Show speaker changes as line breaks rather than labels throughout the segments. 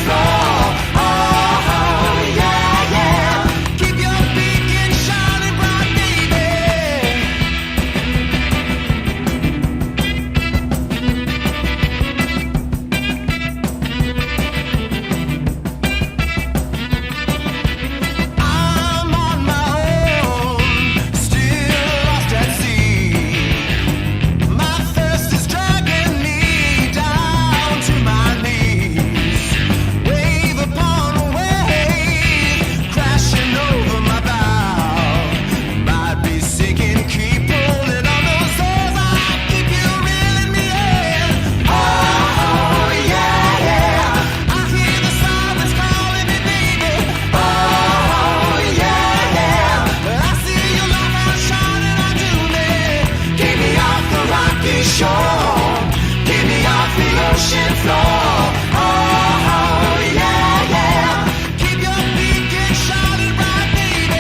floor. Oh, yeah, yeah. Keep your beacon shining bright, baby. I'm on my own, still lost at sea. My thirst is dragging me down to my knees. Wave upon wave, crashing over my bow. Might be sinking, keep pulling on those oars. I keep you reeling me in. Oh, yeah, yeah. I hear the sirens calling me, baby. Oh, yeah, yeah. But I see your light shining onto me. Get me off the rocky shore. Get me off the ocean floor. Oh, yeah, yeah. Keep your beacon shining bright, baby.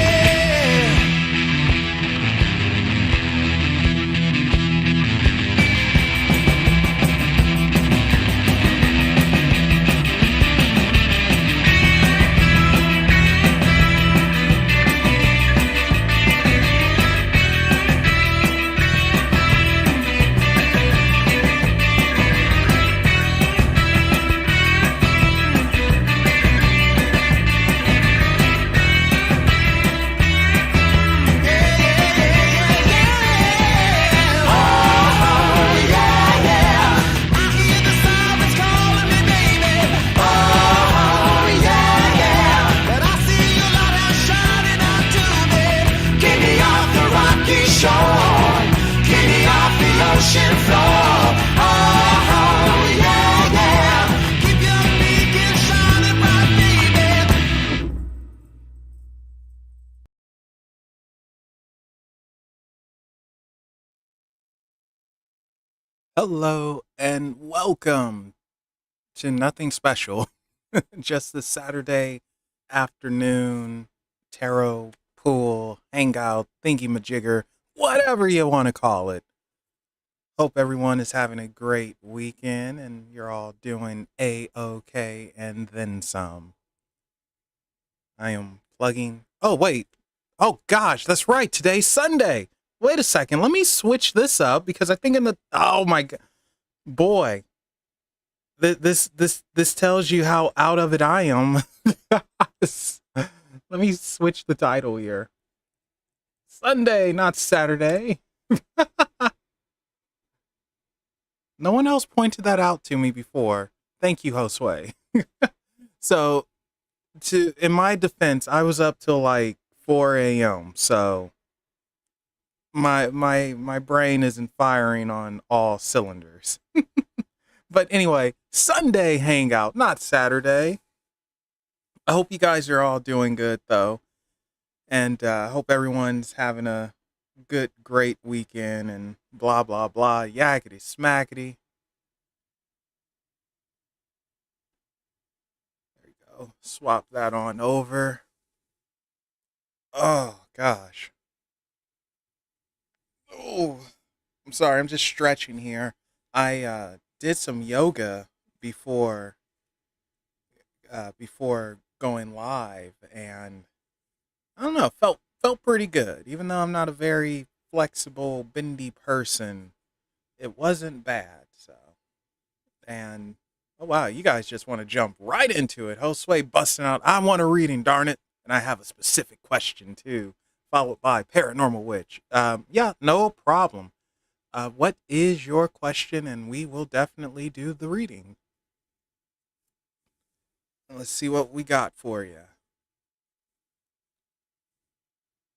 Ocean floor. Oh, yeah, yeah. Keep your beacon shining bright, baby.
Hello and welcome to nothing special. Just this Saturday afternoon tarot pool hangout thingy-majigger, whatever you want to call it. Hope everyone is having a great weekend and you're all doing A-OK and then some. I am plugging. Oh, wait. Oh, gosh, that's right. Today's Sunday. Wait a second. Let me switch this up because I think oh my God. Boy, this tells you how out of it I am. Let me switch the title here. Sunday, not Saturday. No one else pointed that out to me before. Thank you, Josue. So, in my defense, I was up till like 4 a.m. So my brain isn't firing on all cylinders. But anyway, Sunday hangout, not Saturday. I hope you guys are all doing good though, and I hope everyone's having a good, great weekend and blah blah blah, yakety smackety. There you go. Swap that on over. Oh gosh. Oh, I'm sorry. I'm just stretching here. I did some yoga before before going live, and I don't know, felt pretty good. Even though I'm not a very flexible, bendy person, it wasn't bad. So, and oh wow, you guys just want to jump right into it. Josue busting out. I want a reading, darn it, and I have a specific question too, followed by paranormal witch. Yeah, no problem. What is your question? And we will definitely do the reading. Let's see what we got for you.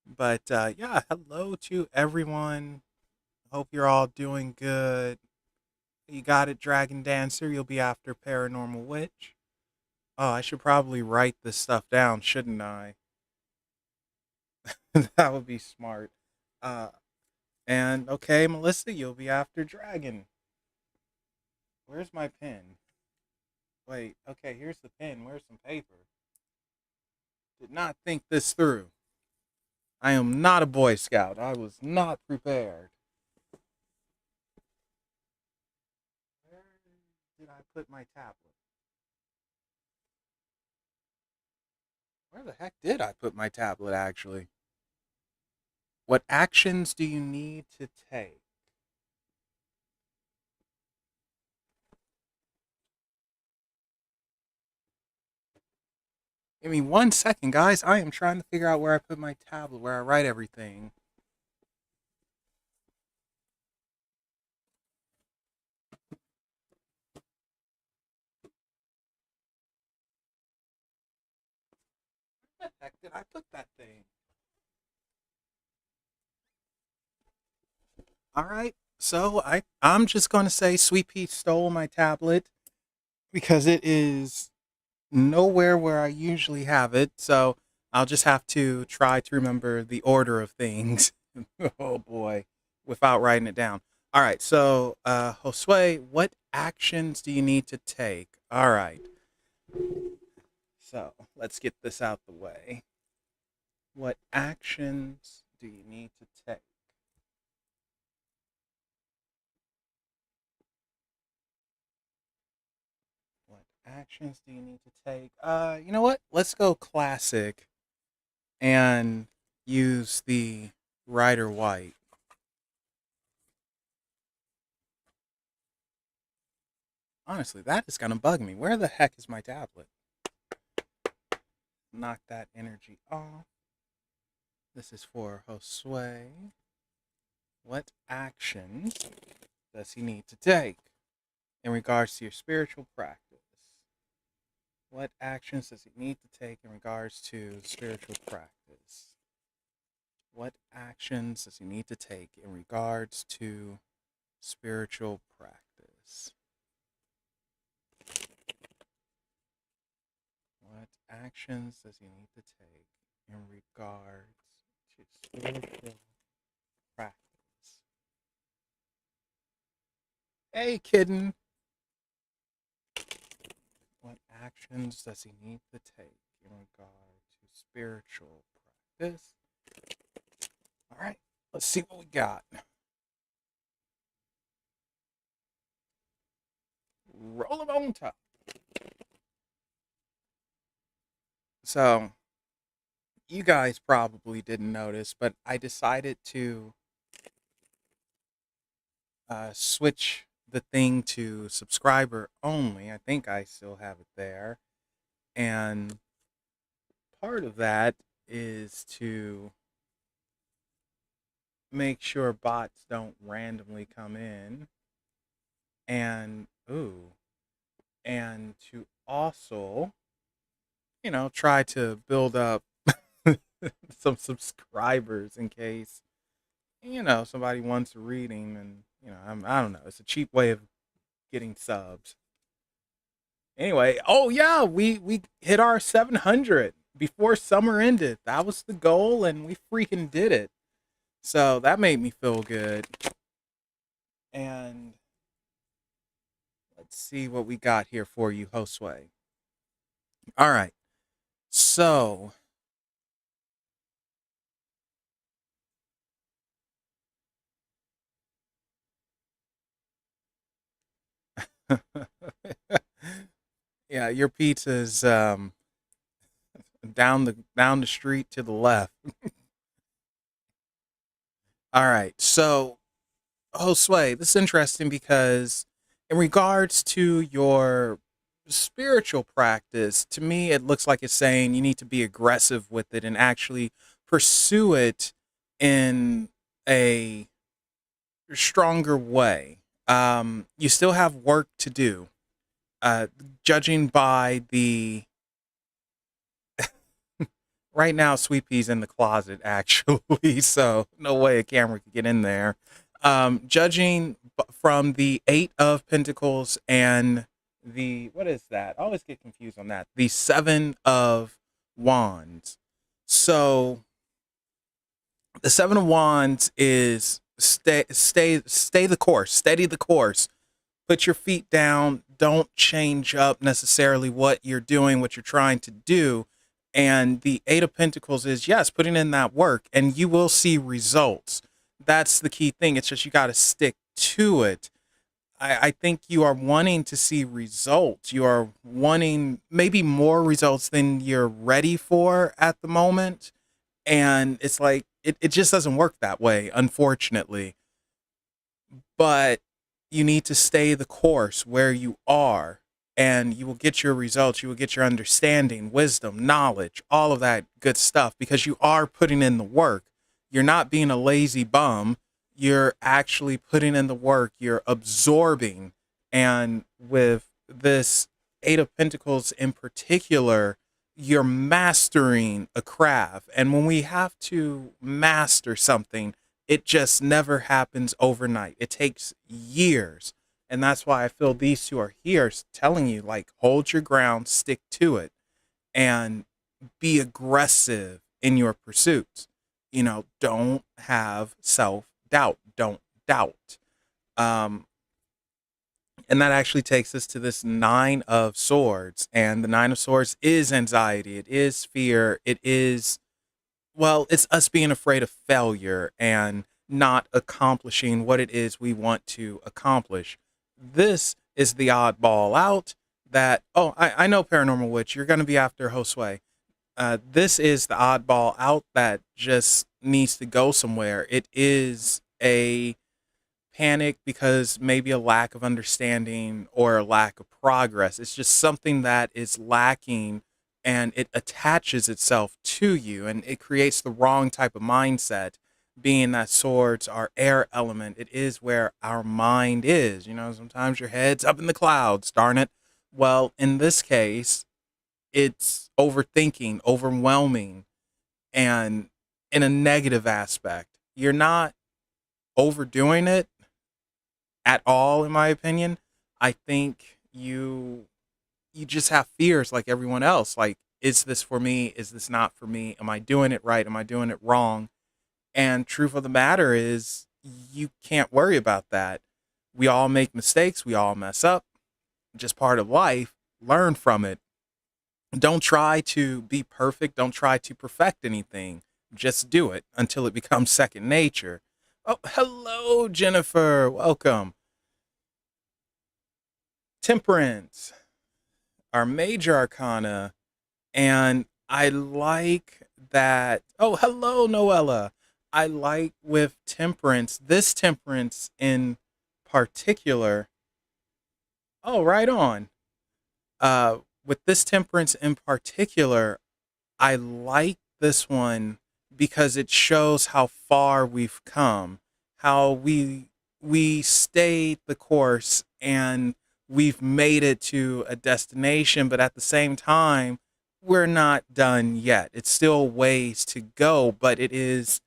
But yeah, hello to everyone. Hope you're all doing good. You got it, Dragon Dancer. You'll be after Paranormal Witch. Oh, I should probably write this stuff down, shouldn't I? That would be smart. Uh, and okay, Melissa, you'll be after Dragon. Where's my pen? Wait, okay, here's the pen. Where's some paper? Did not think this through. I am not a Boy Scout. I was not prepared. Where did I put my tablet? Where the heck did I put my tablet actually? What actions do you need to take? Give me 1 second, guys. I am trying to figure out where I put my tablet, where I write everything. Where the heck did I put that thing? All right. So I'm just gonna say Sweet Pea stole my tablet because it is nowhere where I usually have it. So I'll just have to try to remember the order of things. Oh boy, without writing it down. All right. So Josue, what actions do you need to take? All right. So let's get this out the way. What actions do you need to take? What actions do you need to take? You know what? Let's go classic and use the Rider White. Honestly, that is gonna bug me. Where the heck is my tablet? Knock that energy off. This is for Josue. What actions does he need to take in regards to your spiritual practice? What actions does he need to take in regards to spiritual practice? What actions does he need to take in regards to spiritual practice? What actions does he need to take in regards to spiritual practice? Hey, kitten. What actions does he need to take in regard to spiritual practice? All right, let's see what we got. Roll them on top. So, you guys probably didn't notice, but I decided to switch the thing to subscriber only. I think I still have it there. And part of that is to make sure bots don't randomly come in. And, ooh, and to also, try to build up some subscribers in case, somebody wants a reading and, I don't know. It's a cheap way of getting subs. Anyway, oh yeah, we hit our 700 before summer ended. That was the goal, and we freaking did it. So that made me feel good. And let's see what we got here for you, Josue. All right. So yeah, your pizza's down the street to the left. All right. So Josue, this is interesting because in regards to your spiritual practice, to me, it looks like it's saying you need to be aggressive with it and actually pursue it in a stronger way. You still have work to do. Judging by the right now, Sweet Pea's in the closet actually, so no way a camera could get in there. Judging from the Eight of Pentacles and the what is that? I always get confused on that. The Seven of Wands. So the Seven of Wands is stay the course, steady the course. Put your feet down. Don't change up necessarily what you're doing, what you're trying to do. And the Eight of Pentacles is, yes, putting in that work and you will see results. That's the key thing. It's just you got to stick to it. I think you are wanting to see results. You are wanting maybe more results than you're ready for at the moment. And it's like, it just doesn't work that way, unfortunately. But you need to stay the course where you are, and you will get your results. You will get your understanding, wisdom, knowledge, all of that good stuff because you are putting in the work. You're not being a lazy bum. You're actually putting in the work. You're absorbing. And with this Eight of Pentacles in particular, you're mastering a craft. And when we have to master something, it just never happens overnight. It takes years. And that's why I feel these two are here telling you, like, hold your ground, stick to it, and be aggressive in your pursuits. Don't have self doubt. Don't doubt. Um, and that actually takes us to this Nine of Swords. And the Nine of Swords is anxiety, it is fear, it is, well, it's us being afraid of failure and not accomplishing what it is we want to accomplish. This is the oddball out that, oh, I know, Paranormal Witch, you're going to be after Josue. This is the oddball out that just needs to go somewhere. It is a panic because maybe a lack of understanding or a lack of progress. It's just something that is lacking, and it attaches itself to you, and it creates the wrong type of mindset. Being that swords are air element, it is where our mind is. Sometimes your head's up in the clouds, darn it. Well, in this case, it's overthinking, overwhelming, and in a negative aspect. You're not overdoing it at all, in my opinion. I think you just have fears like everyone else. Like, is this for me? Is this not for me? Am I doing it right? Am I doing it wrong? And truth of the matter is, you can't worry about that. We all make mistakes. We all mess up. Just part of life. Learn from it. Don't try to be perfect. Don't try to perfect anything. Just do it until it becomes second nature. Oh, hello, Jennifer. Welcome. Temperance, our major arcana. And I like that. Oh, hello, Noella. I like with temperance, this temperance in particular. Oh, right on. With this temperance in particular, I like this one because it shows how far we've come, how we stayed the course and we've made it to a destination, but at the same time, we're not done yet. It's still ways to go, but it is,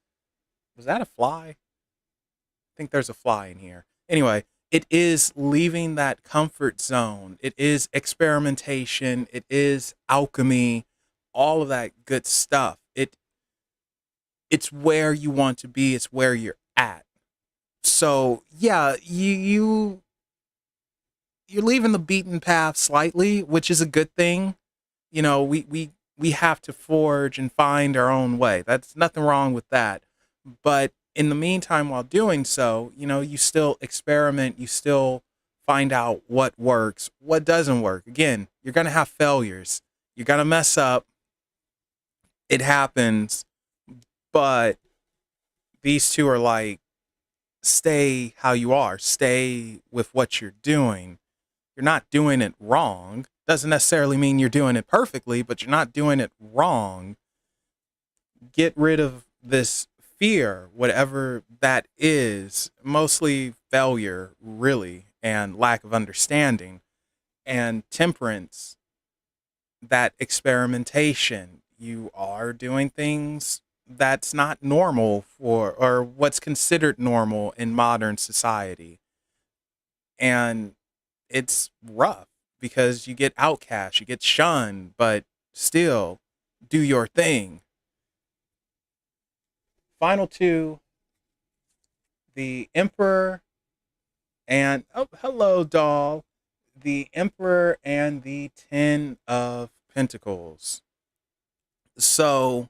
was that a fly? I think there's a fly in here. Anyway, it is leaving that comfort zone. It is experimentation. It is alchemy, all of that good stuff. It's where you want to be. It's where you're at. So yeah, you're leaving the beaten path slightly, which is a good thing. We have to forge and find our own way. That's nothing wrong with that. But in the meantime, while doing so, you still experiment, you still find out what works, what doesn't work. Again, you're going to have failures. You're going to mess up. It happens. But these two are like, stay how you are, stay with what you're doing. You're not doing it wrong. Doesn't necessarily mean you're doing it perfectly, but you're not doing it wrong. Get rid of this fear, whatever that is, mostly failure, really, and lack of understanding. And temperance, that experimentation. You are doing things that's not normal for, or what's considered normal in modern society. And it's rough because you get outcast, you get shunned, but still do your thing. Final two, the Emperor and, oh, hello, doll. The Emperor and the Ten of Pentacles. So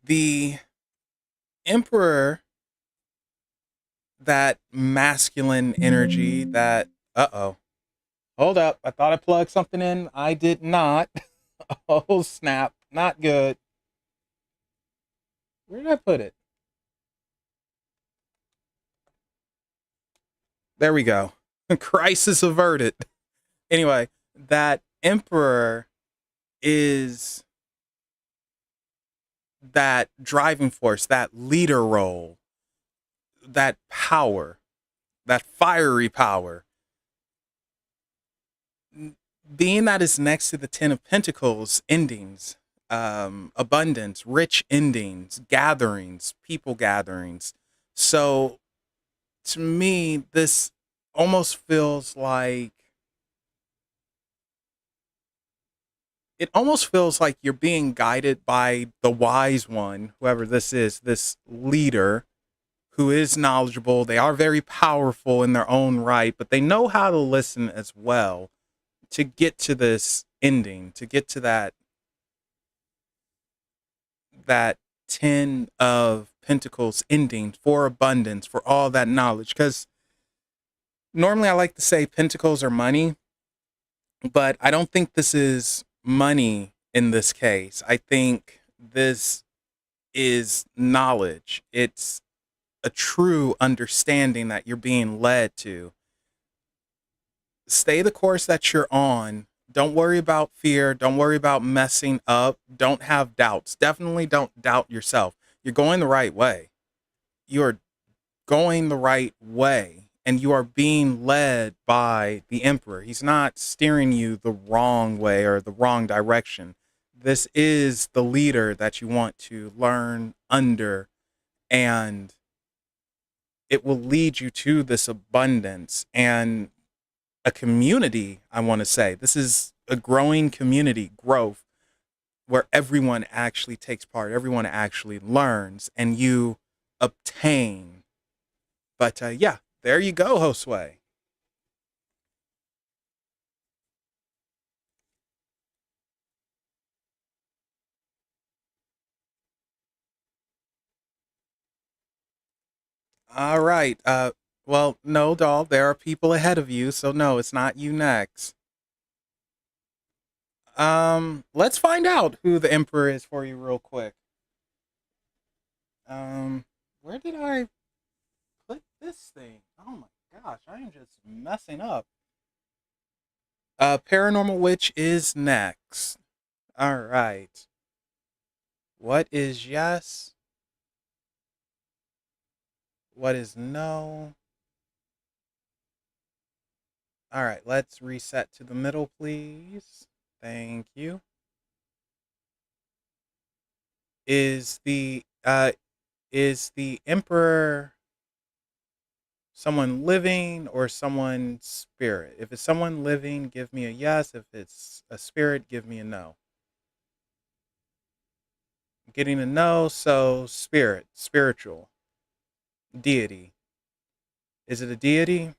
the Emperor, that masculine energy, that, uh-oh. Hold up. I thought I plugged something in. I did not. Oh, snap. Not good. Where did I put it? There we go. Crisis averted. Anyway, that emperor is that driving force, that leader role, that power, that fiery power. Being that is next to the Ten of Pentacles, endings, abundance, rich endings, gatherings, people gatherings. So to me, this almost feels like you're being guided by the wise one, whoever this is, this leader who is knowledgeable. They are very powerful in their own right, but they know how to listen as well to get to this ending, to get to that 10 of Pentacles ending for abundance, for all that knowledge. Because normally I like to say Pentacles are money, but I don't think this is money in this case. I think this is knowledge. It's a true understanding that you're being led to. Stay the course that you're on. Don't worry about fear. Don't worry about messing up. Don't have doubts. Definitely don't doubt yourself. You're going the right way. You're going the right way. And you are being led by the Emperor. He's not steering you the wrong way or the wrong direction. This is the leader that you want to learn under, and it will lead you to this abundance and a community. I want to say this is a growing community, growth, where everyone actually takes part, everyone actually learns, and you obtain. But yeah, there you go, Josue. All right. Well, no, doll. There are people ahead of you, so no, it's not you next. Let's find out who the emperor is for you real quick. Um, where did I put this thing? Oh my gosh, I am just messing up. Paranormal Witch is next. All right. What is yes? What is no? All right, let's reset to the middle, please. Thank you. Is the uh is the emperor someone living or someone spirit? If it's someone living, give me a yes. If it's a spirit, give me a no. I'm getting a no, so spirit, spiritual, deity. Is it a deity?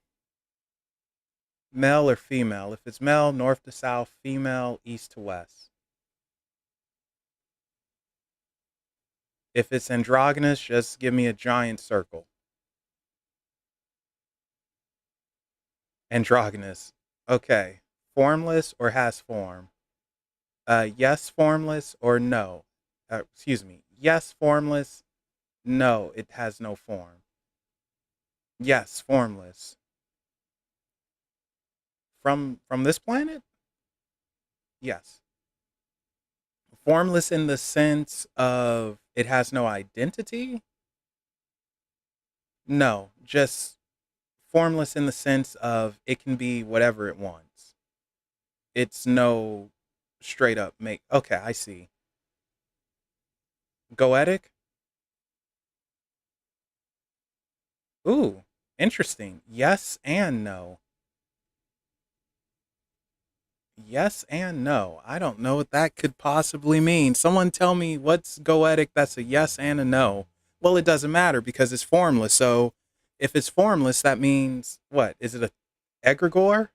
Male or female? If it's male, north to south, female, east to west. If it's androgynous, just give me a giant circle. Androgynous. Okay. Formless or has form? Yes, formless or no? Excuse me. Yes, formless. No, it has no form. Yes, formless. From this planet? Yes. Formless in the sense of it has no identity? No, just formless in the sense of it can be whatever it wants. It's no straight up make. Okay, I see. Goetic? Ooh, interesting. Yes and no. Yes and no. I don't know what that could possibly mean. Someone tell me what's goetic that's a yes and a no. Well, it doesn't matter because it's formless. So if it's formless, that means what? Is it a egregore?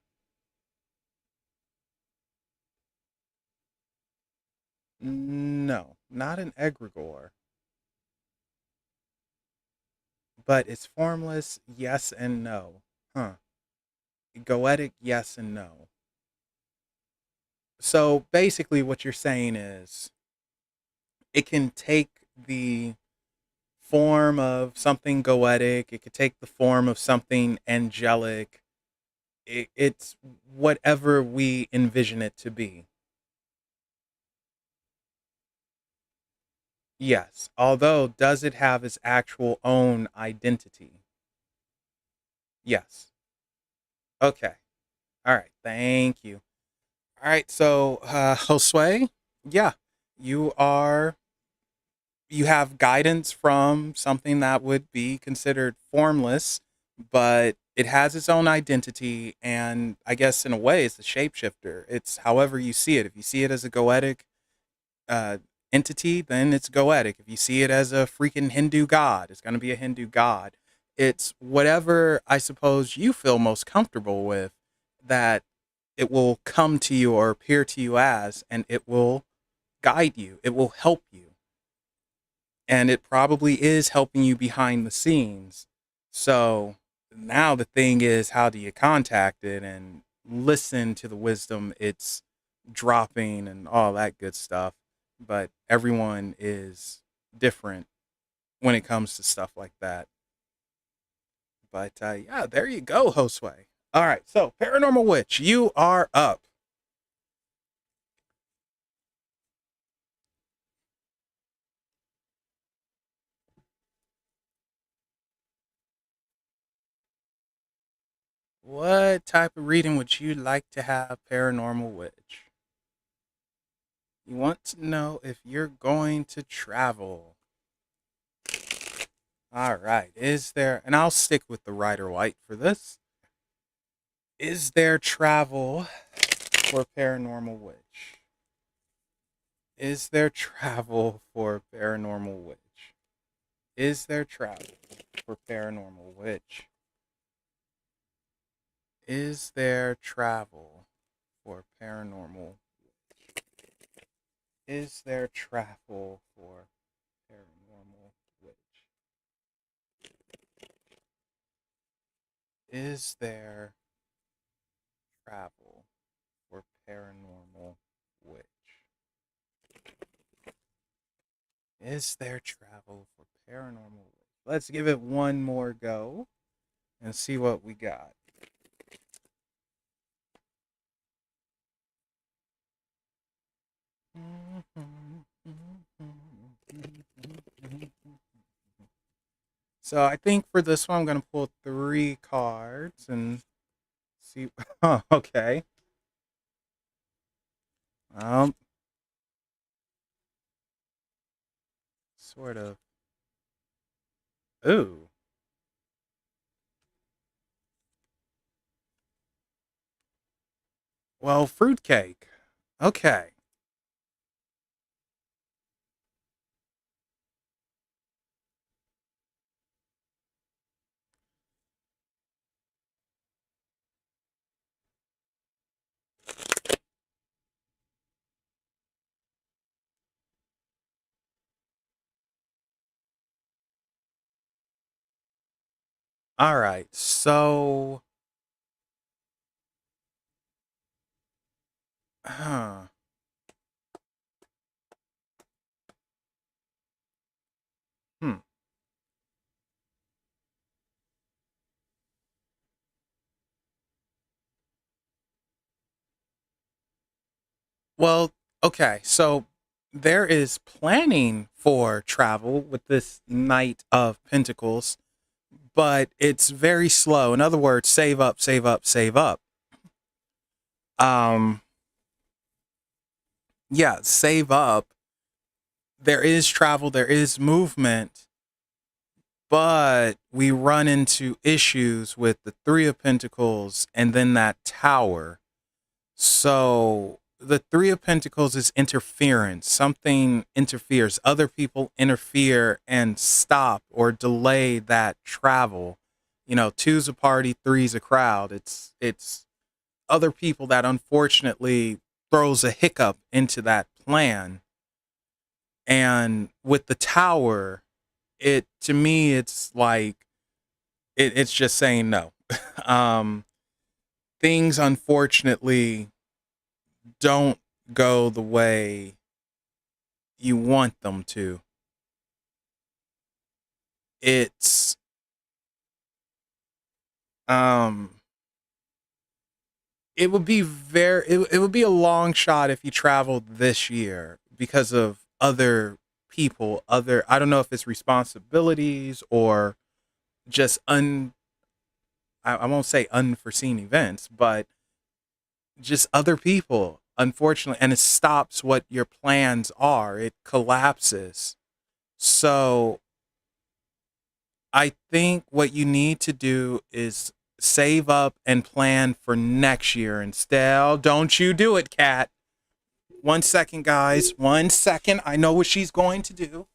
No, not an egregore. but it's formless, yes and no. Huh. Goetic, yes and no. So basically, what you're saying is it can take the form of something goetic, it could take the form of something angelic. It's whatever we envision it to be. Yes. Although, does it have its actual own identity? Yes. Okay. All right. Thank you. All right. So, Josue, yeah, you are you have guidance from something that would be considered formless, but it has its own identity. And I guess in a way, it's a shapeshifter. It's however you see it. If you see it as a goetic uh, entity, then it's goetic. If you see it as a freaking Hindu god, it's going to be a Hindu god. It's whatever I suppose you feel most comfortable with that it will come to you or appear to you as, and it will guide you. It will help you, and it probably is helping you behind the scenes. So now the thing is, how do you contact it and listen to the wisdom it's dropping and all that good stuff? But everyone is different when it comes to stuff like that. But yeah, there you go, Josue. All right, so Paranormal Witch, you are up. What type of reading would you like to have, Paranormal Witch? You want to know if you're going to travel. All right. Is there, and I'll stick with the Rider White for this. Is there travel for Paranormal Witch? Is there travel for Paranormal Witch? Is there travel for Paranormal Witch? Is there travel for Paranormal? Is there travel for Paranormal Witch? Is there travel for Paranormal Witch? Is there travel for Paranormal Witch? Let's give it one more go and see what we got. So I think for this one, I'm going to pull three cards and see. Oh, okay. Um, sort of. Ooh. Well, fruitcake. Okay. All right. So, huh. Hmm. Well, okay. So there is planning for travel with this Knight of Pentacles, but it's very slow. In other words, save up, save up, save up. Um, yeah, save up. There is travel, there is movement, but we run into issues with the Three of Pentacles and then that Tower. So the Three of Pentacles is interference. Something interferes. Other people interfere and stop or delay that travel. You know, two's a party, three's a crowd. It's other people that unfortunately throws a hiccup into that plan. And with the tower, it to me it's like it's just saying no. um, things unfortunately don't go the way you want them to. It's um it would be it would be a long shot if you traveled this year because of other people, other I don't know if it's responsibilities or just I won't say unforeseen events, but just other people, unfortunately, and it stops what your plans are. It collapses. So I think what you need to do is save up and plan for next year instead. Oh, don't you do it, Kat. 1 second, guys. 1 second. I know what she's going to do.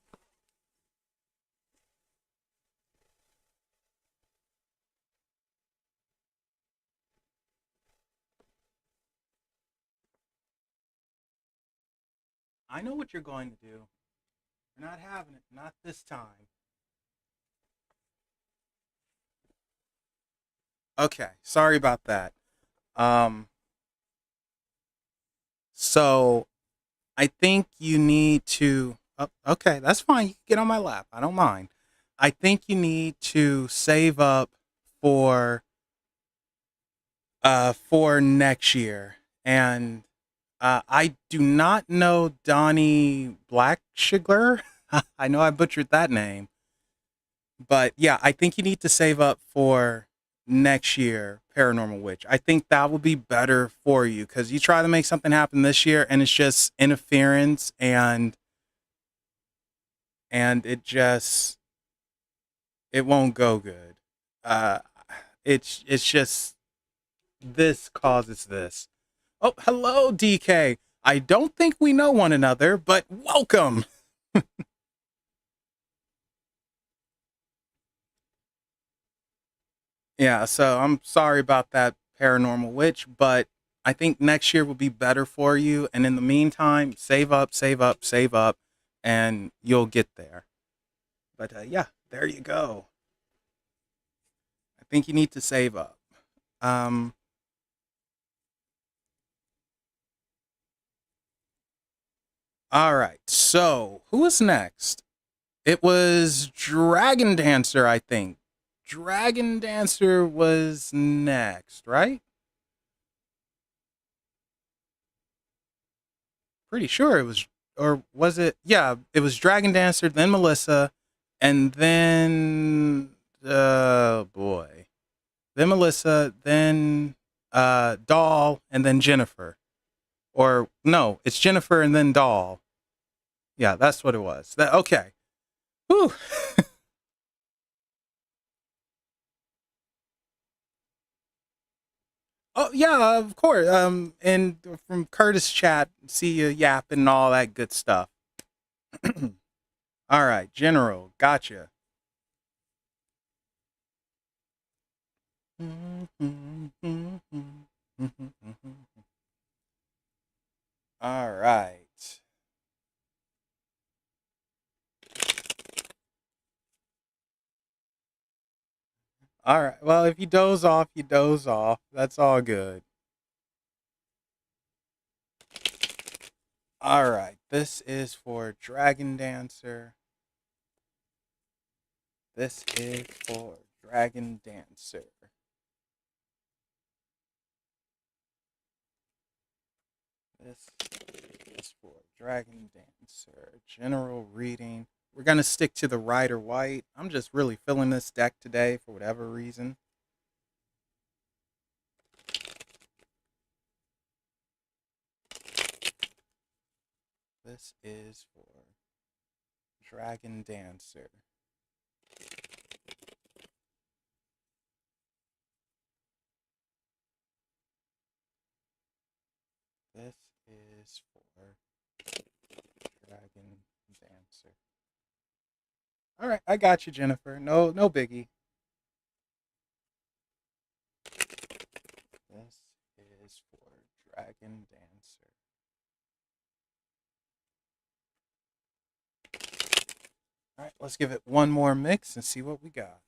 I know what you're going to do. You're not having it. Not this time. Okay. Sorry about that. Um, so I think you need to. Oh, okay, that's fine. You can get on my lap. I don't mind. I think you need to save up for for next year, and I do not know Donnie Blackshigler. I know I butchered that name, but yeah, I think you need to save up for next year Paranormal Witch. I think that will be better for you because you try to make something happen this year, and it's just interference and it won't go good. Uh, it's just this causes this. Oh, hello, DK. I don't think we know one another, but welcome. Yeah, so I'm sorry about that, Paranormal Witch, but I think next year will be better for you. And in the meantime, save up, save up, save up, and you'll get there. But yeah, there you go. I think you need to save up. Um, all right. So who is next? It was Dragon Dancer, I think. Dragon Dancer was next, right? Pretty sure it was, or was it? Yeah, it was Dragon Dancer, then Melissa, and then, boy. Then Melissa, then Doll, and then Jennifer. Or, no, it's Jennifer and then Doll. Yeah, that's what it was. Okay. Whew. Oh yeah, of course. And from Curtis chat, see you yapping and all that good stuff. All right, General, gotcha. All right. All right. Well, if you doze off, you doze off. That's all good. All right. This is for Dragon Dancer. This is for Dragon Dancer. This is for Dragon Dancer. General reading. We're going to stick to the Rider White. I'm just really feeling this deck today for whatever reason. This is for Dragon Dancer. This is for Dragon Dancer. All right, I got you, Jennifer. No, no biggie. This is for Dragon Dancer. All right, let's give it one more mix and see what we got.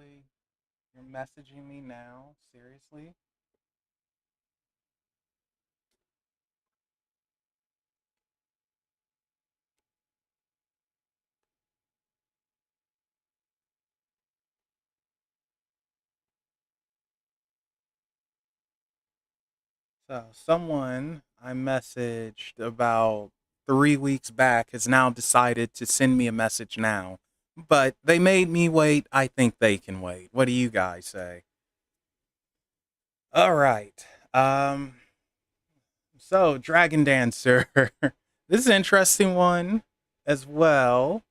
Seriously? You're messaging me now? Seriously? So, someone I messaged about 3 weeks back has now decided to send me a message now. But they made me wait. I think they can wait. What do you guys say? All right. Um, so, Dragon Dancer. This is an interesting one as well.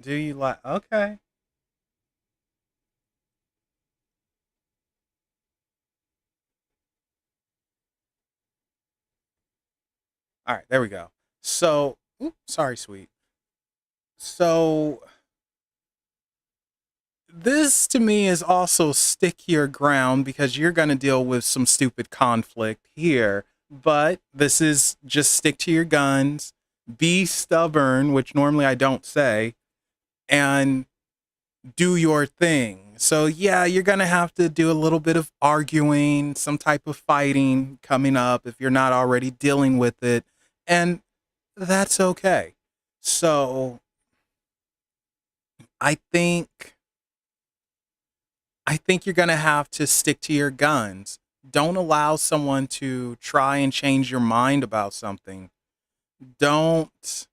Do you like? Okay. All right. There we go. So, sorry, sweet. So, this to me is also stick your ground because you're going to deal with some stupid conflict here. But this is just stick to your guns, be stubborn, which normally I don't say, and do your thing. So, yeah, you're going to have to do a little bit of arguing, some type of fighting coming up if you're not already dealing with it. And that's okay. So, I think I think you're going to have to stick to your guns. Don't allow someone to try and change your mind about something. Don't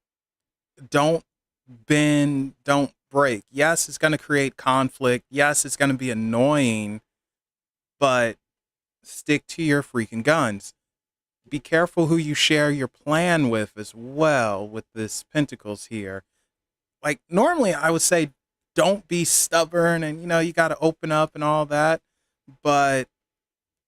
don't bend, don't break. Yes, it's going to create conflict. Yes, it's going to be annoying, but stick to your freaking guns. Be careful who you share your plan with as well with this pentacles here. Like normally I would say don't be stubborn and you got to open up and all that, but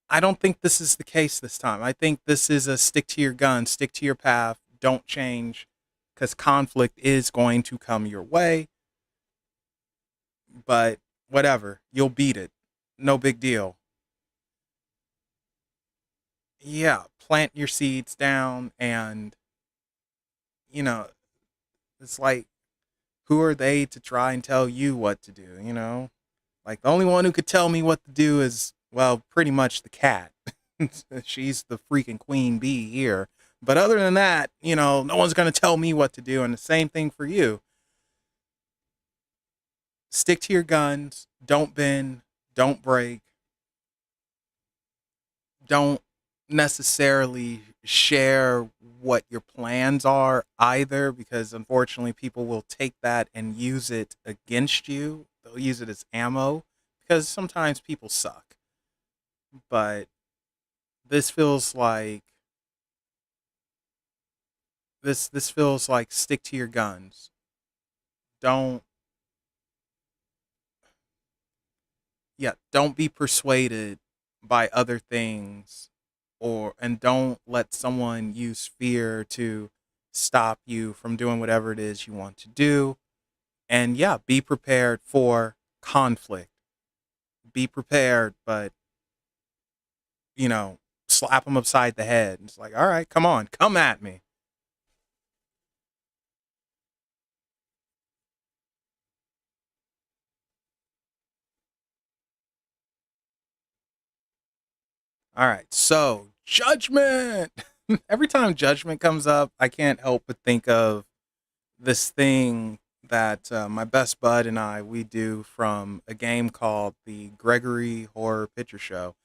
I don't think this is the case this time. I think this is a stick to your gun, stick to your path, don't change because conflict is going to come your way, but whatever, you'll beat it. No big deal. Yeah, plant your seeds down and you know, it's like who are they to try and tell you what to do? Like the only one who could tell me what to do is well, pretty much the cat. She's the freaking queen bee here. But other than that, no one's going to tell me what to do. And the same thing for you. Stick to your guns. Don't bend. Don't break. Don't necessarily share what your plans are either, because unfortunately, people will take that and use it against you. They'll use it as ammo because sometimes people suck. But this feels like this feels like stick to your guns. Don't don't be persuaded by other things and don't let someone use fear to stop you from doing whatever it is you want to do. And yeah, be prepared for conflict. Be prepared, but you know, slap them upside the head. It's like, all right, come on, come at me. All right, so judgment. Every time judgment comes up, I can't help but think of this thing that my best bud and I we do from a game called the Gregory Horror Picture Show,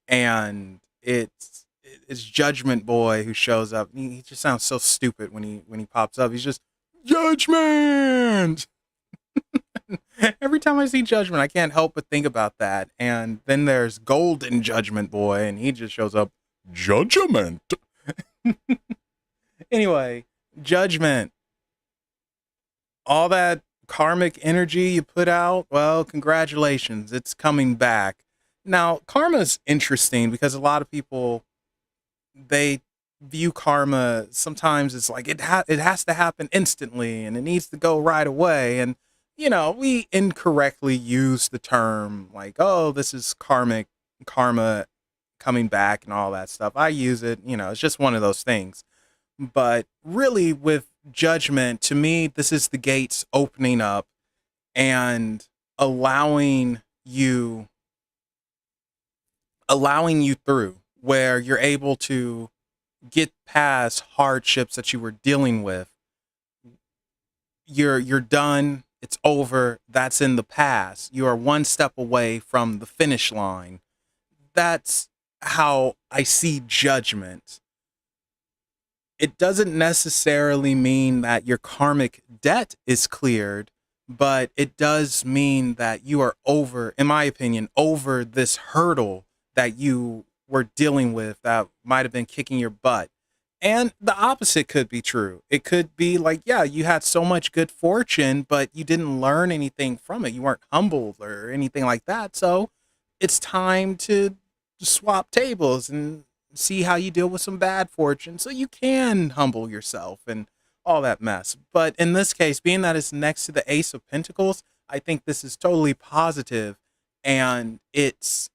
and it's Judgment Boy who shows up. He just sounds so stupid when he pops up. He's just Judgment. Every time I see Judgment, I can't help but think about that. And then there's Golden Judgment Boy, and he just shows up Judgment. Anyway, Judgment, all that karmic energy you put out, well, congratulations, it's coming back. Now, karma's interesting because a lot of people they view karma sometimes it's like it has to happen instantly and it needs to go right away, and we incorrectly use the term like, oh, this is karma coming back and all that stuff. I use it, it's just one of those things. But really, with judgment, to me, this is the gates opening up and allowing you allowing you through, where you're able to get past hardships that you were dealing with. You're done, it's over, that's in the past. You are one step away from the finish line. That's how I see judgment. It doesn't necessarily mean that your karmic debt is cleared, but it does mean that you are over, in my opinion, over this hurdle that you were dealing with that might have been kicking your butt. And the opposite could be true. It could be like, yeah, you had so much good fortune, but you didn't learn anything from it. You weren't humbled or anything like that. So it's time to swap tables and see how you deal with some bad fortune so you can humble yourself and all that mess. But in this case, being that it's next to the Ace of Pentacles, I think this is totally positive, and it's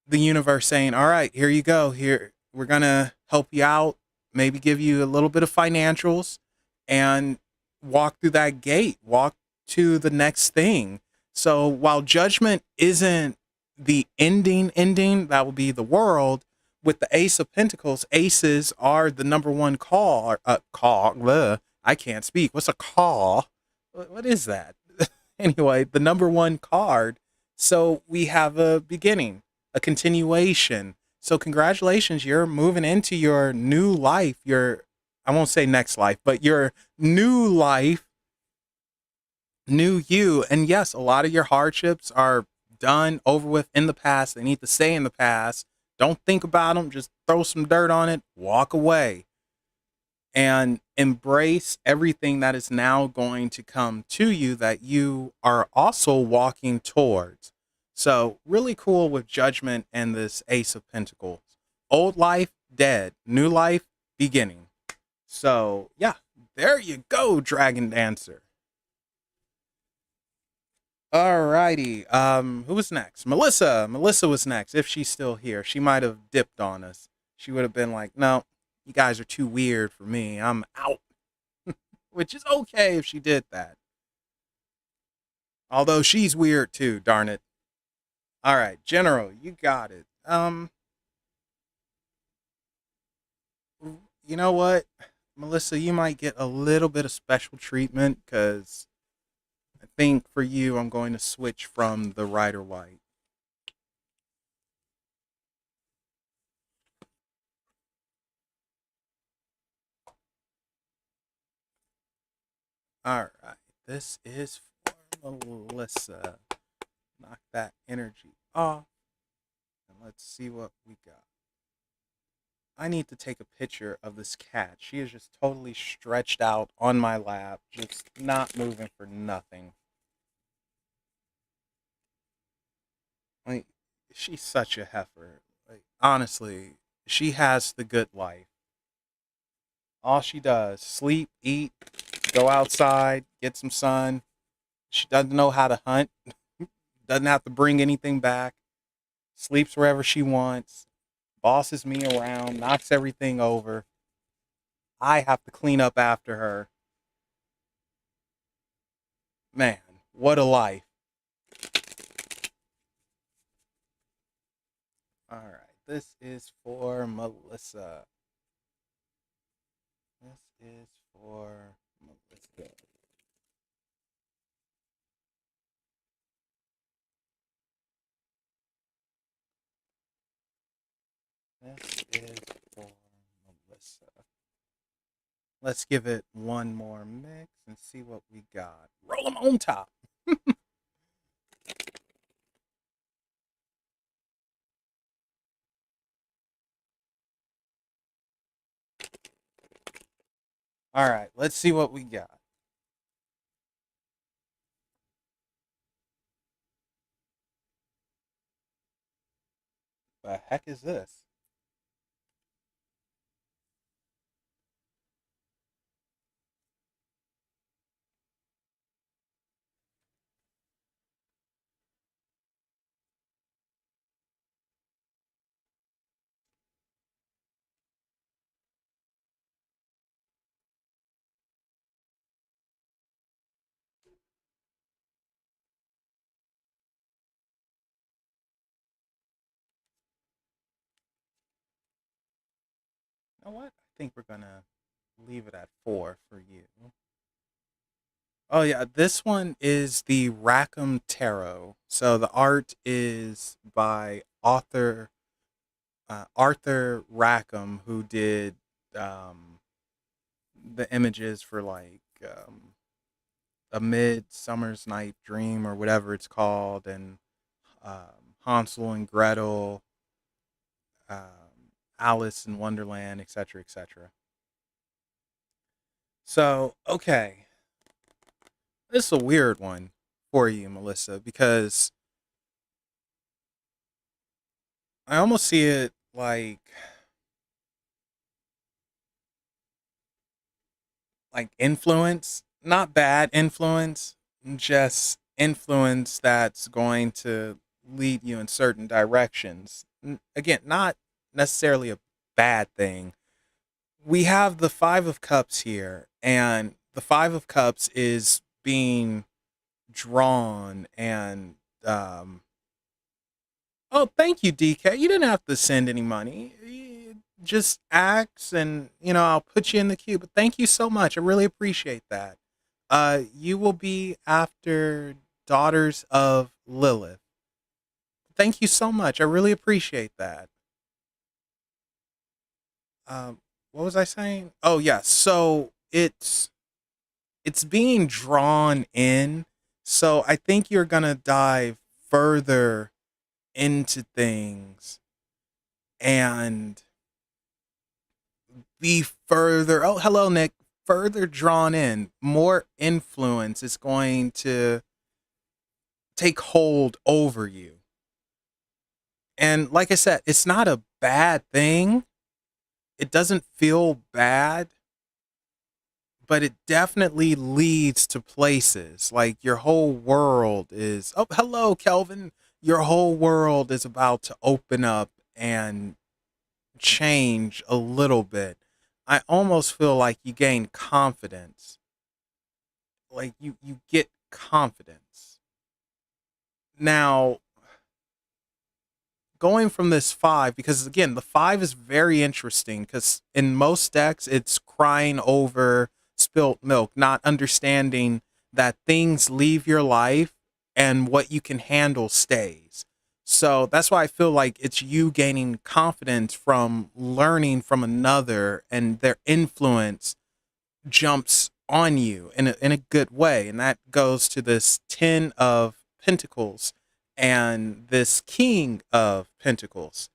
the universe saying, all right, here you go. Here, we're going to help you out, maybe give you a little bit of financials, and walk through that gate, walk to the next thing. So while judgment isn't the ending, that will be the world. With the Ace of Pentacles, aces are the number one call. I can't speak. What's a call? What is that? Anyway, the number one card. So we have a beginning, a continuation. So congratulations, you're moving into your new life. Your, I won't say next life, but your new life, new you. And yes, a lot of your hardships are done, over with, in the past. They need to stay in the past. Don't think about them. Just throw some dirt on it, walk away, and embrace everything that is now going to come to you that you are also walking towards. So, really cool with judgment and this Ace of Pentacles. Old life, dead. New life, beginning. So, yeah, there you go, Dragon Dancer. Alrighty. Who was next? Melissa. Melissa was next. If she's still here, she might have dipped on us. She would have been like, "No, you guys are too weird for me. I'm out." Which is okay if she did that. Although she's weird too. Darn it. All right, General, you got it. You know what, Melissa, you might get a little bit of special treatment because I think for you, I'm going to switch from the Rider White. All right, this is for Melissa. Knock that energy off, and let's see what we got. I need to take a picture of this cat. She is just totally stretched out on my lap, just not moving for nothing. Like, she's such a heifer. Like, honestly, she has the good life. All she does, sleep, eat, go outside, get some sun. She doesn't know how to hunt, doesn't have to bring anything back, sleeps wherever she wants, bosses me around, knocks everything over. I have to clean up after her. Man, what a life. All right, this is for Melissa. This is for Melissa. This is for Melissa. Let's give it one more mix and see what we got. Roll them on top. All right, let's see what we got. The heck is this? know what? I think we're gonna leave it at 4 for you. Oh yeah, this one is the Rackham Tarot. So the art is by Arthur Rackham, who did um, the images for like A Midsummer's Night Dream or whatever it's called, and Hansel and Gretel, Alice in Wonderland, etc., etc. So, okay, this is a weird one for you, Melissa, because I almost see it like influence, not bad influence, just influence that's going to lead you in certain directions. Again, not necessarily a bad thing. We have the 5 of Cups here, and the 5 of Cups is being drawn and oh, thank you, DK. You didn't have to send any money. Just ask, and I'll put you in the queue. But thank you so much. I really appreciate that. You will be after Daughters of Lilith. Thank you so much. I really appreciate that. What was I saying? Oh yeah. So it's being drawn in. So I think you're gonna dive further into things and be further, oh hello Nick, further drawn in. More influence is going to take hold over you. And like I said, it's not a bad thing. It doesn't feel bad, but it definitely leads to places like your whole world is, oh hello Kelvin, your whole world is about to open up and change a little bit. I almost feel like you gain confidence. Like you get confidence. Now, going from this 5, because again, the 5 is very interesting because in most decks it's crying over spilt milk, not understanding that things leave your life and what you can handle stays. So that's why I feel like it's you gaining confidence from learning from another, and their influence jumps on you in a good way. And that goes to this 10 of Pentacles and this King of Pentacles.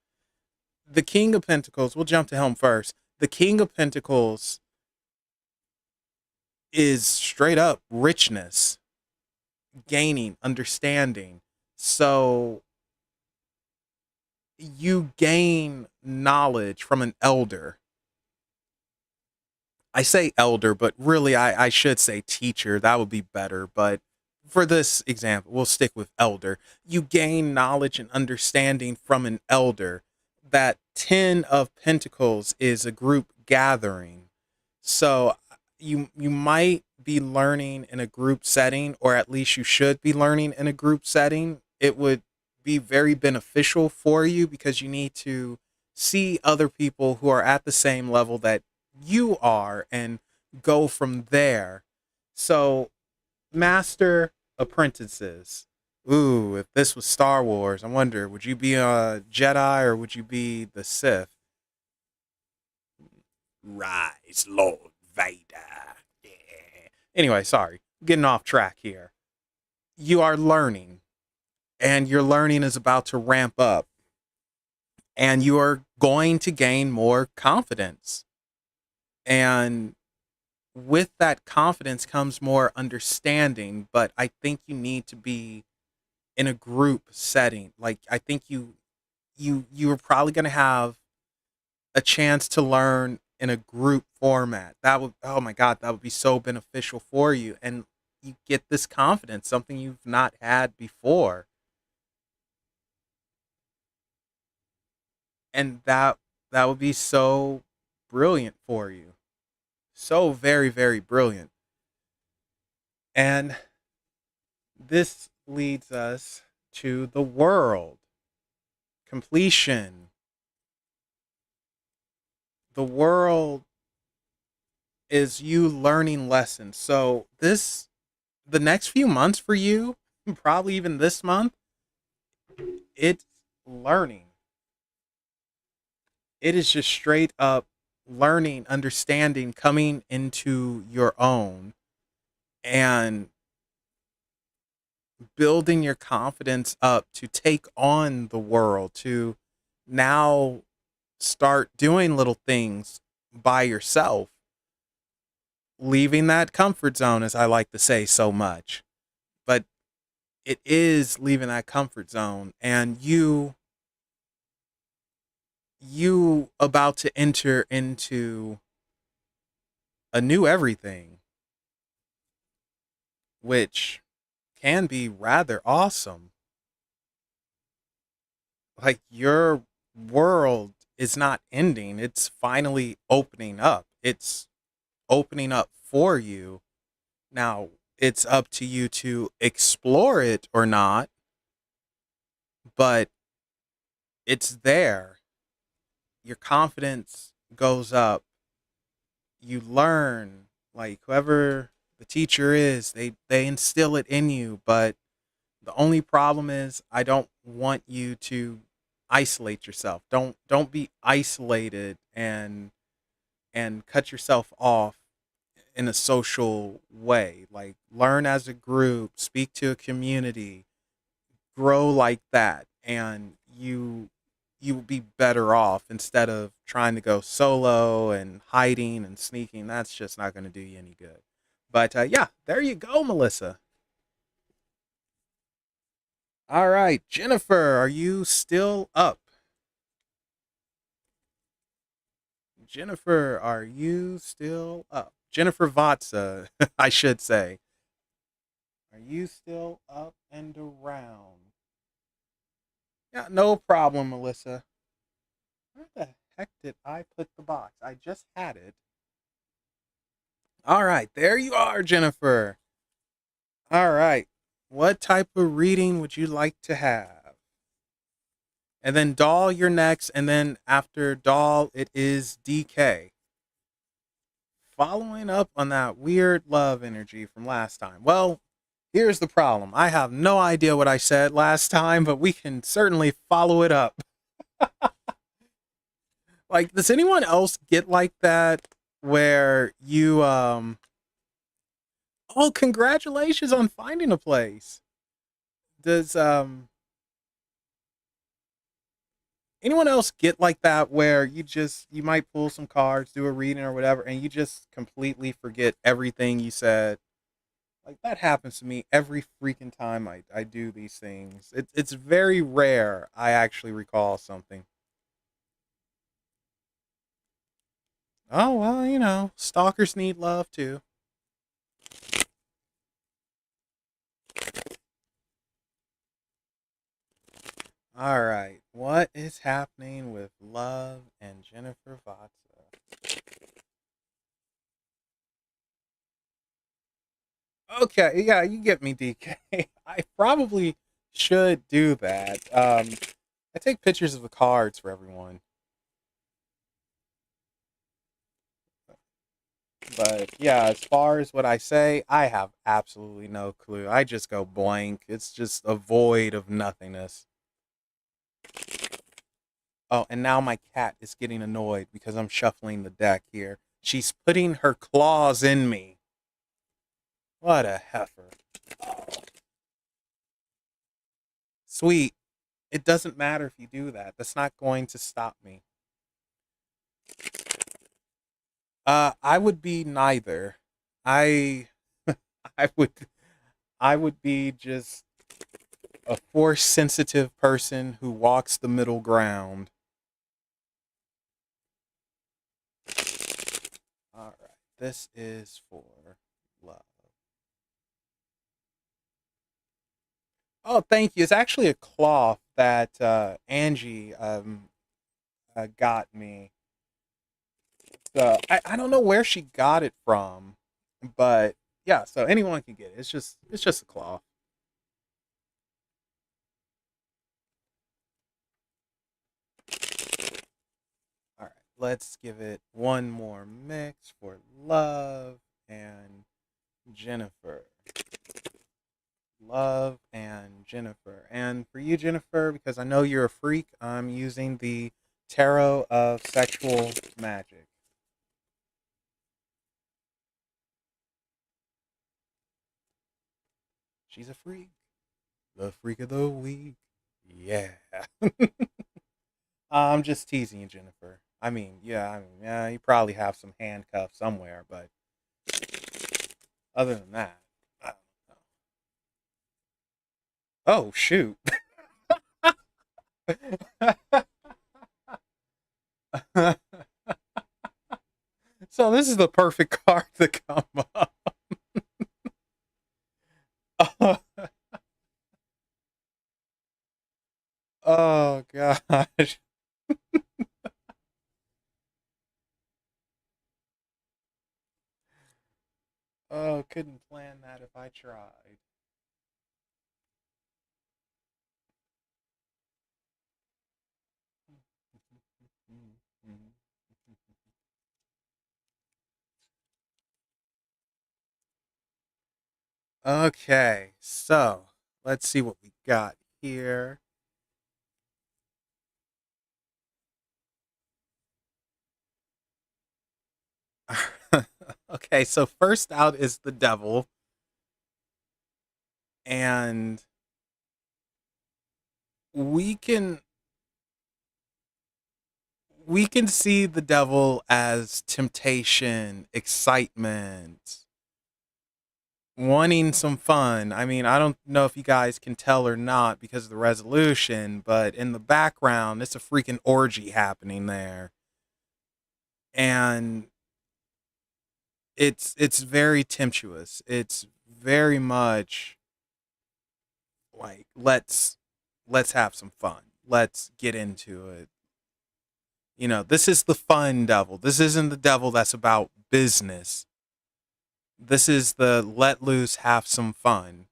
The King of Pentacles, we'll jump to him first. The King of Pentacles is straight up richness, gaining, understanding. So you gain knowledge from an elder. I say elder, but really I should say teacher. That would be better. But for this example, we'll stick with elder. You gain knowledge and understanding from an elder. That 10 of Pentacles is a group gathering. So you might be learning in a group setting, or at least you should be learning in a group setting. It would be very beneficial for you because you need to see other people who are at the same level that you are and go from there. So, master apprentices. Ooh, if this was Star Wars, I wonder, would you be a Jedi or would you be the Sith? Rise, Lord Vader. Yeah. Anyway, sorry, getting off track here. You are learning, and your learning is about to ramp up, and you are going to gain more confidence. And with that confidence comes more understanding, but I think you need to be in a group setting. Like I think you are probably going to have a chance to learn in a group format. That would, oh my god, that would be so beneficial for you, and you get this confidence, something you've not had before. And that would be so brilliant for you. So very very brilliant. And this leads us to the world. Completion. the world is you learning lessons. So the next few months for you, probably even this month, it's learning. It is just straight up learning, understanding, coming into your own, and building your confidence up to take on the world, to now start doing little things by yourself, leaving that comfort zone, as I like to say so much. But it is leaving that comfort zone, and you about to enter into a new everything, which can be rather awesome. Like, your world is not ending, it's finally opening up. It's opening up for you. Now, it's up to you to explore it or not, but it's there. Your confidence goes up. You learn, like, whoever the teacher is, they instill it in you, but the only problem is I don't want you to isolate yourself. Don't be isolated and cut yourself off in a social way. Like, learn as a group, speak to a community, grow like that, and you will be better off instead of trying to go solo and hiding and sneaking. That's just not going to do you any good. But yeah, there you go, Melissa. All right, Jennifer, are you still up? Jennifer, are you still up? Jennifer Vatsa, I should say. Are you still up and around? Yeah, no problem, Melissa. Where the heck did I put the box? I just had it. All right, there you are, Jennifer. All right. What type of reading would you like to have? And then Doll, you're next. And then after Doll, it is DK. Following up on that weird love energy from last time. Well, here's the problem. I have no idea what I said last time, but we can certainly follow it up. Like, does anyone else get like that where you oh, congratulations on finding a place. Does anyone else get like that where you might pull some cards, do a reading or whatever, and you just completely forget everything you said? Like, that happens to me every freaking time I do these things. It's very rare I actually recall something. Oh well, stalkers need love too. All right, what is happening with love and Jennifer Vatsa? Okay, yeah, you get me, DK. I probably should do that. I take pictures of the cards for everyone, but yeah, as far as what I say, I have absolutely no clue. I just go blank. It's just a void of nothingness. Oh, and now my cat is getting annoyed because I'm shuffling the deck here. She's putting her claws in me. What a heifer. Sweet. It doesn't matter if you do that. That's not going to stop me. I would be neither. I I would I would be just a force sensitive person who walks the middle ground. All right. This is for love. Oh, thank you. It's actually a cloth that Angie got me. So I don't know where she got it from, but yeah, so anyone can get it. It's just a cloth. All right. let's give it one more mix for Love and Jennifer. Love and Jennifer. And for you, Jennifer, because I know you're a freak, I'm using the Tarot of Sexual Magic. She's a freak. The freak of the week. Yeah. I'm just teasing you, Jennifer. Yeah, you probably have some handcuffs somewhere, but other than that, I don't know. Oh, shoot. So this is the perfect card to come up. Oh gosh. Oh, couldn't plan that if I tried. Okay, so let's see what we got here. Okay, so first out is the devil, and we can we can see the devil as temptation, excitement, wanting some fun. I mean, I don't know if you guys can tell or not because of the resolution, but in the background, it's a freaking orgy happening there. And it's very tempestuous. It's very much like let's have some fun. Let's get into it. You know, this is the fun devil. This isn't the devil that's about business. This is the let loose, have some fun.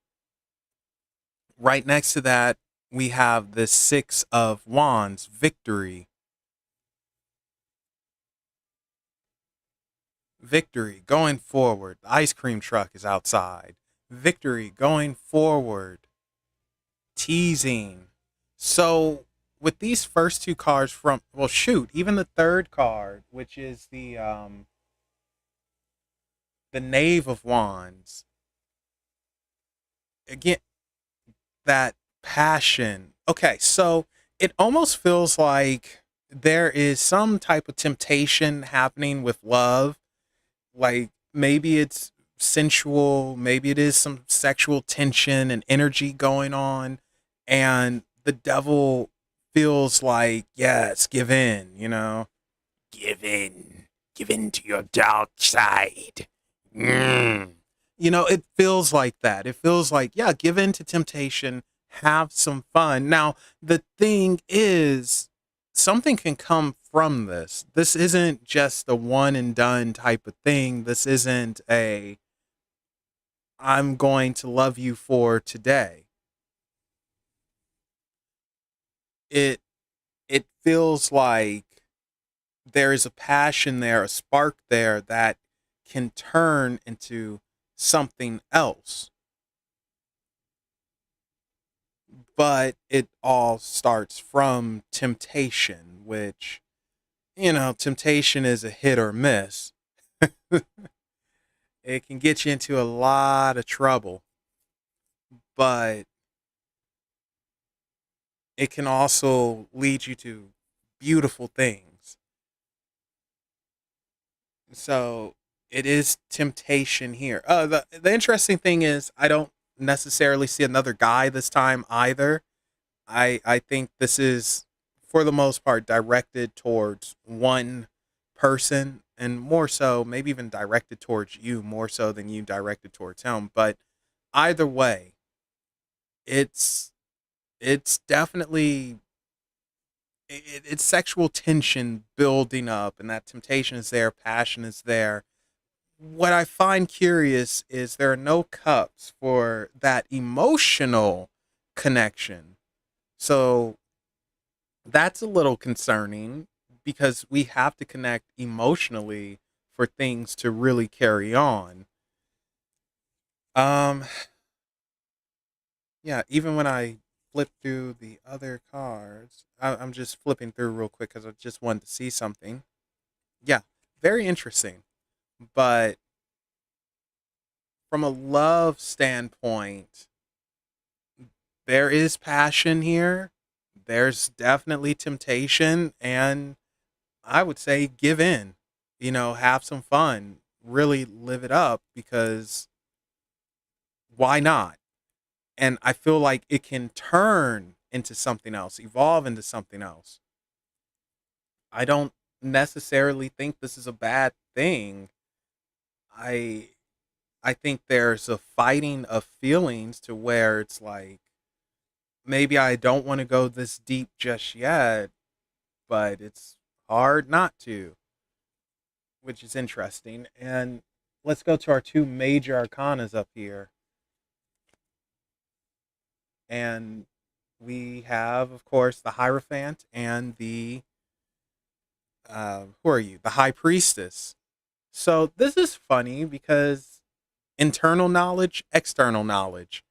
Right next to that, we have the Six of Wands, victory. Victory, going forward. The ice cream truck is outside. Victory, going forward. Teasing. So, with these first two cards from, well, shoot, even the third card, which is the Knave of Wands. Again, that passion. Okay, so it almost feels like there is some type of temptation happening with love. Like maybe it's sensual, maybe it is some sexual tension and energy going on, and the devil feels like, yes, give in, you know? Give in to your dark side. Mm. You know, it feels like that. It feels like, yeah, give in to temptation, have some fun. Now, the thing is, something can come from this. This isn't just a one and done type of thing. This isn't a, I'm going to love you for today. It it feels like there is a passion there, a spark there that can turn into something else. But it all starts from temptation, which, you know, temptation is a hit or miss. It can get you into a lot of trouble, but it can also lead you to beautiful things. So it is temptation here. The interesting thing is I don't necessarily see another guy this time either. I think this is for the most part directed towards one person, and more so maybe even directed towards you more so than you directed towards him. But either way, it's it's definitely it's sexual tension building up, and that temptation is there, passion is there. What I find curious is there are no cups for that emotional connection. So that's a little concerning because we have to connect emotionally for things to really carry on. Um, yeah, even when I flip through the other cards, I'm just flipping through real quick because I just wanted to see something. Yeah, very interesting. But from a love standpoint, there is passion here. There's definitely temptation, and I would say give in. Have some fun, really live it up because why not? And I feel like it can turn into something else, evolve into something else. I don't necessarily think this is a bad thing. I I think there's a fighting of feelings to where it's like maybe I don't want to go this deep just yet, but it's hard not to, which is interesting. And let's go to our two major arcanas up here. And we have, of course, the Hierophant and the who are you? The High Priestess. So this is funny because internal knowledge, external knowledge.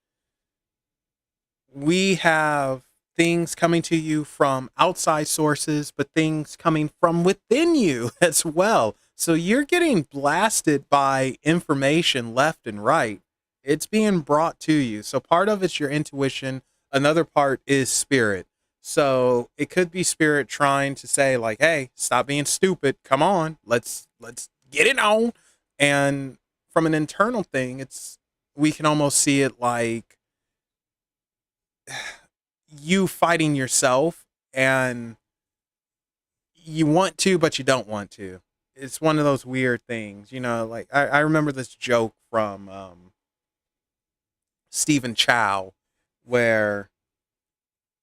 We have things coming to you from outside sources, but things coming from within you as well. So you're getting blasted by information left and right. It's being brought to you. So part of it's your intuition, another part is spirit. So it could be spirit trying to say like, "Hey, stop being stupid. Come on. Let's get it on." And from an internal thing, it's we can almost see it like you fighting yourself and you want to but you don't want to. It's one of those weird things, like I remember this joke from Stephen Chow where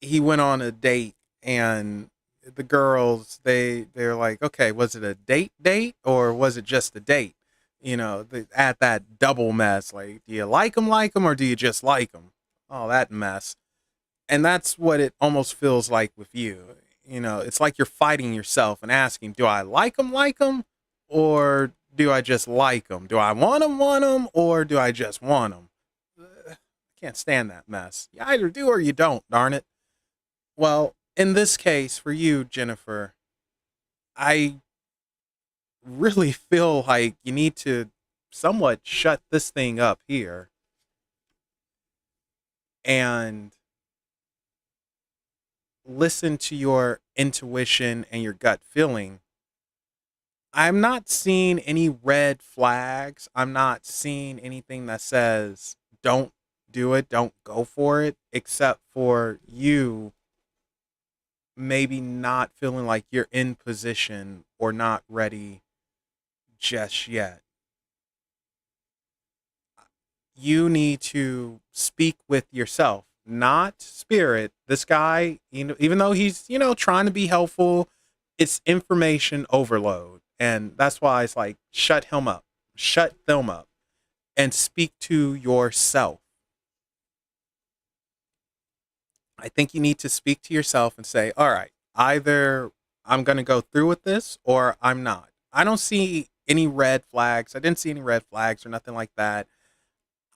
he went on a date and the girls they're like, okay, was it a date or was it just a date? They add that double mess, like, do you like them or do you just like them? Oh, that mess. And that's what it almost feels like with you. It's like you're fighting yourself and asking, do I like them, or do I just like them? Do I want them, or do I just want them? I can't stand that mess. You either do or you don't, darn it. Well, in this case, for you, Jennifer, I really feel like you need to somewhat shut this thing up here and listen to your intuition and your gut feeling. I'm not seeing any red flags. I'm not seeing anything that says don't do it, don't go for it, except for you maybe not feeling like you're in position or not ready just yet. You need to speak with yourself, not spirit. This guy, even though he's, trying to be helpful, it's information overload. And that's why it's like, shut them up, and speak to yourself. I think you need to speak to yourself and say, all right, either I'm going to go through with this or I'm not. I don't see any red flags. I didn't see any red flags or nothing like that.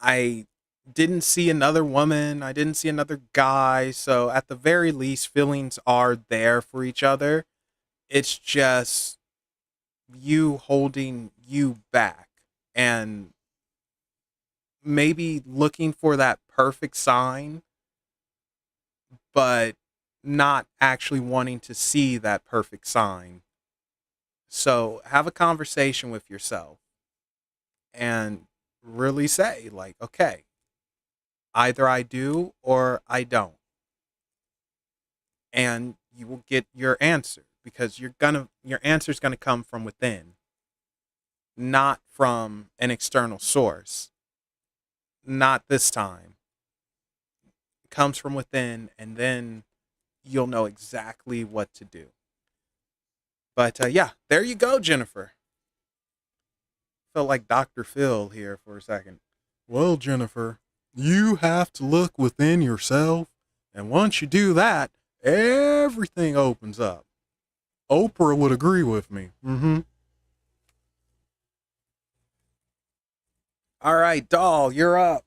I didn't see another woman. I didn't see another guy. So at the very least, feelings are there for each other. It's just you holding you back and maybe looking for that perfect sign, but not actually wanting to see that perfect sign. So have a conversation with yourself and really say, like, okay, either I do or I don't. And you will get your answer because your answer is gonna come from within, not from an external source. Not this time. It comes from within, and then you'll know exactly what to do. But yeah, there you go, Jennifer. Felt like Dr. Phil here for a second. Well, Jennifer, you have to look within yourself, and once you do that, everything opens up. Oprah would agree with me. Mm-hmm. All right, doll, you're up.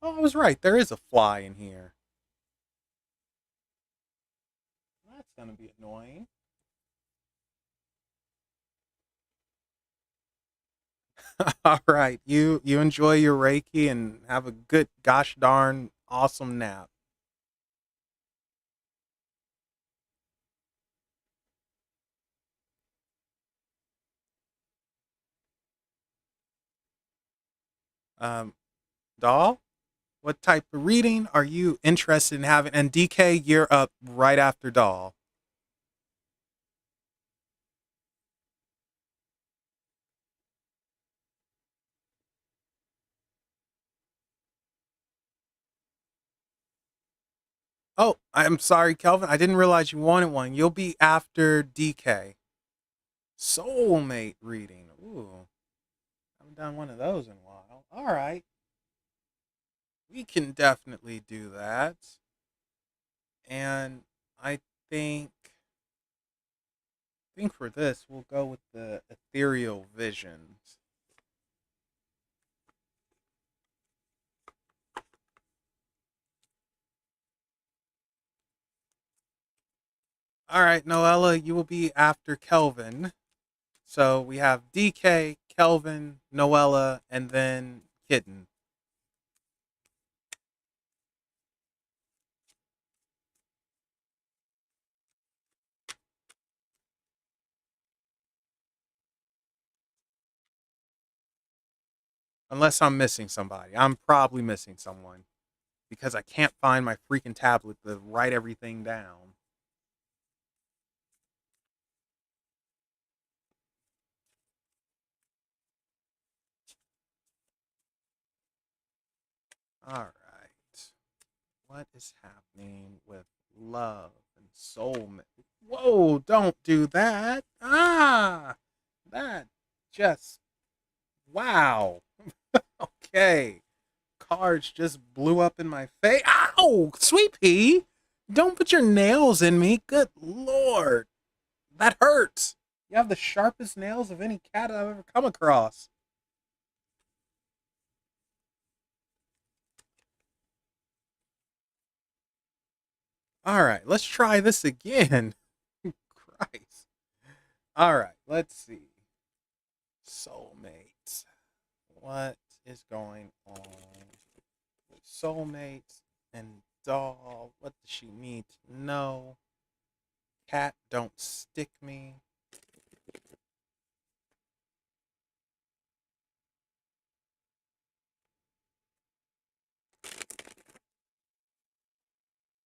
Oh, I was right. There is a fly in here. That's gonna be annoying. All right, you enjoy your Reiki and have a good gosh darn awesome nap. Um, doll, what type of reading are you interested in having? And DK, you're up right after doll. Oh, I'm sorry, Kelvin. I didn't realize you wanted one. You'll be after DK. Soulmate reading. Ooh, haven't done one of those in a while. All right, we can definitely do that. And I think for this we'll go with the ethereal visions. All right, Noella, you will be after Kelvin. So we have DK, Kelvin, Noella, and then Kitten. Unless I'm missing somebody. I'm probably missing someone because I can't find my freaking tablet to write everything down. All right. What is happening with love and soulmate? Whoa, don't do that. Ah, that just, wow. Okay. Cards just blew up in my face. Ow, sweet pea. Don't put your nails in me. Good lord. That hurts. You have the sharpest nails of any cat I've ever come across. All right, let's try this again. Christ. All right, let's see. Soulmates. What is going on with soulmates and doll? What does she need to know? Cat, don't stick me.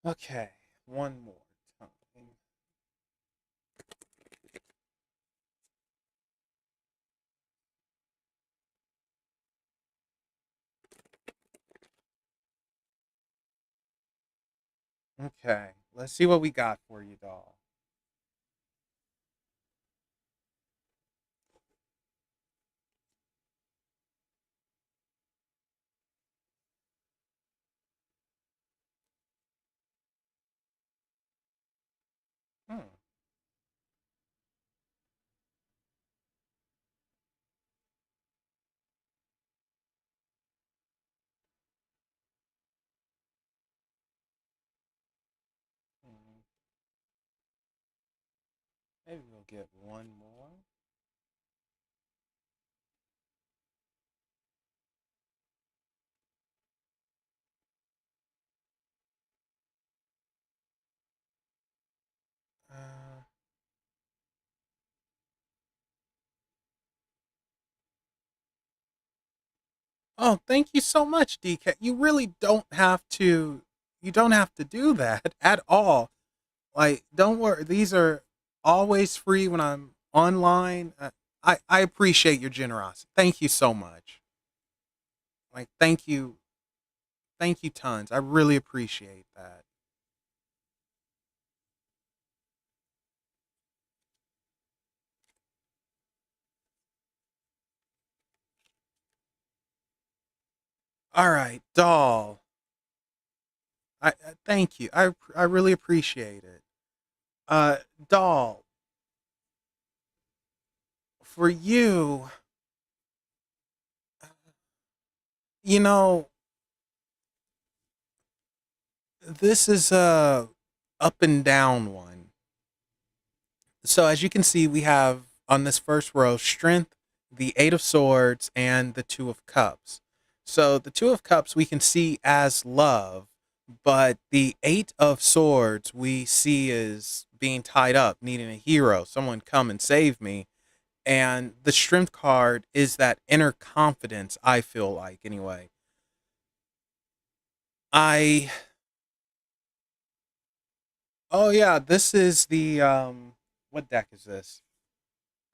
Okay, one more time. Okay, let's see what we got for you, doll. Hmm. Hmm. Maybe we'll get one more. Uh, oh, thank you so much, DK. You really don't have to. You don't have to do that at all. Like, don't worry. These are always free when I'm online. I appreciate your generosity. Thank you so much. Like, thank you tons. I really appreciate that. All right, doll. Thank you. I really appreciate it. Uh, Doll, for you, you know, this is a up and down one. So as you can see, we have on this first row strength, the Eight of Swords, and the Two of Cups. So the Two of Cups we can see as love, but the Eight of Swords we see as being tied up, needing a hero, someone come and save me. And the Strength card is that inner confidence, I feel like, anyway. I Oh yeah, this is the what deck is this?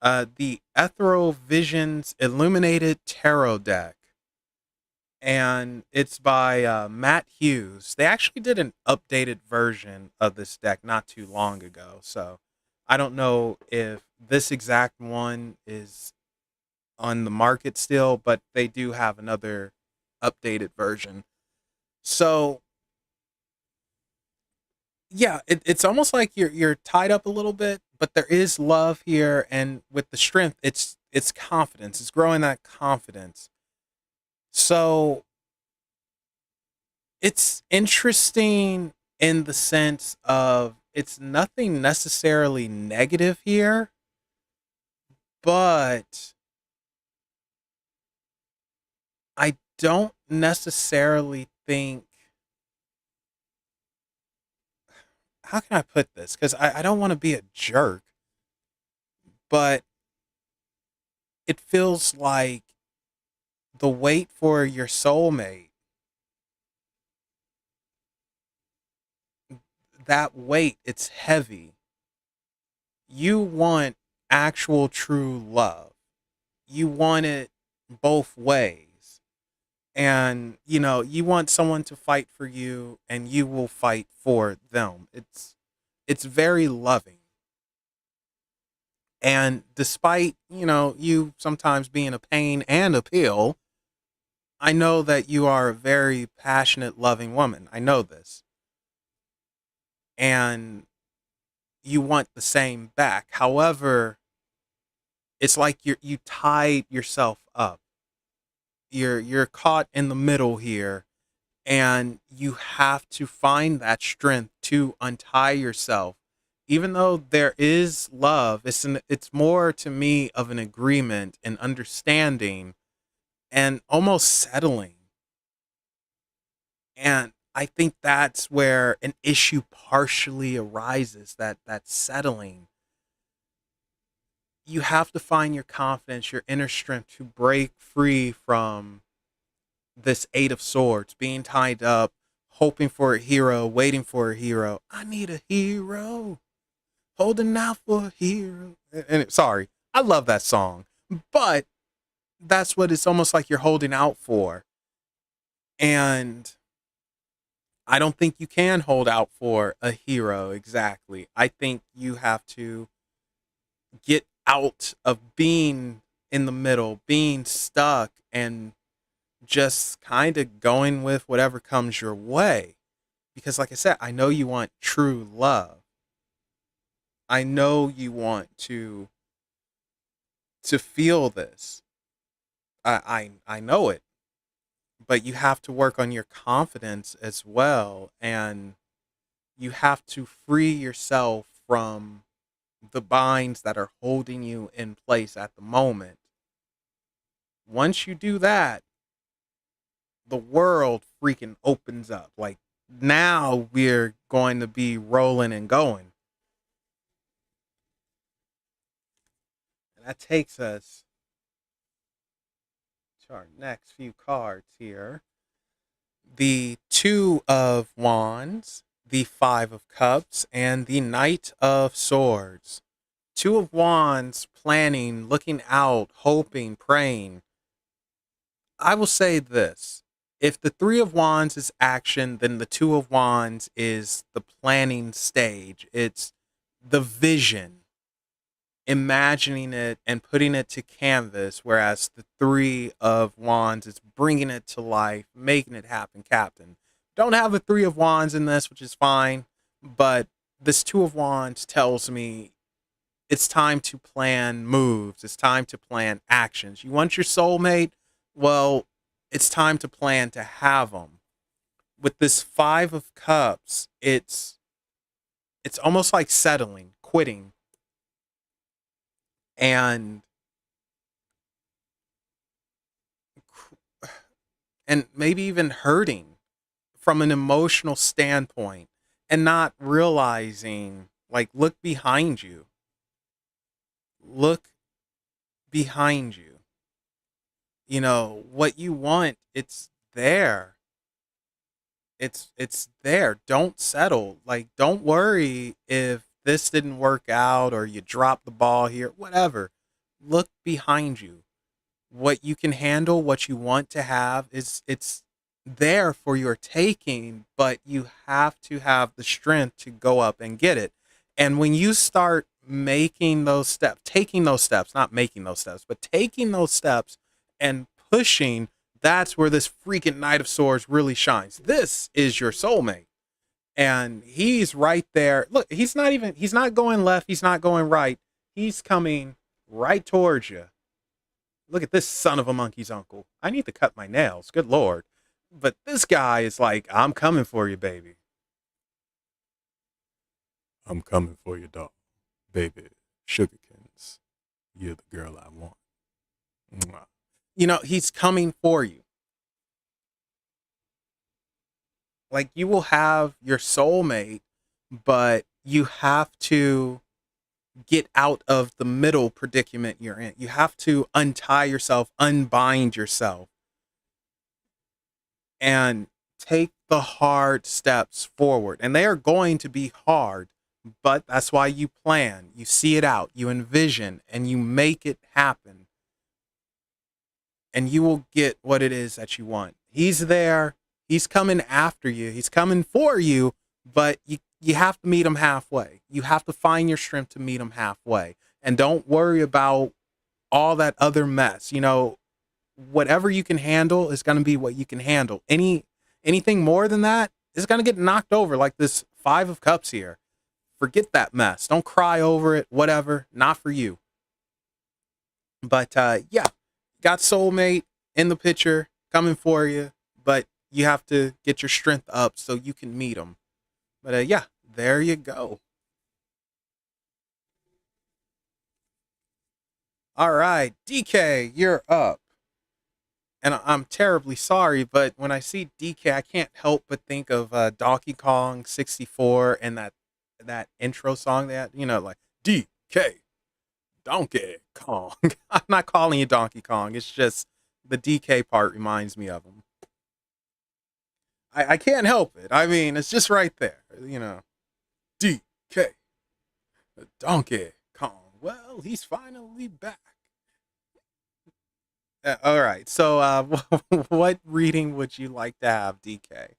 The Ethereal Visions Illuminated Tarot deck, and it's by Matt Hughes. They actually did an updated version of this deck not too long ago, so I don't know if this exact one is on the market still, but they do have another updated version. So yeah, it's almost like you're tied up a little bit, but there is love here, and with the strength, it's confidence. It's growing that confidence. So it's interesting in the sense of it's nothing necessarily negative here, but I don't necessarily think, how can I put this? Because I don't want to be a jerk, but it feels like the wait for your soulmate, that weight, it's heavy. You want actual true love. You want it both ways. And you want someone to fight for you and you will fight for them. It's very loving. And despite, you sometimes being a pain and a pill, I know that you are a very passionate, loving woman. I know this. And you want the same back. However, it's like you tied yourself up. You're caught in the middle here, and you have to find that strength to untie yourself. Even though there is love, it's more to me of an agreement and understanding and almost settling. And I think that's where an issue partially arises, that settling. You have to find your confidence, your inner strength to break free from this Eight of Swords, being tied up, hoping for a hero, waiting for a hero. I need a hero, holding out for a hero. Sorry, I love that song, but that's what it's almost like you're holding out for. And I don't think you can hold out for a hero exactly. I think you have to get out of being in the middle, being stuck, and just kind of going with whatever comes your way. Because, like I said, I know you want true love. I know you want to feel this. I know it, but you have to work on your confidence as well, and you have to free yourself from the binds that are holding you in place at the moment. Once you do that, the world freaking opens up. Like, now we're going to be rolling and going. And that takes us to our next few cards here. The Two of Wands, the Five of Cups, and the Knight of Swords. Two of Wands, planning, looking out, hoping, praying. I will say this. If the Three of Wands is action, then the Two of Wands is the planning stage. It's the vision, imagining it and putting it to canvas, whereas the Three of Wands is bringing it to life, making it happen, Captain. Don't have a Three of Wands in this, which is fine, but this Two of Wands tells me it's time to plan moves. It's time to plan actions. You want your soulmate? Well, it's time to plan to have them. With this Five of Cups, it's almost like settling, quitting, and maybe even hurting from an emotional standpoint and not realizing, like, look behind you. Look behind you. You know, what you want, it's there. It's there. Don't settle. Like, don't worry if this didn't work out or you dropped the ball here, whatever. Look behind you. What you can handle, what you want to have, is it's there for your taking, but you have to have the strength to go up and get it. And when you start making those steps, taking those steps, not making those steps, but taking those steps and pushing, that's where this freaking Knight of Swords really shines. This is your soulmate. And he's right there. Look, he's not going left, he's not going right. He's coming right towards you. Look at this son of a monkey's uncle. I need to cut my nails. Good Lord. But this guy is like, I'm coming for you, baby. I'm coming for you, dog. Baby, Sugarkins. You're the girl I want. Mwah. You know, he's coming for you. Like, you will have your soulmate, but you have to get out of the middle predicament you're in. You have to untie yourself, unbind yourself, and take the hard steps forward. And they are going to be hard, but that's why you plan. You see it out, you envision, and you make it happen. And you will get what it is that you want. He's there. He's coming after you. He's coming for you, but you have to meet him halfway. You have to find your strength to meet him halfway. And don't worry about all that other mess. You know, whatever you can handle is going to be what you can handle. Anything more than that is going to get knocked over, like this Five of Cups here. Forget that mess. Don't cry over it. Whatever. Not for you. But yeah, got soulmate in the picture coming for you, but you have to get your strength up so you can meet him. But yeah, there you go. All right, DK, you're up. And I'm terribly sorry, but when I see DK, I can't help but think of Donkey Kong 64 and that intro song that, you know, like DK, Donkey Kong. I'm not calling you Donkey Kong. It's just the DK part reminds me of him. I can't help it. I mean, it's just right there, you know. DK, Donkey Kong. Well, he's finally back. All right. So, what reading would you like to have, DK?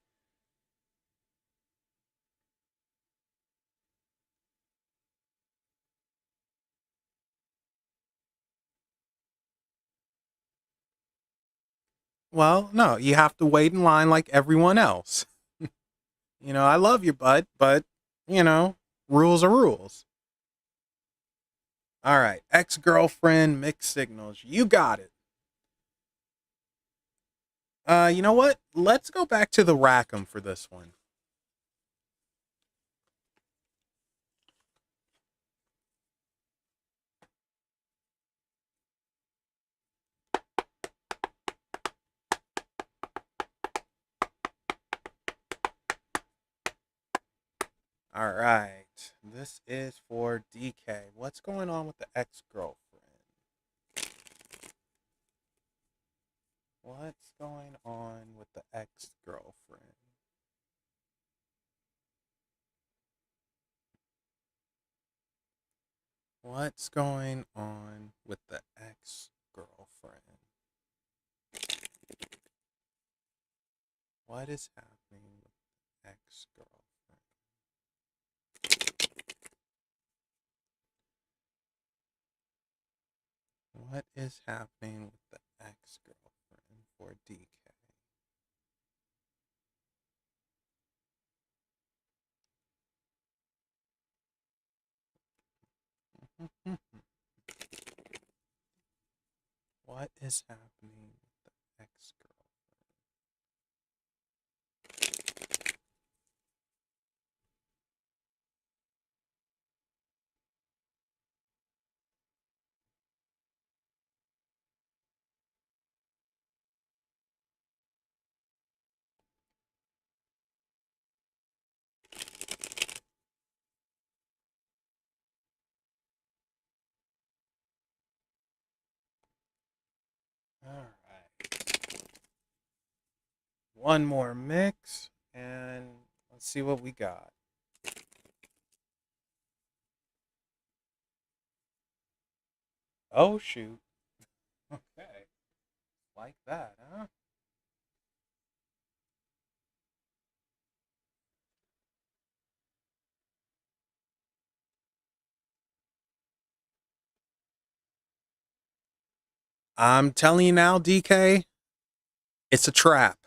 Well, no, you have to wait in line like everyone else. You know, I love you, bud, but, you know, rules are rules. All right. Ex girlfriend, mixed signals. You got it. You know what? Let's go back to the Rackham for this one. All right. This is for DK. What's going on with the ex girlfriend? What's going on with the ex girlfriend? What's going on with the ex girlfriend? What is happening with the ex girlfriend? What is happening with the ex girlfriend for DK? What is happening with the ex girl? All right. One more mix, and let's see what we got. Oh, shoot. Okay. Like that, huh? I'm telling you now, DK, it's a trap.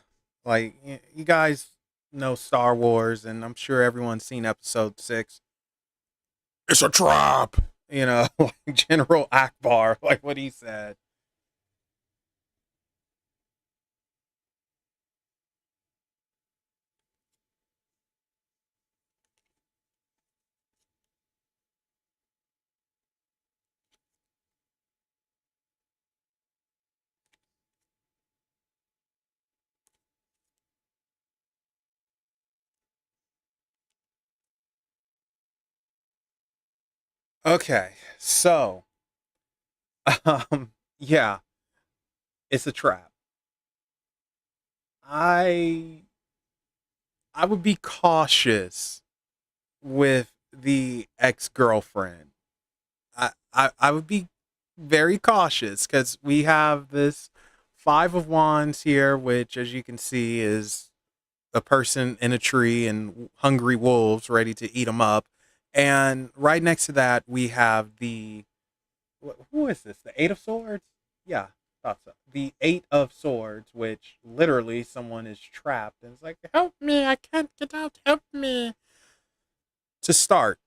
Like, you guys know Star Wars, and I'm sure everyone's seen episode 6. It's a trap. Like General Akbar, like what he said. Okay, so, yeah, it's a trap. I I would be cautious with the ex girlfriend. I would be very cautious because we have this Five of Wands here, which, as you can see, is a person in a tree and hungry wolves ready to eat them up. And right next to that, we have who is this? The Eight of Swords? Yeah, thought so. The Eight of Swords, which literally someone is trapped and it's like, help me, I can't get out, help me. To start.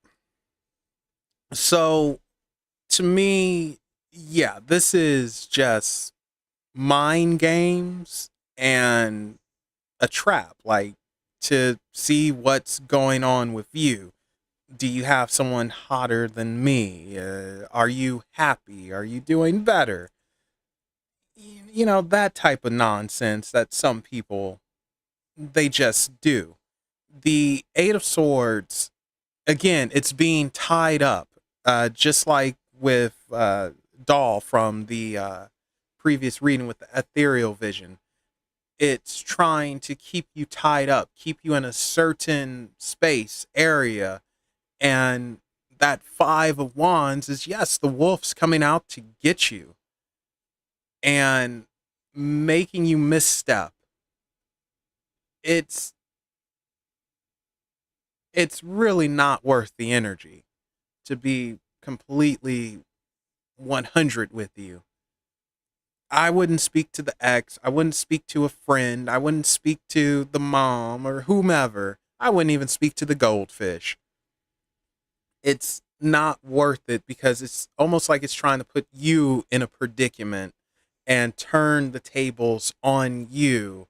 So, to me, yeah, this is just mind games and a trap, like to see what's going on with you. Do you have someone hotter than me? Are you happy? Are you doing better? That type of nonsense that some people they just do. The Eight of Swords, again, it's being tied up, just like with Doll from the previous reading with the ethereal vision. It's trying to keep you tied up, keep you in a certain space, area. And that Five of Wands is, yes, the wolf's coming out to get you and making you misstep. It's it's really not worth the energy, to be completely 100 with you. I wouldn't speak to the ex. I wouldn't speak to a friend. I wouldn't speak to the mom or whomever. I wouldn't even speak to the goldfish. It's not worth it because it's almost like it's trying to put you in a predicament and turn the tables on you,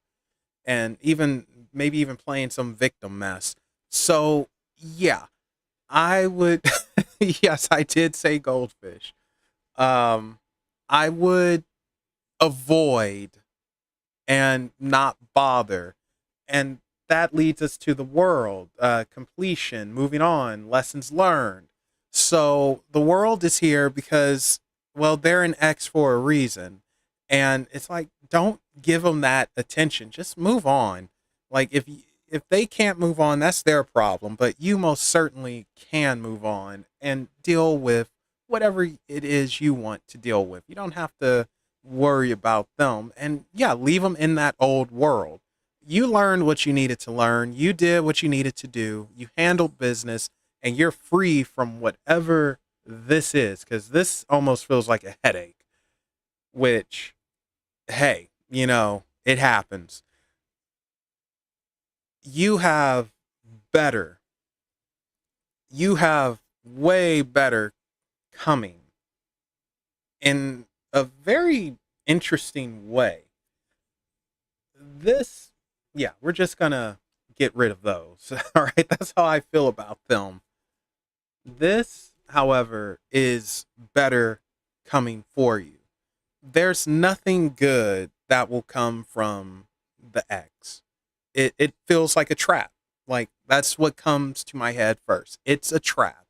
and even maybe even playing some victim mess. So, yeah, I would yes, I did say goldfish. Um I would avoid and not bother. And that leads us to the world, completion, moving on, lessons learned. So the world is here because, well, they're an X for a reason. And it's like, don't give them that attention. Just move on. Like, if they can't move on, that's their problem. But you most certainly can move on and deal with whatever it is you want to deal with. You don't have to worry about them. And yeah, leave them in that old world. You learned what you needed to learn. You did what you needed to do. You handled business, and you're free from whatever this is, because this almost feels like a headache, which, hey, it happens. You have better, you have way better coming in a very interesting way. This, yeah, we're just gonna get rid of those. All right, that's how I feel about film. This, however, is better coming for you. There's nothing good that will come from the X. It feels like a trap. Like that's what comes to my head first. It's a trap.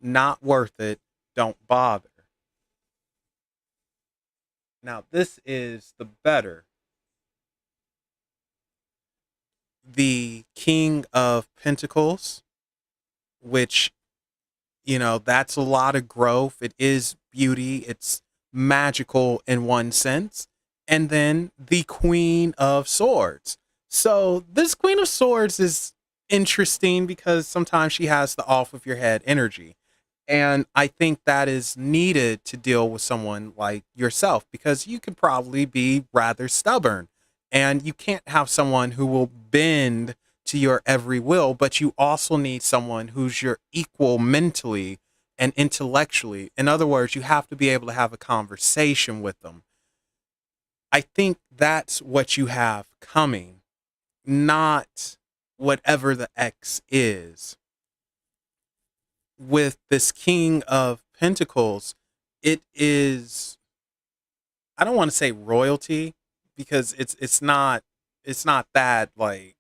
Not worth it. Don't bother. Now this is the better. The King of Pentacles, which, that's a lot of growth. It is beauty. It's magical in one sense. And then the Queen of Swords. So this Queen of Swords is interesting because sometimes she has the off of your head energy. And I think that is needed to deal with someone like yourself because you could probably be rather stubborn and you can't have someone who will bend to your every will, but you also need someone who's your equal mentally and intellectually. In other words, you have to be able to have a conversation with them. I think that's what you have coming, not whatever the X is. With this King of Pentacles, it is, I don't want to say royalty because it's not that, like,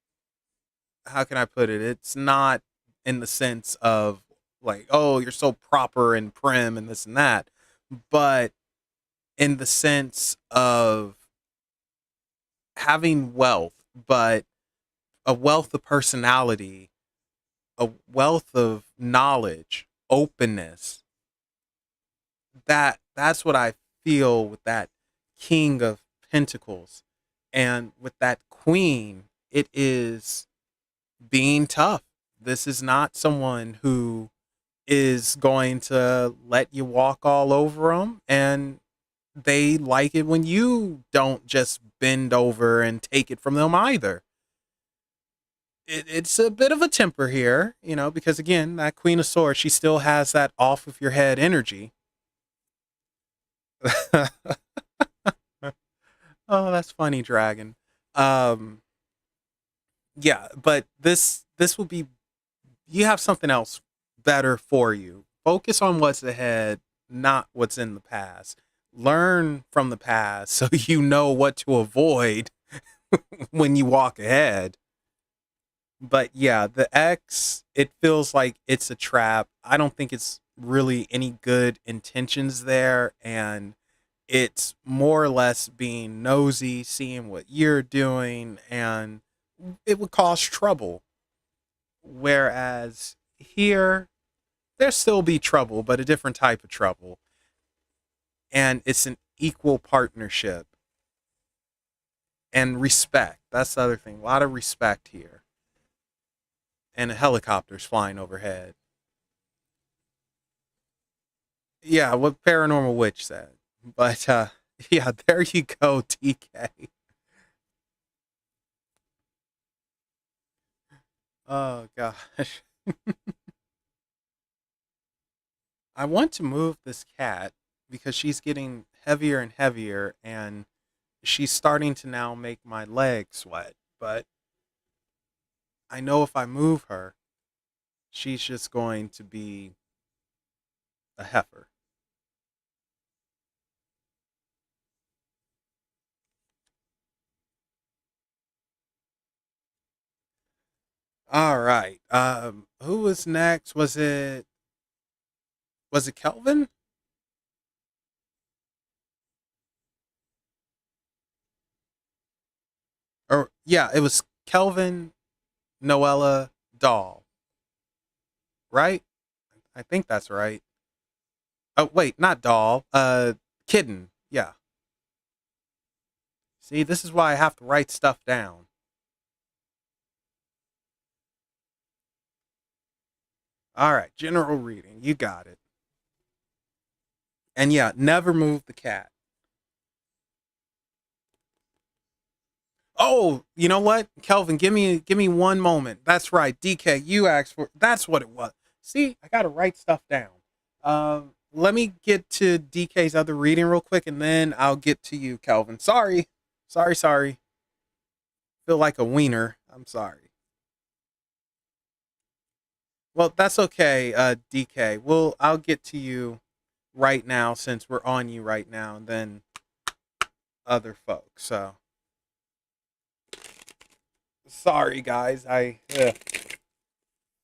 how can I put it? It's not in the sense of like, oh, you're so proper and prim and this and that, but in the sense of having wealth, but a wealth of personality, a wealth of knowledge, openness. That's what I feel with that King of Pentacles. And with that Queen, it is being tough. This is not someone who is going to let you walk all over them, and they like it when you don't just bend over and take it from them either. It's a bit of a temper here, because again, that Queen of Swords, she still has that off of your head energy. Oh, that's funny, Dragon. Um, yeah, but this will be, you have something else better for you. Focus on what's ahead, not what's in the past. Learn from the past so you know what to avoid when you walk ahead. But yeah, the X, it feels like it's a trap. I don't think it's really any good intentions there. And it's more or less being nosy, seeing what you're doing, and it would cause trouble. Whereas here, there still be trouble, but a different type of trouble. And it's an equal partnership and respect. That's the other thing. A lot of respect here. And a helicopter's flying overhead. Yeah, what Paranormal Witch said. But yeah, there you go, TK. Oh gosh. I want to move this cat because she's getting heavier and heavier and she's starting to now make my legs sweat. But I know if I move her, she's just going to be a heifer. All right. Who was next? Was it Kelvin? Or yeah, it was Kelvin, Noella, Doll, right? I think that's right. Oh wait, not Doll. Kitten. Yeah. See, this is why I have to write stuff down. All right, general reading. You got it. And yeah, never move the cat. Oh, you know what, Kelvin? Give me one moment. That's right, DK. You asked for. That's what it was. See, I got to write stuff down. let me get to DK's other reading real quick, and then I'll get to you, Kelvin. Sorry. Feel like a wiener. I'm sorry. Well, that's okay, DK. I'll get to you right now since we're on you right now, and then other folks. So sorry, guys. I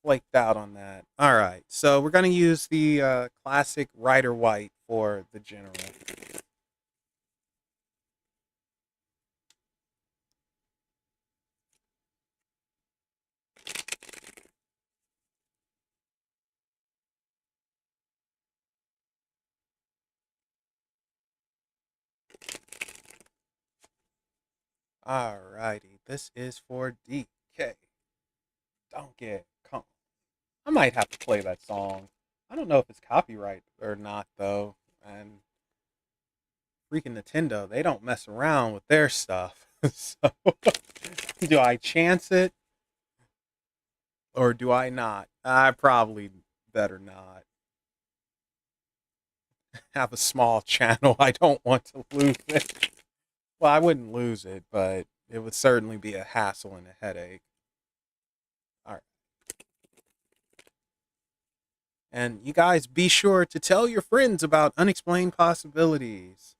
flaked out on that. All right, so we're gonna use the classic Rider White for the general. All righty, this is for DK. Don't get calm. I might have to play that song. I don't know if it's copyright or not though. And freaking Nintendo, they don't mess around with their stuff. So, do I chance it or do I not? I probably better not. Have a small channel. I don't want to lose it. Well, I wouldn't lose it, but it would certainly be a hassle and a headache. All right. And you guys be sure to tell your friends about Unexplained Possibilities.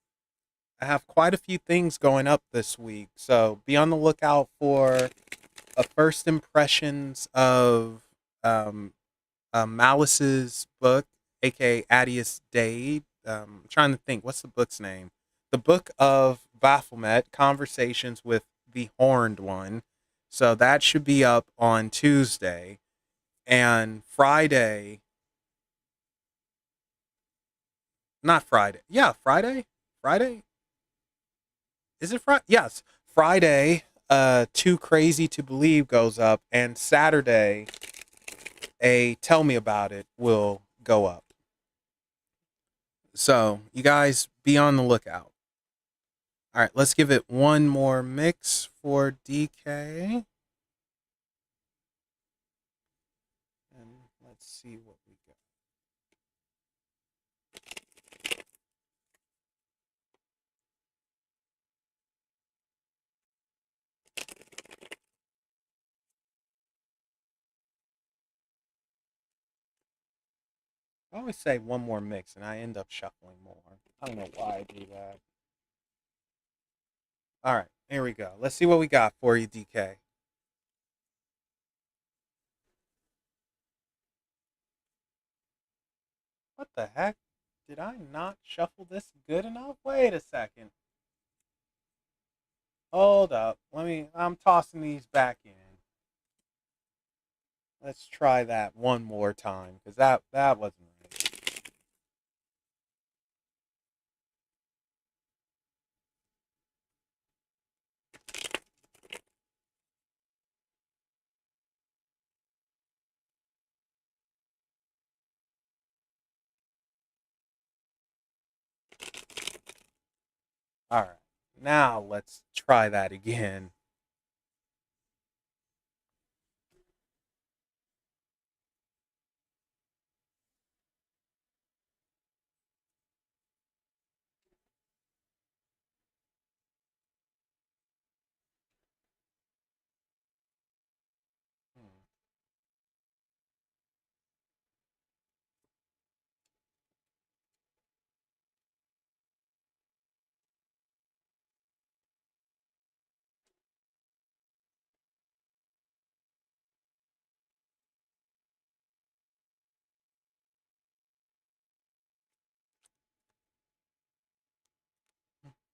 I have quite a few things going up this week, so be on the lookout for a first impressions of um, Malice's book, aka Adius Dade. I'm trying to think, what's the book's name? The Book of Baphomet, Conversations with the Horned One. So that should be up on Tuesday. And Friday, not Friday. Yeah, Friday? Friday? Is it Friday? Yes. Friday, Too Crazy to Believe goes up. And Saturday, a Tell Me About It will go up. So you guys be on the lookout. All right, let's give it one more mix for DK. And let's see what we got. I always say one more mix and I end up shuffling more. I don't know why I do that. All right, here we go. Let's see what we got for you, DK. What the heck? Did I not shuffle this good enough? Wait a second. Hold up. I'm tossing these back in. Let's try that one more time because that wasn't right. All right. Now let's try that again.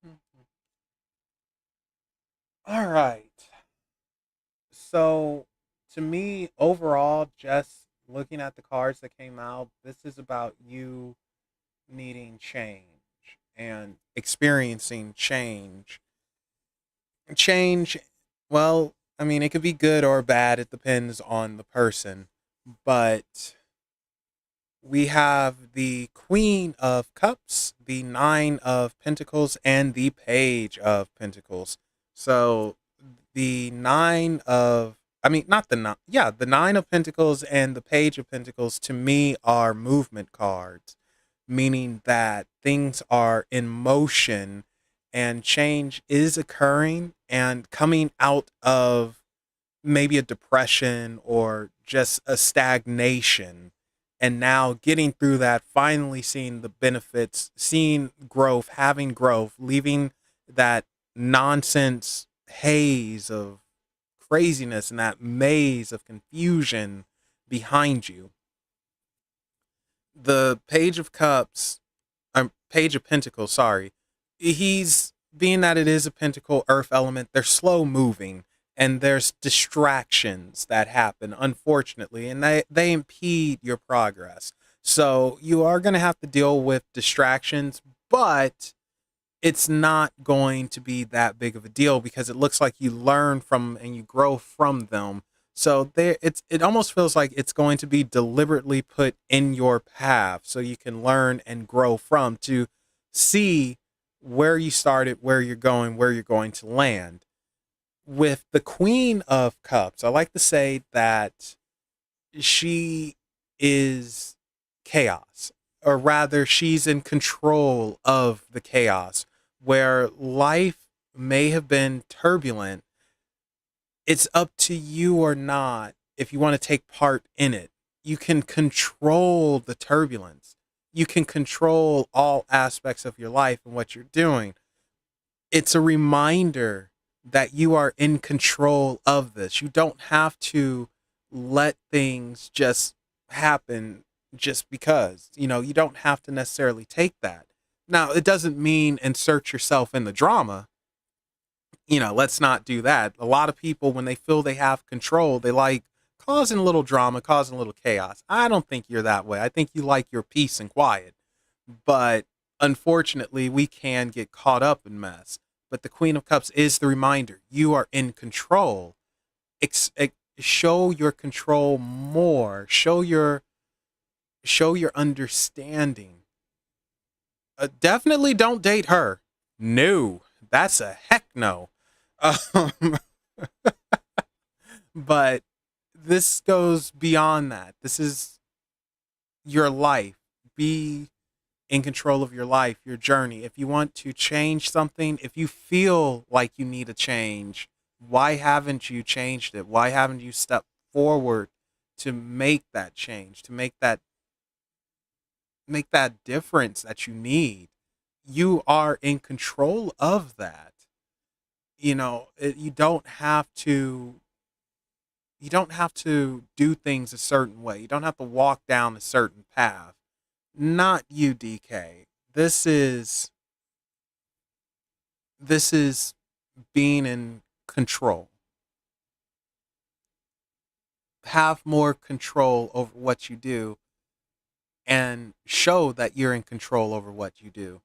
Hmm. All right. So, to me, overall, just looking at the cards that came out, this is about you needing change and experiencing change. Change, well, I mean, it could be good or bad. It depends on the person. But we have the Queen of Cups, the Nine of Pentacles, and the Page of Pentacles. So the Nine of, I mean, not the nine, the Nine of Pentacles and the Page of Pentacles to me are movement cards. meaning that things are in motion and change is occurring and coming out of maybe a depression or just a stagnation. And now getting through that, finally seeing the benefits, seeing growth, having growth, leaving that nonsense haze of craziness and that maze of confusion behind you. The Page of Cups, Page of Pentacles, sorry. He's, being that it is a pentacle earth element, they're slow moving and there's distractions that happen, unfortunately, and they impede your progress. So you are going to have to deal with distractions, but it's not going to be that big of a deal because it looks like you learn from and you grow from them. So there, it almost feels like it's going to be deliberately put in your path so you can learn and grow from, to see where you started, where you're going, where you're going to land. With the Queen of Cups, I like to say that she is chaos, or rather, she's in control of the chaos. Where life may have been turbulent, it's up to you or not if you want to take part in it. You can control the turbulence, you can control all aspects of your life and what you're doing. It's a reminder that you are in control of this. You don't have to let things just happen just because. You don't have to necessarily take that. Now, it doesn't mean insert yourself in the drama. Let's not do that. A lot of people, when they feel they have control, they like causing a little drama, causing a little chaos. I don't think you're that way. I think you like your peace and quiet. But unfortunately, we can get caught up in mess. But the Queen of Cups is the reminder you are in control. Show your control more. Show your understanding. Definitely don't date her. No, that's a heck no. Um, but this goes beyond that. This is your life. Be in control of your life, your journey. If you want to change something, if you feel like you need a change, why haven't you changed it? Why haven't you stepped forward to make that change, to make that difference that you need? You are in control of that. You don't have to do things a certain way. You don't have to walk down a certain path. Not you, DK. This is being in control. Have more control over what you do and show that you're in control over what you do.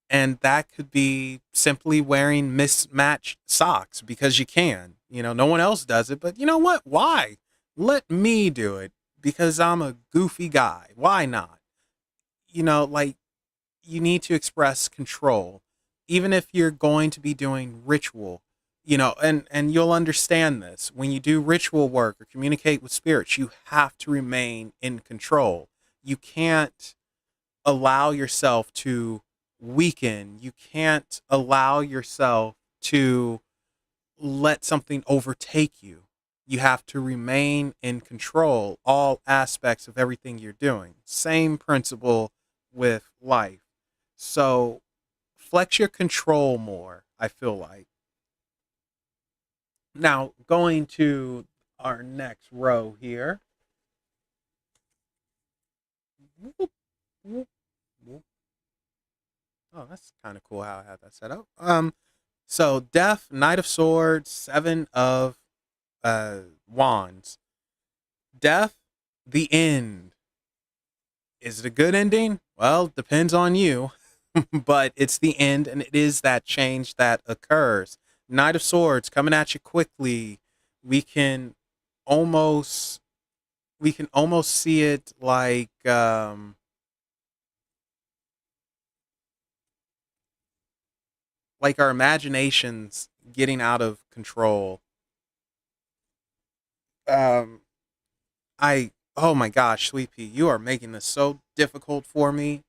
And that could be simply wearing mismatched socks because you can. No one else does it, but you know what? Why? Let me do it because I'm a goofy guy. Why not? Like, you need to express control, even if you're going to be doing ritual. And you'll understand this when you do ritual work or communicate with spirits. You have to remain in control. You can't allow yourself to weaken. You can't allow yourself to let something overtake you. You have to remain in control all aspects of everything you're doing. Same principle with life. So flex your control more, I feel like. Now, going to our next row here. Whoop, whoop, whoop. Oh, that's kind of cool how I have that set up. So Death, Knight of Swords, Seven of Wands. Death, the end. Is it a good ending? Well, depends on you. But it's the end, and it is that change that occurs. Knight of Swords coming at you quickly. We can almost see it like our imaginations getting out of control. I Oh my gosh, Sweet Pea, you are making this so difficult for me.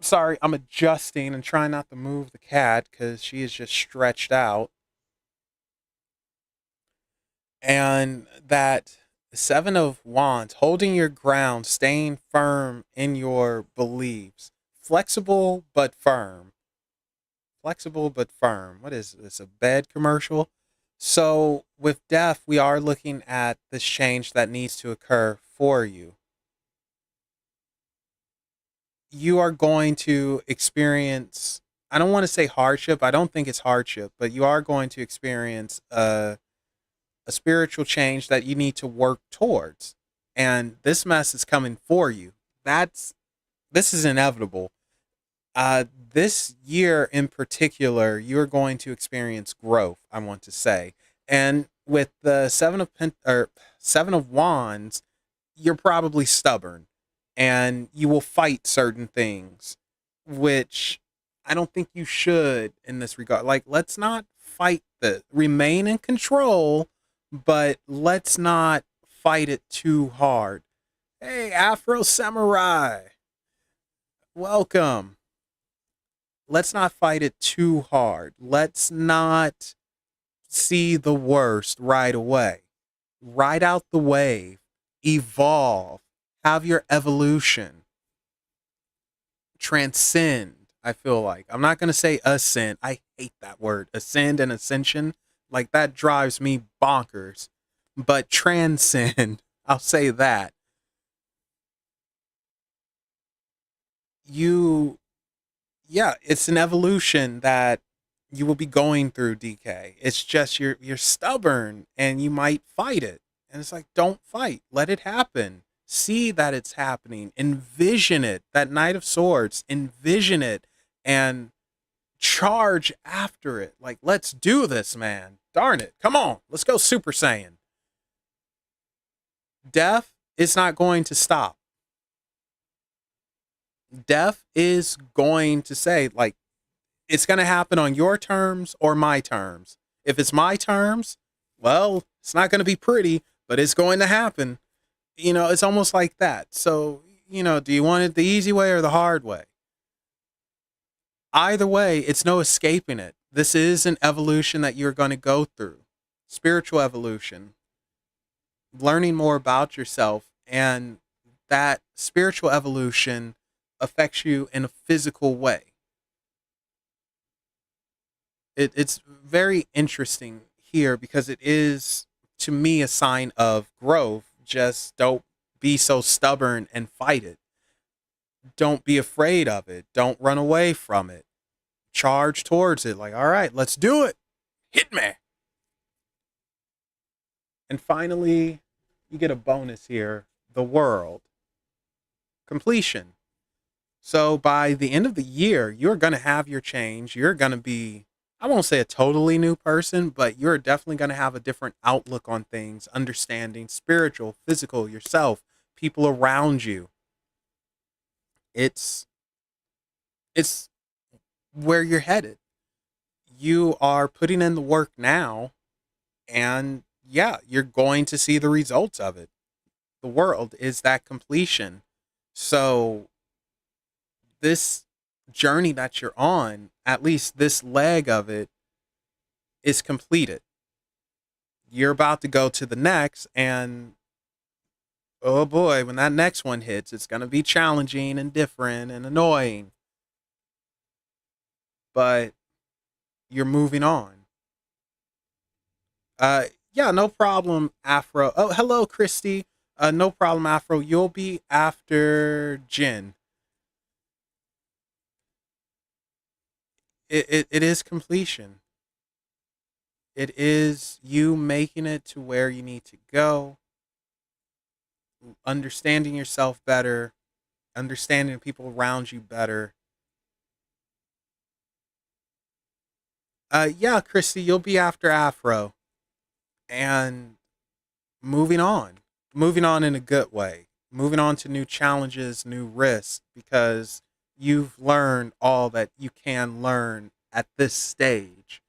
Sorry, I'm adjusting and trying not to move the cat because she is just stretched out. And that Seven of Wands, holding your ground, staying firm in your beliefs, flexible but firm. Flexible but firm. What is this? A bed commercial? So, with death, we are looking at this change that needs to occur for you. You are going to experience, I don't want to say hardship. I don't think it's hardship, but you are going to experience a spiritual change that you need to work towards. And this mess is coming for you. That's this is inevitable. This year in particular, you're going to experience growth, I want to say. And with the seven of wands, you're probably stubborn and you will fight certain things, which I don't think you should in this regard. Like, let's not fight the remain in control, but let's not fight it too hard. Hey, Afro Samurai, welcome. Let's not fight it too hard. Let's not see the worst right away. Ride out the wave, evolve, have your evolution, transcend. I feel like I'm not going to say ascend. I hate that word, ascend and ascension. Like, that drives me bonkers. But transcend, I'll say that. You Yeah, it's an evolution that you will be going through, DK. It's just you're stubborn and you might fight it. And it's like, don't fight. Let it happen. See that it's happening. Envision it. That Knight of Swords, envision it and charge after it. Like, let's do this, man. Darn it. Come on. Let's go Super Saiyan. Death is not going to stop. Death is going to say, like, it's going to happen on your terms or my terms. If it's my terms, well, it's not going to be pretty, but it's going to happen. It's almost like that. So, do you want it the easy way or the hard way? Either way, it's no escaping it. This is an evolution that you're going to go through. Spiritual evolution, learning more about yourself, and that spiritual evolution affects you in a physical way. It's very interesting here because it is, to me, a sign of growth. Just don't be so stubborn and fight it. Don't be afraid of it. Don't run away from it. Charge towards it. Like, all right, let's do it. Hit me. And finally, you get a bonus here, the world. Completion. So by the end of the year, you're going to have your change. You're going to be, I won't say a totally new person, but you're definitely going to have a different outlook on things, understanding, spiritual, physical, yourself, people around you. It's where you're headed. You are putting in the work now, and yeah, you're going to see the results of it. The world is that completion. So this journey that you're on, at least this leg of it, is completed. You're about to go to the next, and oh boy, when that next one hits, it's going to be challenging and different and annoying. But you're moving on. Yeah, no problem, Afro. Oh, hello, Christy. No problem, Afro. You'll be after Jin. It is completion. It is you making it to where you need to go, understanding yourself better, understanding people around you better. Yeah, Christy, you'll be after Afro. And moving on. Moving on in a good way. Moving on to new challenges, new risks, because you've learned all that you can learn at this stage.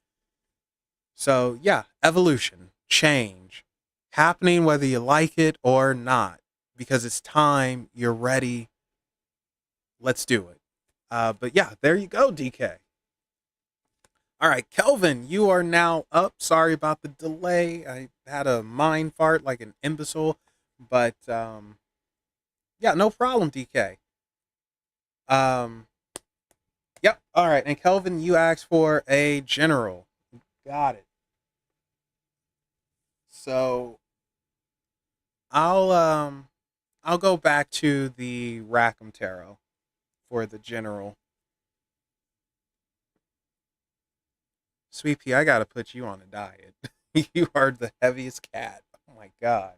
So, yeah, evolution, change, happening whether you like it or not, because it's time, you're ready. Let's do it. But yeah, there you go, DK. All right, Kelvin, you are now up. Sorry about the delay. I had a mind fart like an imbecile, but yeah, no problem, DK. Um, yep. All right, and Kelvin, you asked for a general. Got it. So I'll um I'll go back to the Rackham Tarot for the general. Sweet Pea, I gotta put you on a diet. You are the heaviest cat. Oh my god.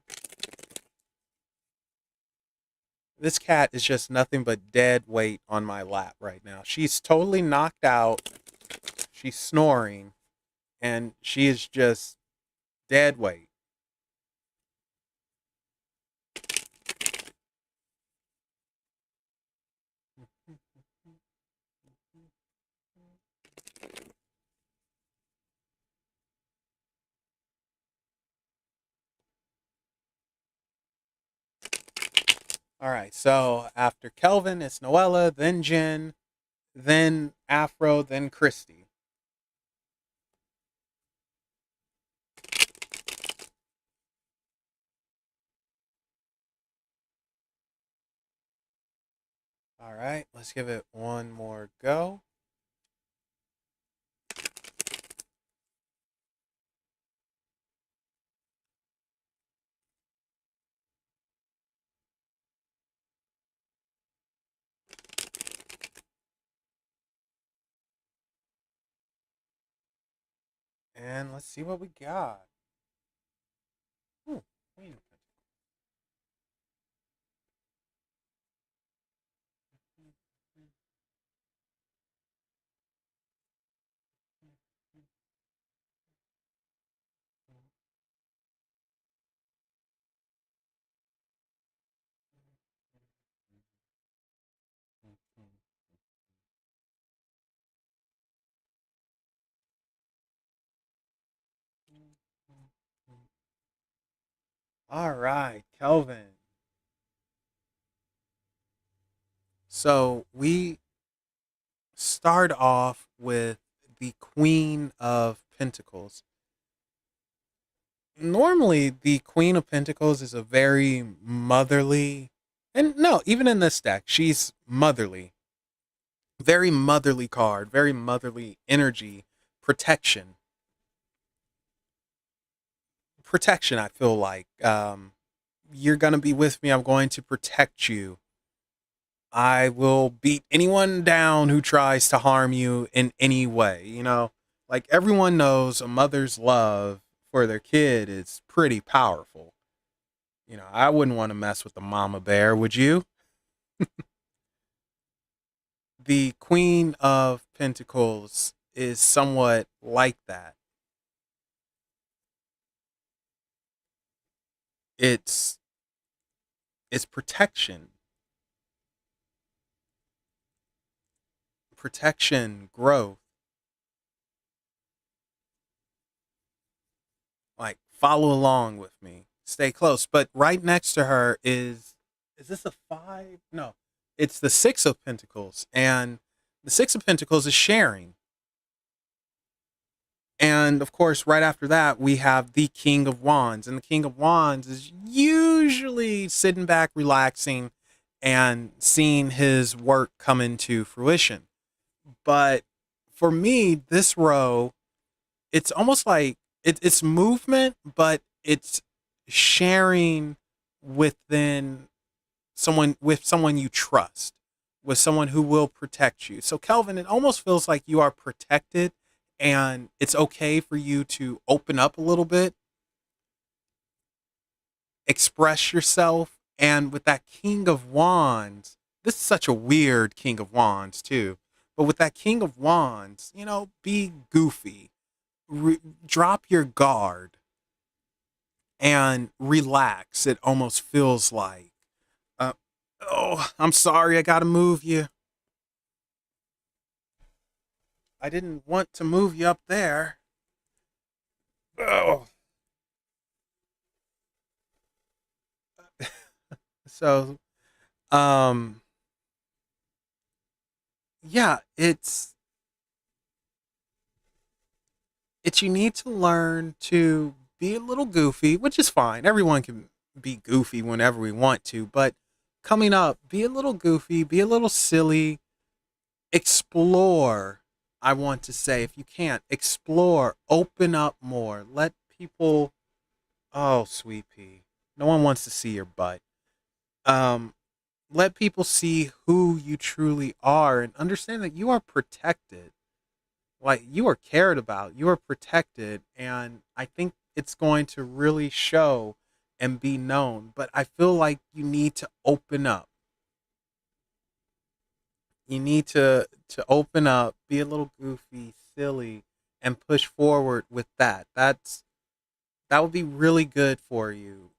This cat is just nothing but dead weight on my lap right now. She's totally knocked out. She's snoring, and she is just dead weight. All right, so after Kelvin, it's Noella, then Jen, then Afro, then Christy. All right, let's give it one more go. And let's see what we got. Ooh, Queen of Pentacles. All right, Kelvin. So we start off with the Queen of Pentacles. Normally, the Queen of Pentacles is a very motherly, and no, even in this deck, she's motherly. Very motherly card, very motherly energy, protection. Protection, I feel like. You're going to be with me. I'm going to protect you. I will beat anyone down who tries to harm you in any way. Like everyone knows a mother's love for their kid is pretty powerful. I wouldn't want to mess with the mama bear, would you? The Queen of Pentacles is somewhat like that. It's it's protection, growth. Like follow along with me, stay close. But right next to her is this a five? No, it's the Six of Pentacles, and the Six of Pentacles is sharing. And of course, right after that, we have the King of Wands. And the King of Wands is usually sitting back, relaxing, and seeing his work come into fruition. But for me, this row, it's almost like it's movement, but it's sharing within someone you trust, with someone who will protect you. So Kelvin, it almost feels like you are protected, and it's okay for you to open up a little bit, express yourself. And with that King of Wands, this is such a weird King of Wands too. But with that King of Wands, be goofy, drop your guard, and relax. It almost feels like, uh, oh, I'm sorry, I gotta move you. I didn't want to move you up there. Oh. So, um, yeah, it's you need to learn to be a little goofy, which is fine. Everyone can be goofy whenever we want to, but coming up, be a little goofy, be a little silly, explore. I want to say, if you can't, explore, open up more, let people. Oh, sweet pea, no one wants to see your butt. Um, let people see who you truly are and understand that you are protected. Like, you are cared about, you are protected, and I think it's going to really show and be known. But I feel like you need to open up. You need to open up, be a little goofy, silly, and push forward with that. That would be really good for you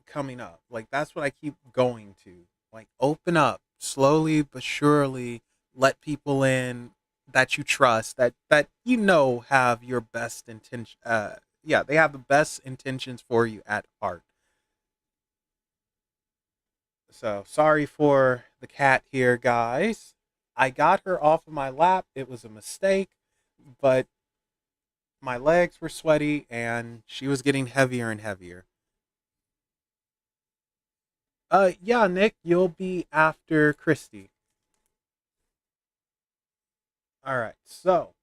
coming up. Like, that's what I keep going to. Like, open up slowly but surely, let people in that you trust, that you know have your best intention. Yeah, they have the best intentions for you at heart. So sorry for the cat here, guys. I got her off of my lap. It was a mistake, but my legs were sweaty and she was getting heavier and heavier. Yeah, Nick, you'll be after Christy. All right. So,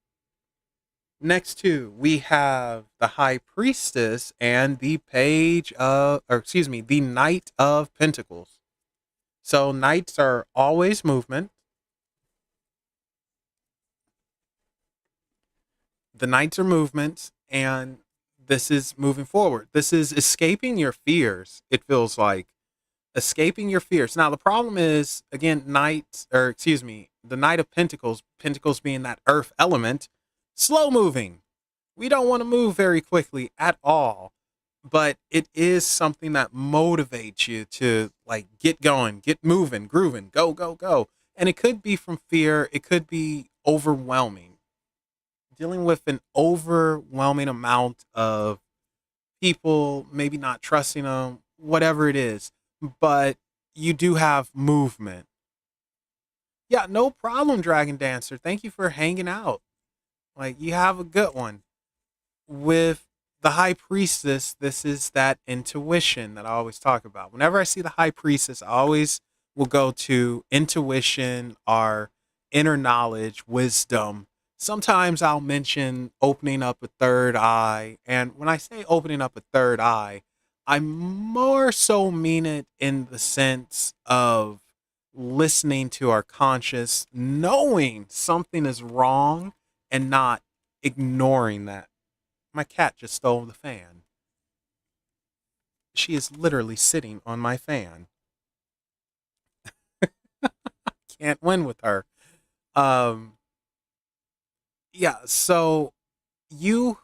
next two, we have the High Priestess and the Page of, or excuse me, the Knight of Pentacles. So, knights are always movement. The knights are movement, and this is moving forward. This is escaping your fears, it feels like. Escaping your fears. Now, the problem is, again, knight, or excuse me, the Knight of Pentacles, Pentacles being that earth element, slow moving. We don't want to move very quickly at all, but it is something that motivates you to like get going, get moving, grooving, go, go, go. And it could be from fear, it could be overwhelming. Dealing with an overwhelming amount of people, maybe not trusting them, whatever it is, but you do have movement. Yeah, no problem, Dragon Dancer. Thank you for hanging out. Like, you have a good one. With the High Priestess, this is that intuition that I always talk about. Whenever I see the High Priestess, I always will go to intuition, our inner knowledge, wisdom. Sometimes I'll mention opening up a third eye. And when I say opening up a third eye, I more so mean it in the sense of listening to our conscious, knowing something is wrong and not ignoring that. My cat just stole the fan. She is literally sitting on my fan. Can't win with her. Um, yeah, so you,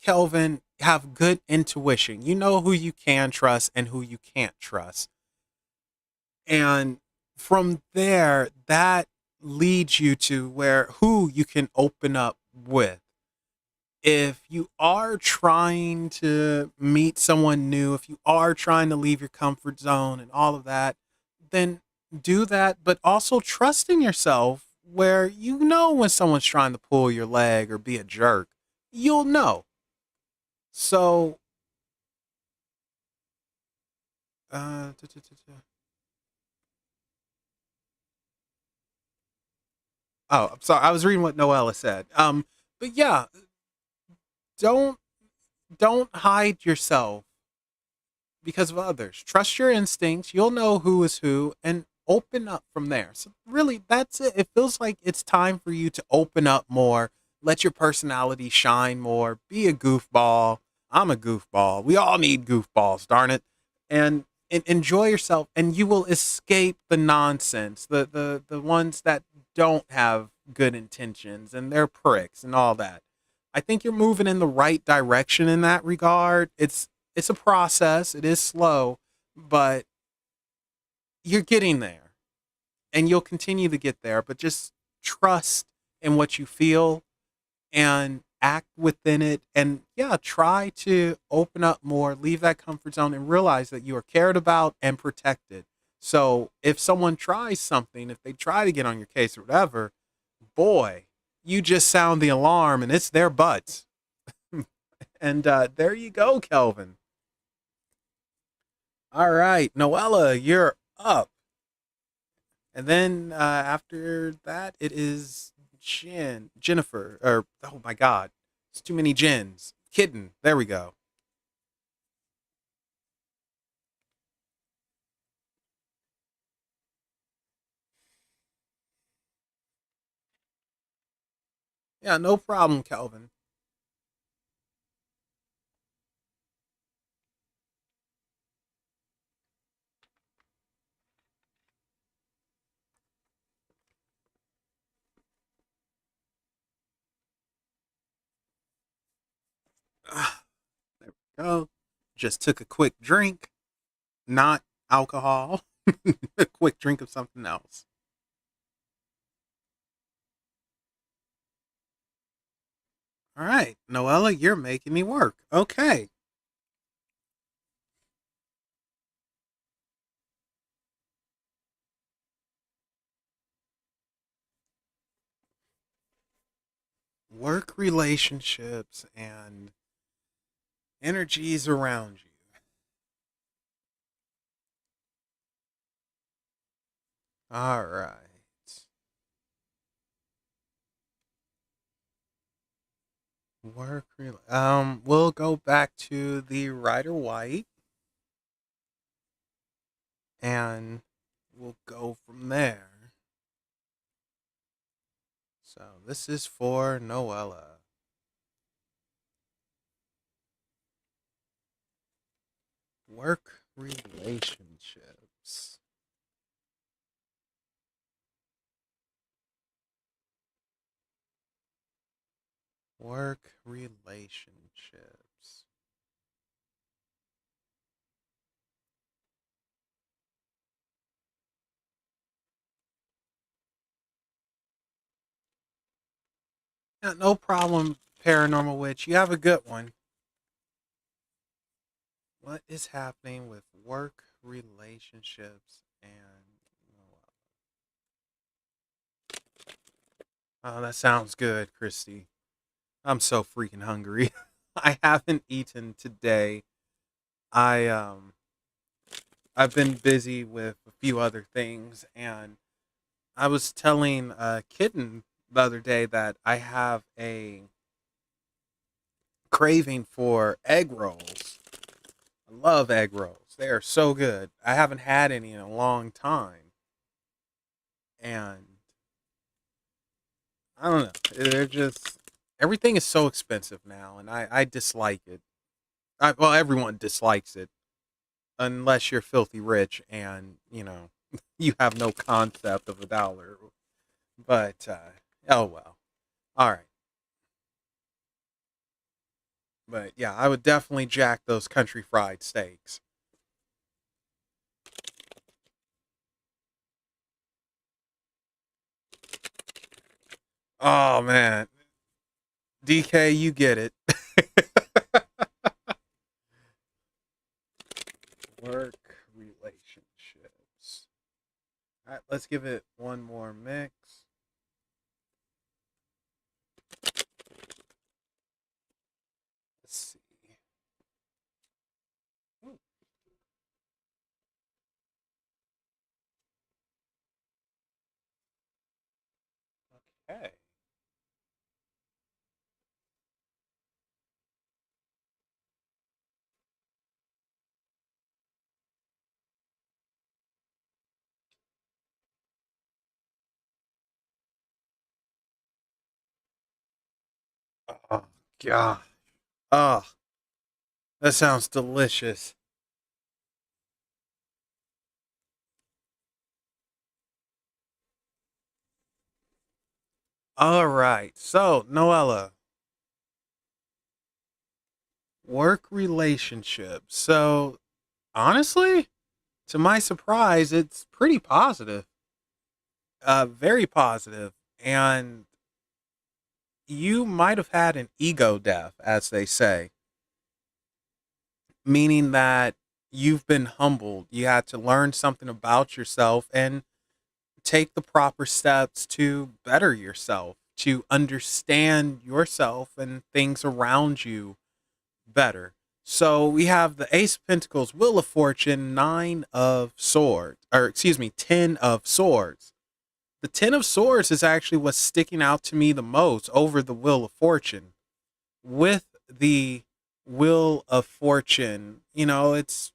Kelvin, have good intuition. You know who you can trust and who you can't trust. And from there, that leads you to where who you can open up with. If you are trying to meet someone new, if you are trying to leave your comfort zone and all of that, then do that, but also trust in yourself where you know when someone's trying to pull your leg or be a jerk. You'll know. So, uh, t- t- t- t- oh, I'm sorry. I was reading what Noella said. But yeah, don't don't hide yourself because of others. Trust your instincts. You'll know who is who and open up from there. So, really, that's it. It feels like it's time for you to open up more, let your personality shine more, be a goofball. I'm a goofball. We all need goofballs, darn it. And enjoy yourself, and you will escape the nonsense, the ones that don't have good intentions and they're pricks and all that. I think you're moving in the right direction in that regard. It's a process. It is slow, but you're getting there and you'll continue to get there. But just trust in what you feel and act within it. And yeah, try to open up more, leave that comfort zone, and realize that you are cared about and protected. So if someone tries something, if they try to get on your case or whatever, boy, you just sound the alarm and it's their butts. And there you go, Kelvin. All right, Noella, you're up. And then after that, it is Jennifer, or oh my God, it's too many Jens. Kitten, there we go. Yeah, no problem, Kelvin. There we go. Just took a quick drink, not alcohol. A quick drink of something else. All right, Noella, you're making me work. Okay. Work relationships and energies around you. All right. We'll go back to the Rider White and we'll go from there. So this is for Noella. Work relationships. Work relationships. Yeah, no problem, Paranormal Witch. You have a good one. What is happening with work relationships and oh, that sounds good, Christy. I'm so freaking hungry. I haven't eaten today. I I've been busy with a few other things and I was telling Kitten the other day that I have a craving for egg rolls. I love egg rolls. They are so good. I haven't had any in a long time. And I don't know. They're just everything is so expensive now and I dislike it. Well, everyone dislikes it unless you're filthy rich and, you have no concept of a dollar. But oh well. All right. But yeah, I would definitely jack those country fried steaks. Oh man, DK, you get it. Work relationships. All right, let's give it one more mix. Let's see. Ooh, okay. Oh god. Oh, that sounds delicious. All right. So, Noella, work relationships. So, honestly, to my surprise, it's pretty positive. Very positive. And you might have had an ego death, as they say, meaning that You've been humbled. You had to learn something about yourself and take the proper steps to better yourself, to understand yourself and things around you better. So we have the Ace of Pentacles, Wheel of Fortune, Nine of Swords, or excuse me, Ten of Swords. The Ten of Swords is actually what's sticking out to me the most over the Wheel of Fortune. With the Wheel of Fortune, it's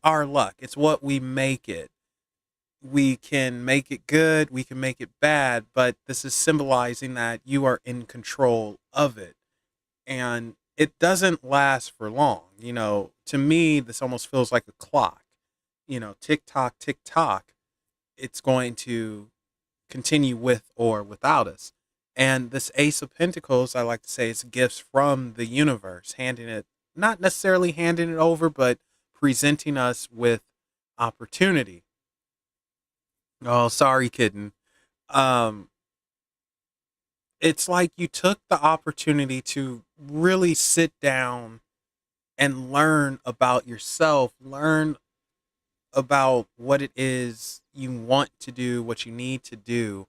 our luck. It's what we make it. We can make it good, we can make it bad, but this is symbolizing that you are in control of it. And it doesn't last for long. To me, this almost feels like a clock. Tick tock, tick tock. It's going to continue with or without us. And this Ace of Pentacles, I like to say, is gifts from the universe, not necessarily handing it over, but presenting us with opportunity. Oh, sorry, kitten. Um, it's like you took the opportunity to really sit down and learn about yourself, learn about what it is you want to do, what you need to do.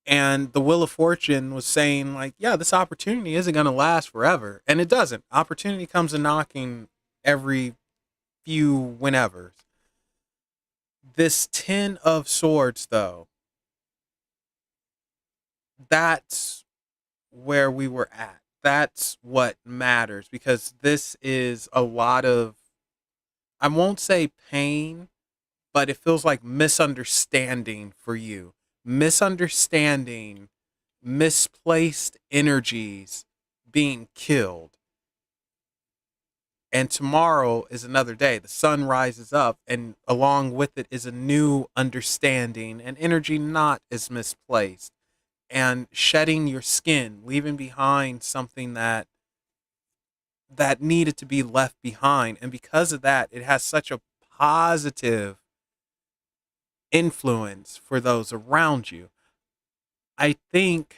And the Wheel of Fortune was saying, like, yeah, this opportunity isn't going to last forever. And it doesn't. Opportunity comes a knocking every few whenever. This Ten of Swords, though, that's where we were at. That's what matters, because this is a lot of, I won't say pain, but it feels like misunderstanding for you. Misunderstanding, misplaced energies being killed. And tomorrow is another day. The sun rises up, and along with it is a new understanding and energy not as misplaced. And shedding your skin, leaving behind something that needed to be left behind. And because of that, it has such a positive influence for those around you. I think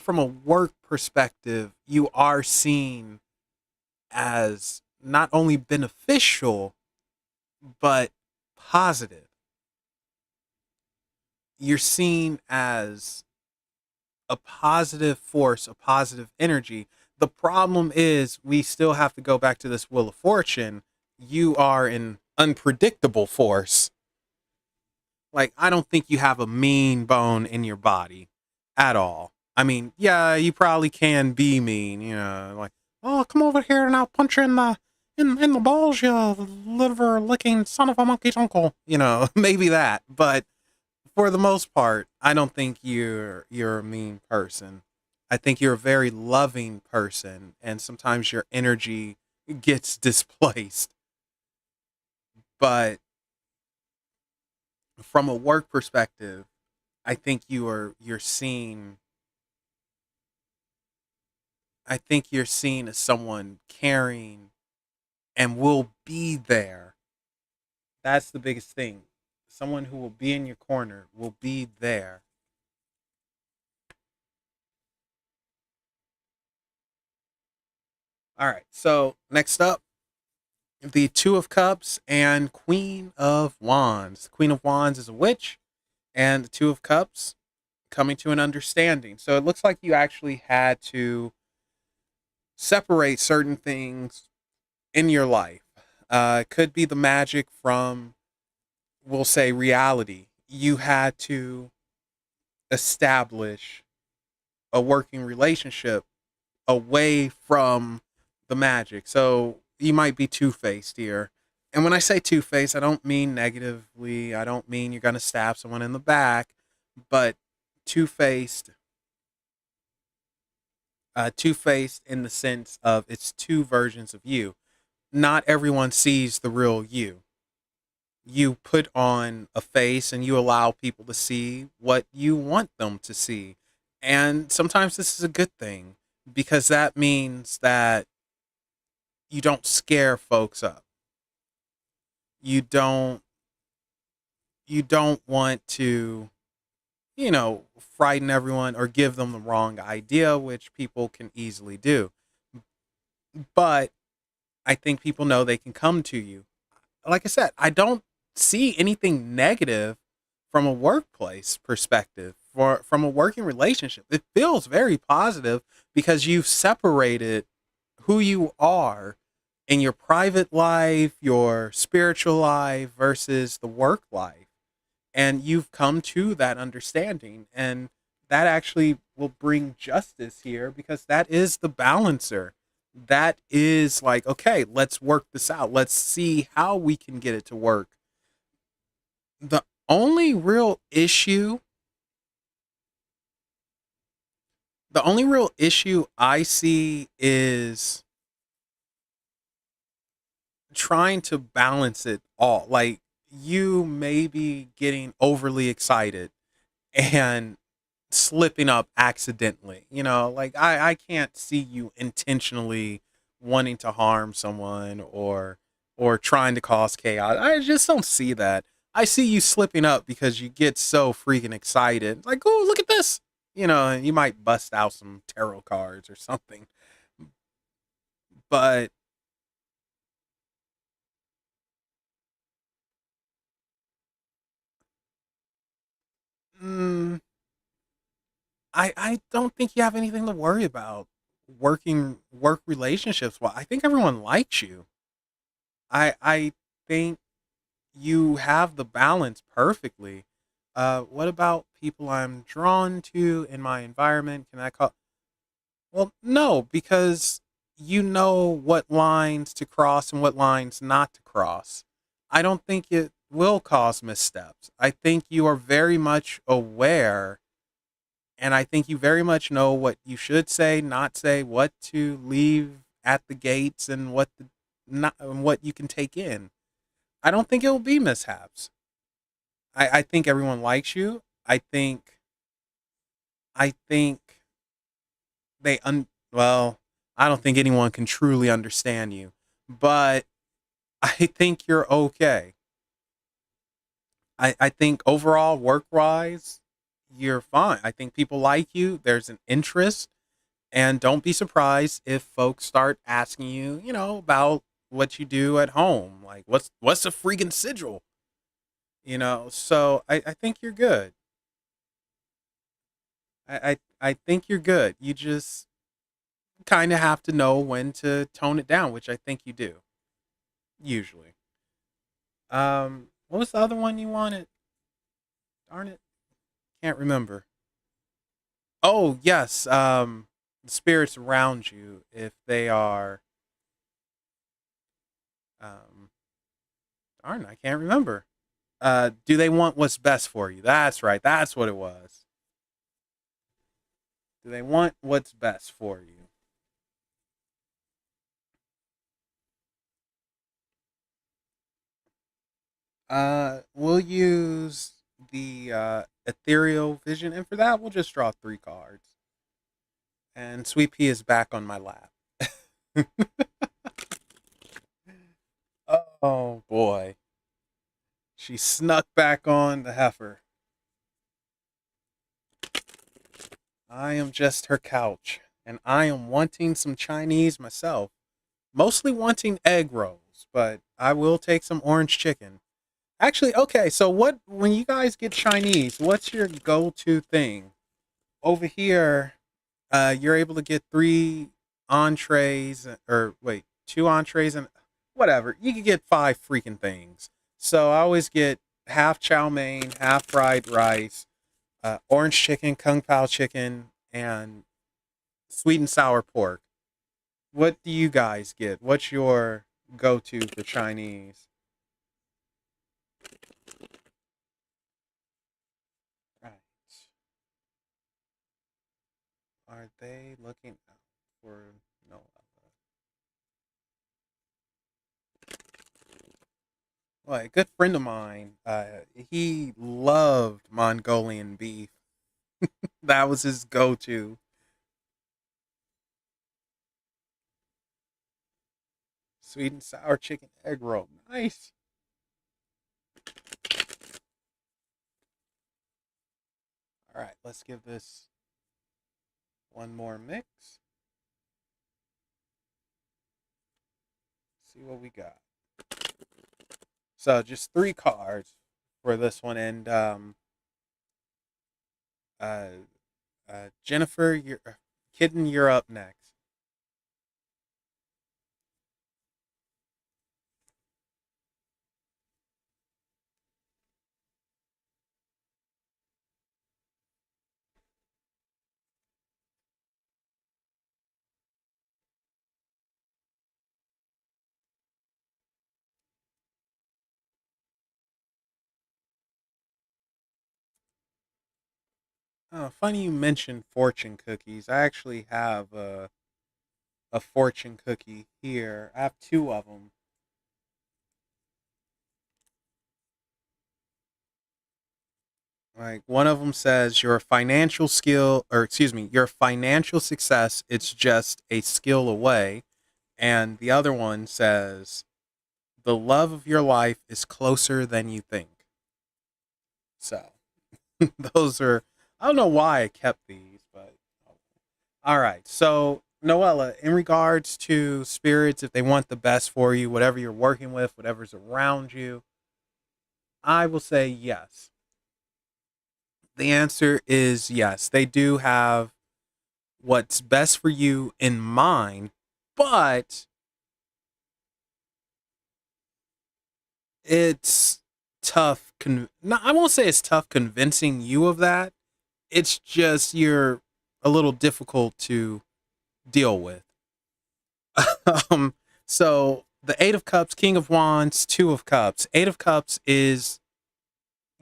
from a work perspective, you are seen as not only beneficial, but positive. You're seen as a positive force, a positive energy. The problem is we still have to go back to this Wheel of Fortune. You are an unpredictable force. Like, I don't think you have a mean bone in your body at all. I mean, yeah, you probably can be mean, like, oh, come over here and I'll punch you in the balls, you liver licking son of a monkey's uncle. Maybe that. But for the most part, I don't think you're a mean person. I think you're a very loving person, and sometimes your energy gets displaced. But from a work perspective, I think you're seen. I think you're seen as someone caring and will be there. That's the biggest thing. Someone who will be in your corner, will be there. All right. So next up, the Two of Cups and Queen of Wands. The Queen of Wands is a witch, and the Two of Cups coming to an understanding. So it looks like you actually had to separate certain things in your life. It could be the magic from, we'll say, reality. You had to establish a working relationship away from the magic. So you might be two-faced here. And when I say two-faced, I don't mean negatively. I don't mean you're going to stab someone in the back, but two-faced two-faced in the sense of it's two versions of you. Not everyone sees the real you. You put on a face and you allow people to see what you want them to see. And sometimes this is a good thing, because that means that you don't scare folks up. You don't want to, frighten everyone or give them the wrong idea, which people can easily do. but I think people know they can come to you. Like I said, I don't see anything negative from a workplace perspective for from a working relationship. It feels very positive because you've separated who you are in your private life, your spiritual life versus the work life. And you've come to that understanding, and that actually will bring justice here because that is the balancer. That is like, okay, let's work this out. Let's see how we can get it to work. The only real issue, the only real issue I see is trying to balance it all. Like, you may be getting overly excited and slipping up accidentally. You know, like I can't see you intentionally wanting to harm someone or trying to cause chaos. I just don't see that. I see you slipping up because you get so freaking excited. Like, oh, look at this. You know, you might bust out some tarot cards or something. But mm, I don't think you have anything to worry about work relationships. Well, I think everyone likes you. I think you have the balance perfectly. What about people I'm drawn to in my environment? Can I call? Well, no, because you know what lines to cross and what lines not to cross. I don't think it will cause missteps. I think you are very much aware, and I think you very much know what you should say, not say, what to leave at the gates, and what the, not and what you can take in. I don't think it will be mishaps. I think everyone likes you. I think well, I don't think anyone can truly understand you, but I think you're okay. I think overall work wise, you're fine. I think people like you. There's an interest, and don't be surprised if folks start asking you, you know, about what you do at home. Like, what's a freaking sigil? You know, so I think you're good. I think you're good. You just kind of have to know when to tone it down, which I think you do usually. What was the other one you wanted? Darn it, can't remember. Oh yes, the spirits around you, if they are, um, darn, I can't remember. Do they want what's best for you? That's right. That's what it was. Do they want what's best for you? We'll use the ethereal vision, and for that, we'll just draw 3 cards. And Sweet Pea is back on my lap. Oh boy, she snuck back on the heifer. I am just her couch, and I am wanting some Chinese myself. Mostly wanting egg rolls, but I will take some orange chicken. Actually, okay, so what, when you guys get Chinese, what's your go-to thing? Over here, you're able to get 3 entrees, or wait, 2 entrees and whatever. You can get 5 freaking things. So I always get half chow mein, half fried rice, orange chicken, kung pao chicken, and sweet and sour pork. What do you guys get? What's your go-to for Chinese? Right. Are they looking out for no? Well, a good friend of mine, he loved Mongolian beef. That was his go-to. Sweet and sour chicken egg roll. Nice. All right, let's give this one more mix. see what we got. So just three cards for this one, and uh, Jennifer, you're Kitten, you're up next. Oh, funny you mentioned fortune cookies. I actually have a fortune cookie here. I have two of them. Like one of them says your financial skill, or excuse me, your financial success. It's just a skill away, and the other one says the love of your life is closer than you think. So those are. I don't know why I kept these, but all right. So Noella, in regards to spirits, if they want the best for you, whatever you're working with, whatever's around you, I will say yes. The answer is yes. They do have what's best for you in mind, but it's tough. No, I won't say it's tough convincing you of that. It's just you're a little difficult to deal with. um, so the Eight of Cups, King of Wands, Two of Cups. Eight of Cups is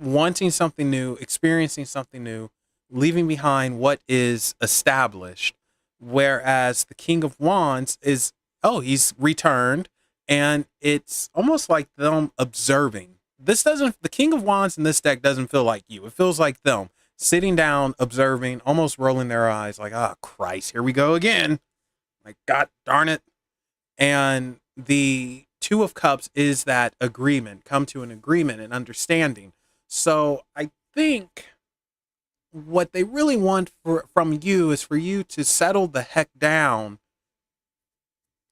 wanting something new, experiencing something new, leaving behind what is established. Whereas the King of Wands is, oh, he's returned. And it's almost like them observing. This doesn't, the King of Wands in this deck doesn't feel like you. It feels like them sitting down, observing, almost rolling their eyes like, oh, Christ, here we go again. Like, God darn it. And the Two of Cups is that agreement, come to an agreement and understanding. So I think what they really want from you is for you to settle the heck down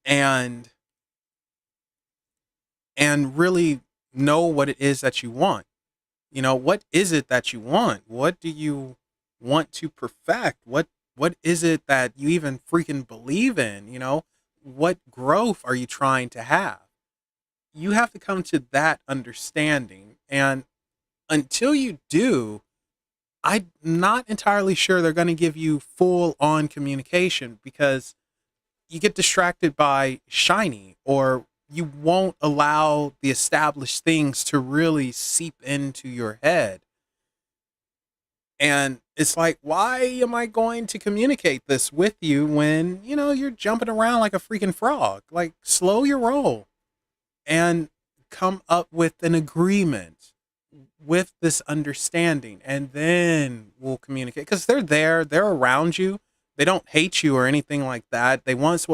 and really know what it is that you want. You know, what is it that you want? What do you want to perfect? What is it that you even freaking believe in? You know, what growth are you trying to have? You have to come to that understanding. And until you do, I'm not entirely sure they're going to give you full on communication because you get distracted by shiny, or you won't allow the established things to really seep into your head. And it's like, why am I going to communicate this with you when, you know, you're jumping around like a freaking frog? Like, slow your roll and come up with an agreement with this understanding, and then we'll communicate because they're around you. They don't hate you or anything like that. They want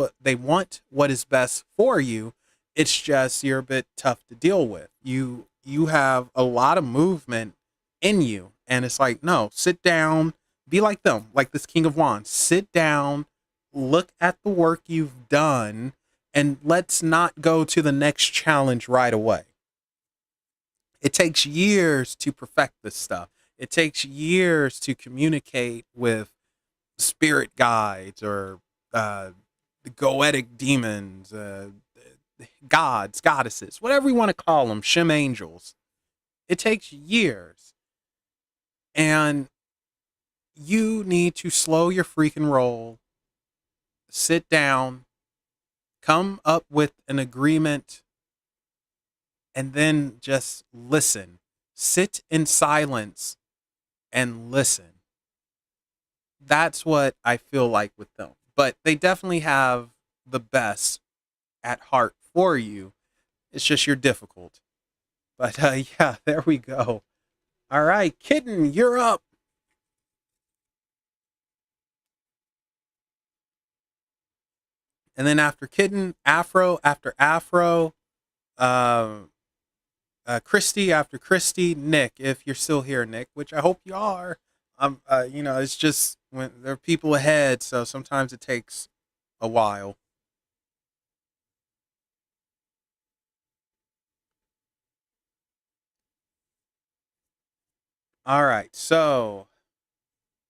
what is best for you. It's just you're a bit tough to deal with. You have a lot of movement in you, and it's like, no, sit down, be like them, like this King of Wands. Sit down, look at the work you've done, and let's not go to the next challenge right away. It takes years to perfect this stuff. It takes years to communicate with spirit guides or the goetic demons, gods, goddesses, whatever you want to call them, shim angels. It takes years. And you need to slow your freaking roll, sit down, come up with an agreement, and then just listen. Sit in silence and listen. That's what I feel like with them. But they definitely have the best at heart for you. It's just you're difficult. But yeah, there we go. All right, Kitten, you're up. And then after Kitten, Afro after Afro, um, Christy after Christy, Nick, if you're still here, Nick, which I hope you are. You know, it's just when there are people ahead, so sometimes it takes a while. All right. So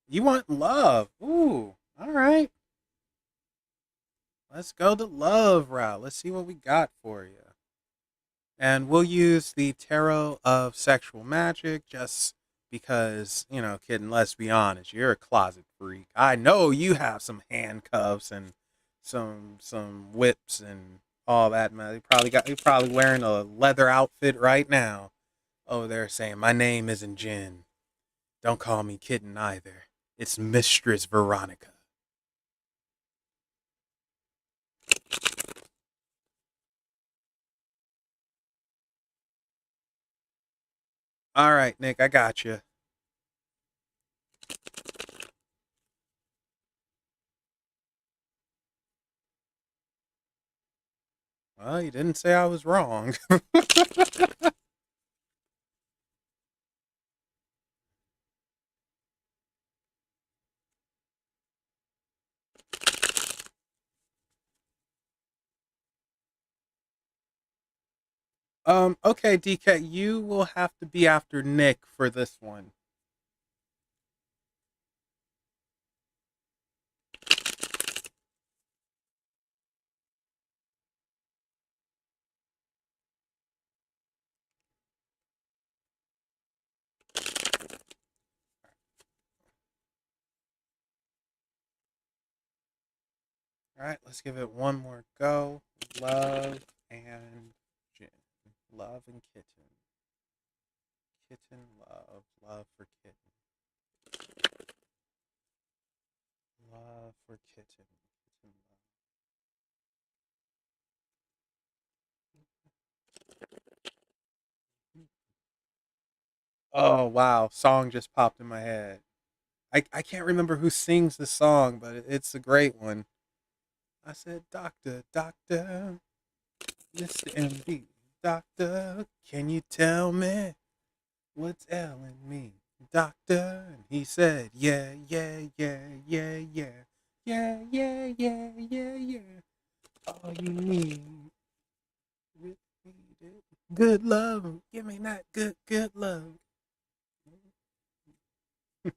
you want love. Ooh. All right. Let's go the love route. Let's see what we got for you. And we'll use the Tarot of Sexual Magic just because, kidding, let's be honest, you're a closet freak. I know you have some handcuffs and some whips and all that, man. You're probably wearing a leather outfit right now. Oh, they're saying my name isn't Jen. Don't call me kitten either. It's Mistress Veronica. All right, Nick, I got you. Well, you didn't say I was wrong. Okay, DK, you will have to be after Nick for this one. All right, let's give it one more go. Love and Jin. Love and kitten. Kitten love. Love for kitten. Love for kitten. Kitten love. Oh wow, song just popped in my head. I can't remember who sings the song, but it's a great one. I said, Doctor, Doctor, Mr. MD, Doctor, can you tell me what's ailing me, Doctor? And he said, yeah, yeah, yeah, yeah, yeah, yeah, yeah, yeah, yeah, yeah. All you need, good love. Give me that good, good love. All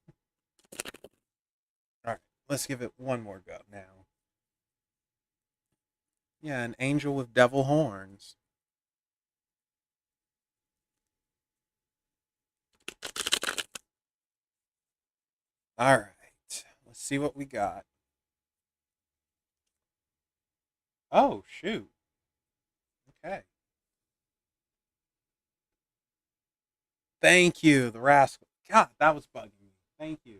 right, let's give it one more go now. Yeah, an angel with devil horns. All right, let's see what we got. Oh, shoot. Okay. Thank you, the rascal. God, that was bugging me. Thank you.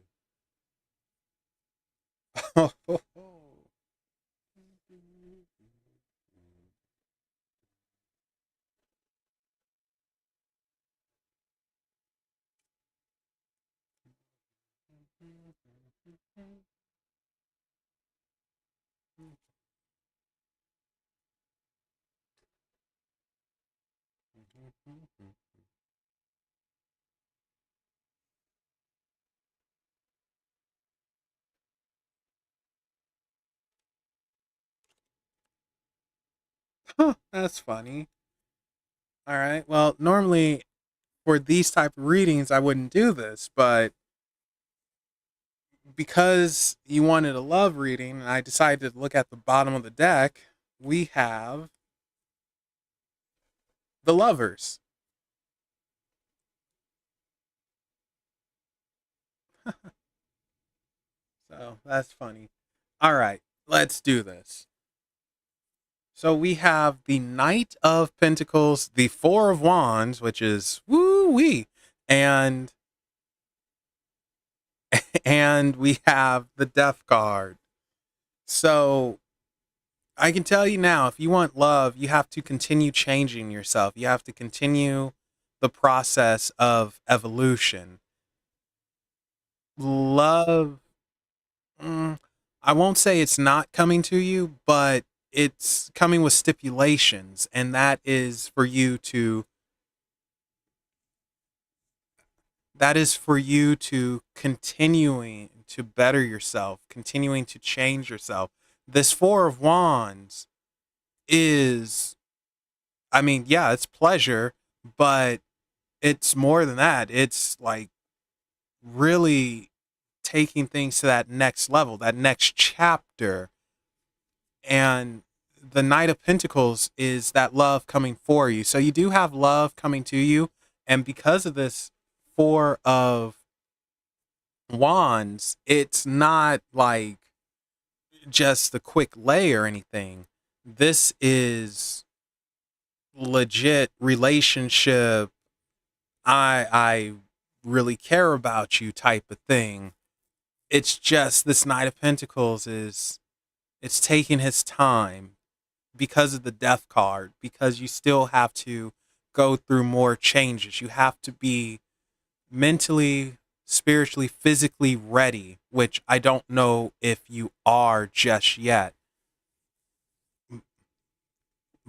That's funny. All right. Well, normally for these type of readings, I wouldn't do this, but because you wanted a love reading, and I decided to look at the bottom of the deck. We have the lovers. So that's funny. All right, let's do this. So we have the Knight of Pentacles, the Four of Wands, which is woo wee, and and we have the Death card. So I can tell you now, if you want love, you have to continue changing yourself. You have to continue the process of evolution. Love, mm, I won't say it's not coming to you, but it's coming with stipulations, and that is for you to continuing to better yourself, continuing to change yourself. This Four of Wands is, yeah, it's pleasure, but it's more than that. It's like really taking things to that next level, that next chapter. And the Knight of Pentacles is that love coming for you. So you do have love coming to you. And because of this Four of Wands, it's not like just the quick lay or anything. This is legit relationship. I really care about you type of thing. It's just this Knight of Pentacles is it's taking his time because of the Death card, because you still have to go through more changes. You have to be mentally, spiritually, physically ready, which I don't know if you are just yet.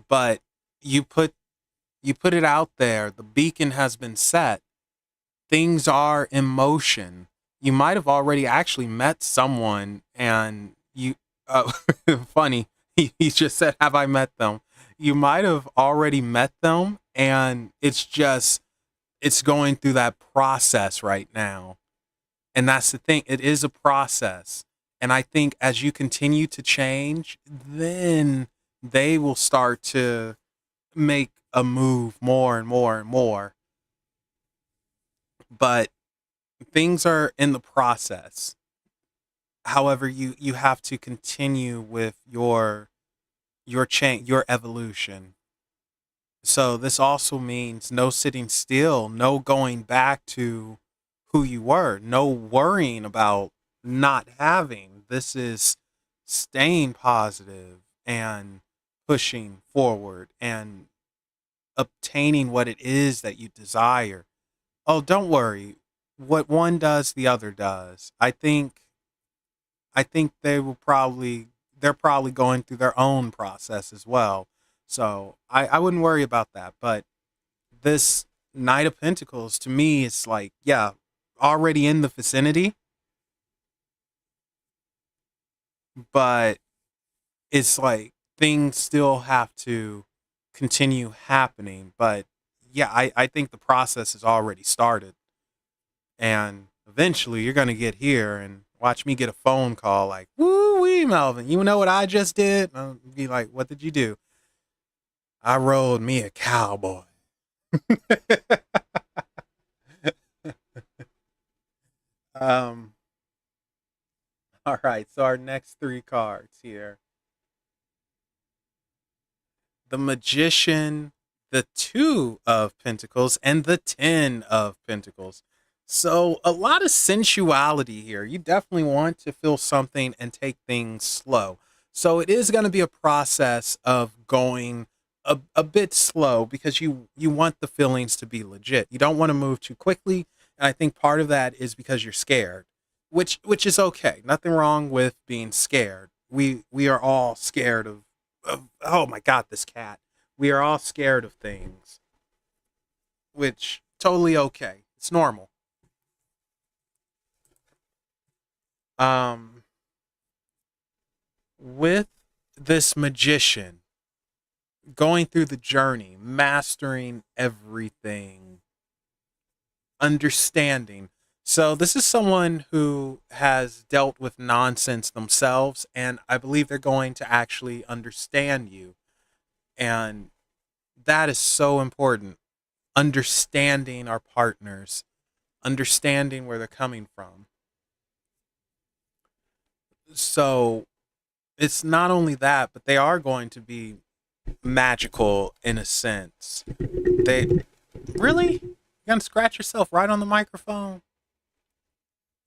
But you put it out there. The beacon has been set. Things are in motion. You might have already actually met someone, and you funny, he just said, have I met them? You might have already met them, and it's going through that process right now. And that's the thing, it is a process. And I think as you continue to change, then they will start to make a move more and more and more. But things are in the process. However, you have to continue with your change, your evolution. So this also means no sitting still, no going back to who you were, no worrying about not having. This is staying positive and pushing forward and obtaining what it is that you desire. Oh, don't worry. What one does, the other does. I think they're probably going through their own process as well. So I wouldn't worry about that. But this Knight of Pentacles to me is like, yeah, already in the vicinity, but it's like things still have to continue happening. But yeah, I think the process has already started. And eventually you're gonna get here and watch me get a phone call like, woo wee, Melvin, you know what I just did? I'll be like, what did you do? I rode me a cowboy. um, all right, so our next three cards here. The Magician, the Two of Pentacles, and the Ten of Pentacles. So a lot of sensuality here. You definitely want to feel something and take things slow. So it is going to be a process of going a bit slow because you want the feelings to be legit. You don't want to move too quickly. And I think part of that is because you're scared, which is okay. Nothing wrong with being scared. We are all scared of oh my god, this cat. We are all scared of things, which totally okay. It's normal. Um, with this magician going through the journey, mastering everything, understanding. So this is someone who has dealt with nonsense themselves, and I believe they're going to actually understand you. And that is so important. Understanding our partners, understanding where they're coming from. So it's not only that, but they are going to be magical in a sense. They really? You're gonna scratch yourself right on the microphone?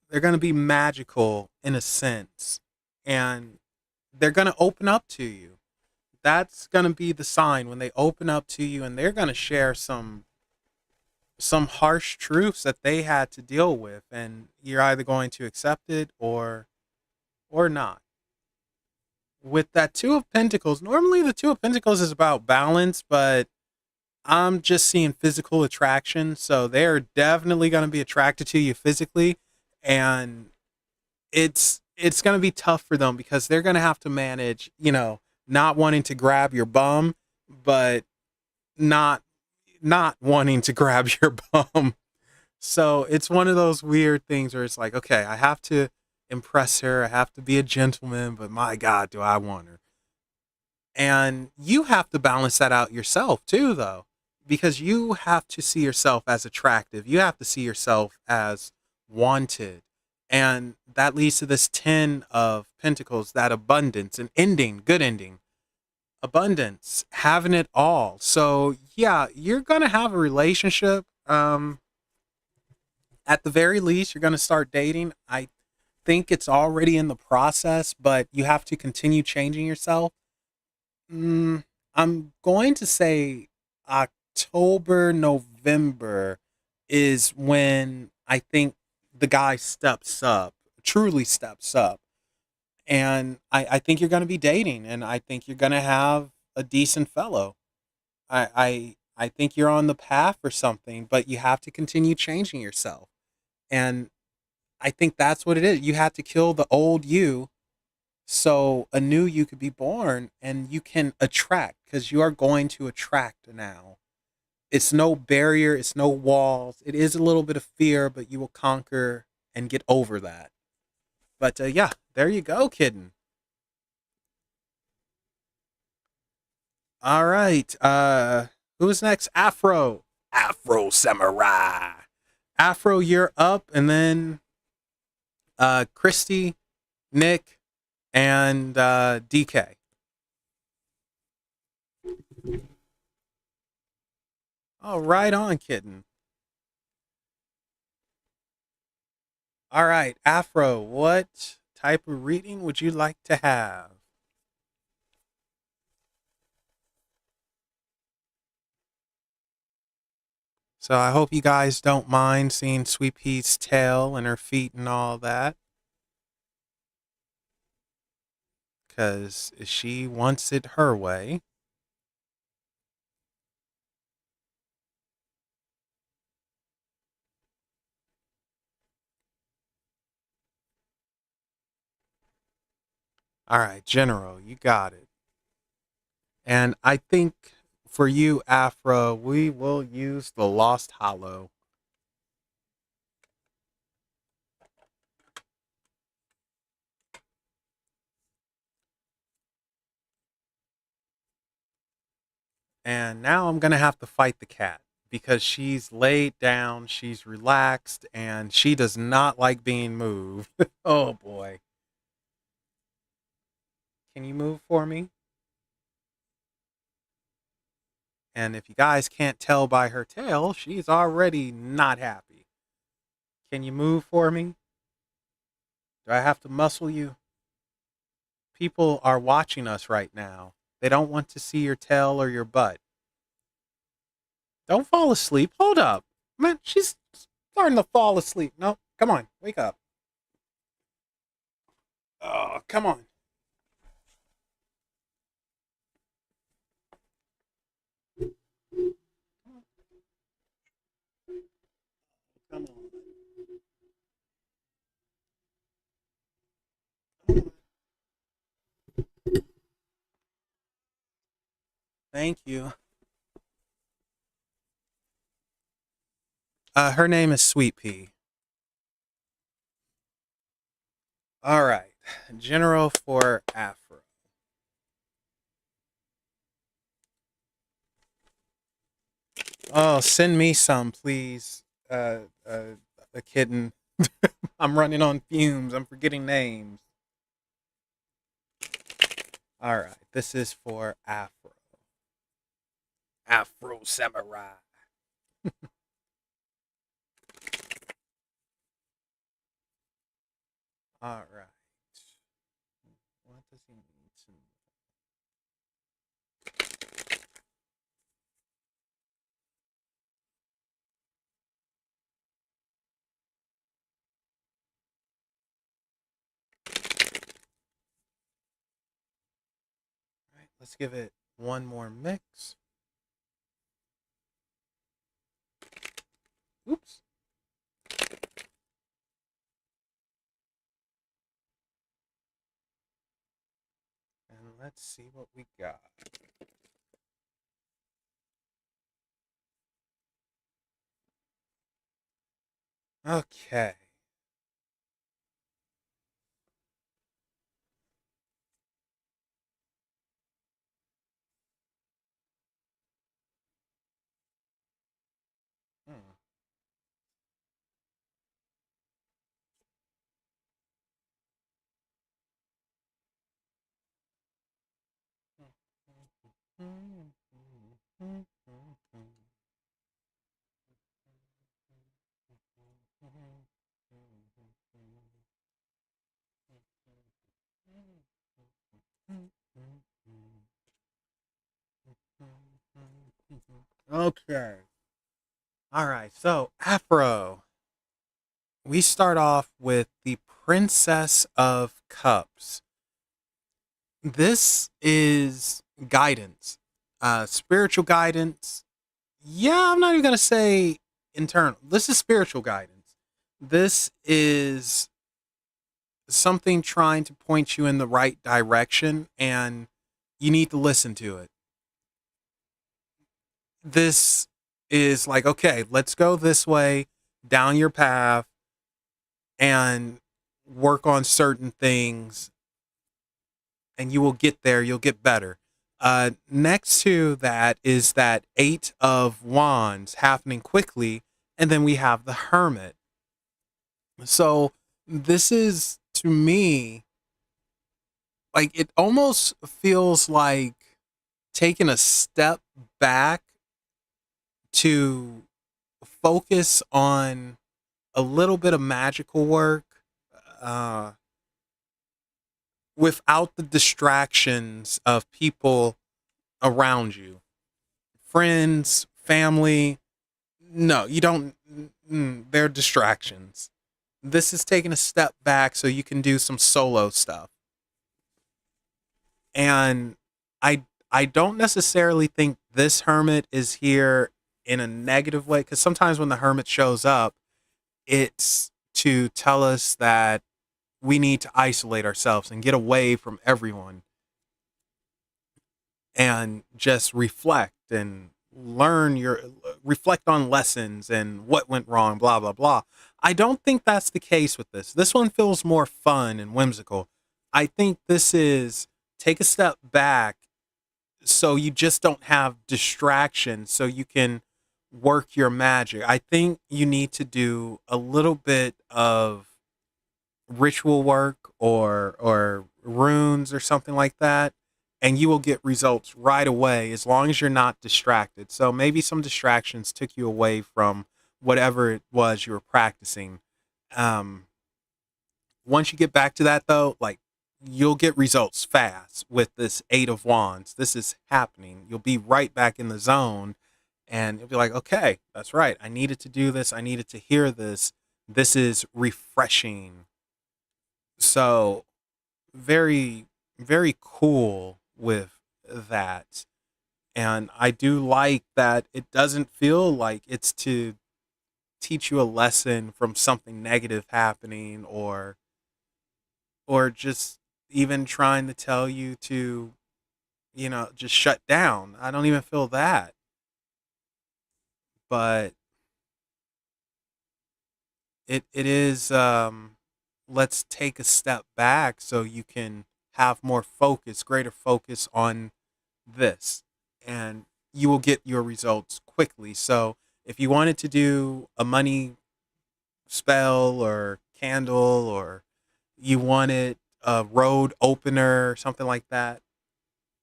They're gonna be magical in a sense. And they're gonna open up to you. That's gonna be the sign when they open up to you, and they're gonna share some harsh truths that they had to deal with, and you're either going to accept it or not. With that Two of Pentacles, normally the Two of Pentacles is about balance, but I'm just seeing physical attraction. So they're definitely going to be attracted to you physically. And it's going to be tough for them because they're going to have to manage, not wanting to grab your bum, but not wanting to grab your bum. So it's one of those weird things where it's like, okay, I have to impress her. I have to be a gentleman, but my God, do I want her? And you have to balance that out yourself too, though, because you have to see yourself as attractive. You have to see yourself as wanted. And that leads to this 10 of Pentacles, that abundance, an ending, good ending, abundance, having it all. So, yeah, you're going to have a relationship. At the very least, you're going to start dating. I think it's already in the process, but you have to continue changing yourself. I'm going to say October, November is when I think the guy steps up, truly steps up. And I think you're going to be dating, and I think you're going to have a decent fellow. I think you're on the path for something, but you have to continue changing yourself. And I think that's what it is. You have to kill the old you so a new you could be born and you can attract because you are going to attract now. It's no barrier, it's no walls. It is a little bit of fear, but you will conquer and get over that. But yeah, there you go, kitten. All right. Who's next? Afro. Afro Samurai. Afro, you're up, and then Christy, Nick, and DK. Oh, right on, kitten. All right, Afro, what type of reading would you like to have? So I hope you guys don't mind seeing Sweet Pea's tail and her feet and all that, because she wants it her way. All right, General, you got it. And I think for you, Afro, we will use the Lost Hollow. And now I'm going to have to fight the cat because she's laid down, she's relaxed, and she does not like being moved. Oh boy. Can you move for me? And if you guys can't tell by her tail, she's already not happy. Can you move for me? Do I have to muscle you? People are watching us right now. They don't want to see your tail or your butt. Don't fall asleep. Hold up. Man, she's starting to fall asleep. No, come on. Wake up. Oh, come on. Come on. Thank you. Her name is Sweet Pea. All right. General for Afro. Oh, send me some, please. A kitten. I'm running on fumes. I'm forgetting names. All right. This is for Afro. Afro Samurai. All right. What does he need to know? All right. Let's give it one more mix. Oops. And let's see what we got. Okay. Okay. All right. So, Afro, we start off with the Princess of Cups. This is guidance, spiritual guidance. Yeah, I'm not even going to say internal. This is spiritual guidance. This is something trying to point you in the right direction, and you need to listen to it. This is like, okay, let's go this way down your path and work on certain things, and you will get there. You'll get better. Next to that is that Eight of Wands happening quickly, and then we have the Hermit. So this is, to me, like, it almost feels like taking a step back to focus on a little bit of magical work, uh, without the distractions of people around you, friends, family. No, you don't. They're distractions. This is taking a step back so you can do some solo stuff. And I don't necessarily think this hermit is here in a negative way, because sometimes when the hermit shows up, it's to tell us that we need to isolate ourselves and get away from everyone and just reflect and reflect on lessons and what went wrong, blah blah blah. I don't think that's the case with this. This one feels more fun and whimsical. I think this is take a step back so you just don't have distractions, so you can work your magic. I think you need to do a little bit of ritual work or runes or something like that, and you will get results right away as long as you're not distracted. So maybe some distractions took you away from whatever it was you were practicing. um Once you get back to that, though, like, you'll get results fast with this Eight of Wands. This is happening. You'll be right back in the zone, and you'll be like, okay, that's right, I needed to do this, I needed to hear this. This is refreshing. So very, very cool with that. And I do like that it doesn't feel like it's to teach you a lesson from something negative happening, or just even trying to tell you to, just shut down. I don't even feel that. But it is, let's take a step back so you can have more focus, greater focus on this, and you will get your results quickly. So if you wanted to do a money spell or candle, or you wanted a road opener or something like that,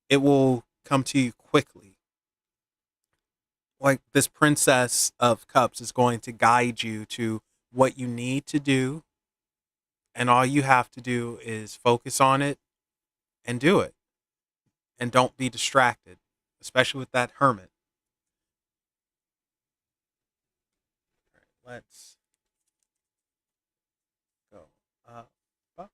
it will come to you quickly. Like, this Princess of Cups is going to guide you to what you need to do, and all you have to do is focus on it and do it, and don't be distracted, especially with that hermit. Let's go up. Up.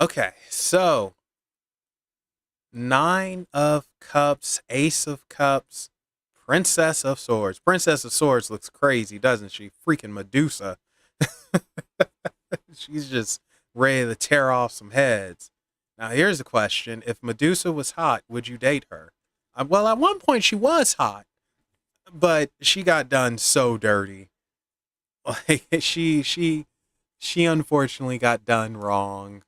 Okay, so Nine of Cups, Ace of Cups, Princess of Swords. Princess of Swords looks crazy, doesn't she? Freaking Medusa. She's just ready to tear off some heads. Now, here's the question. If Medusa was hot, would you date her? Well, at one point she was hot, but she got done so dirty. Like she unfortunately got done wrong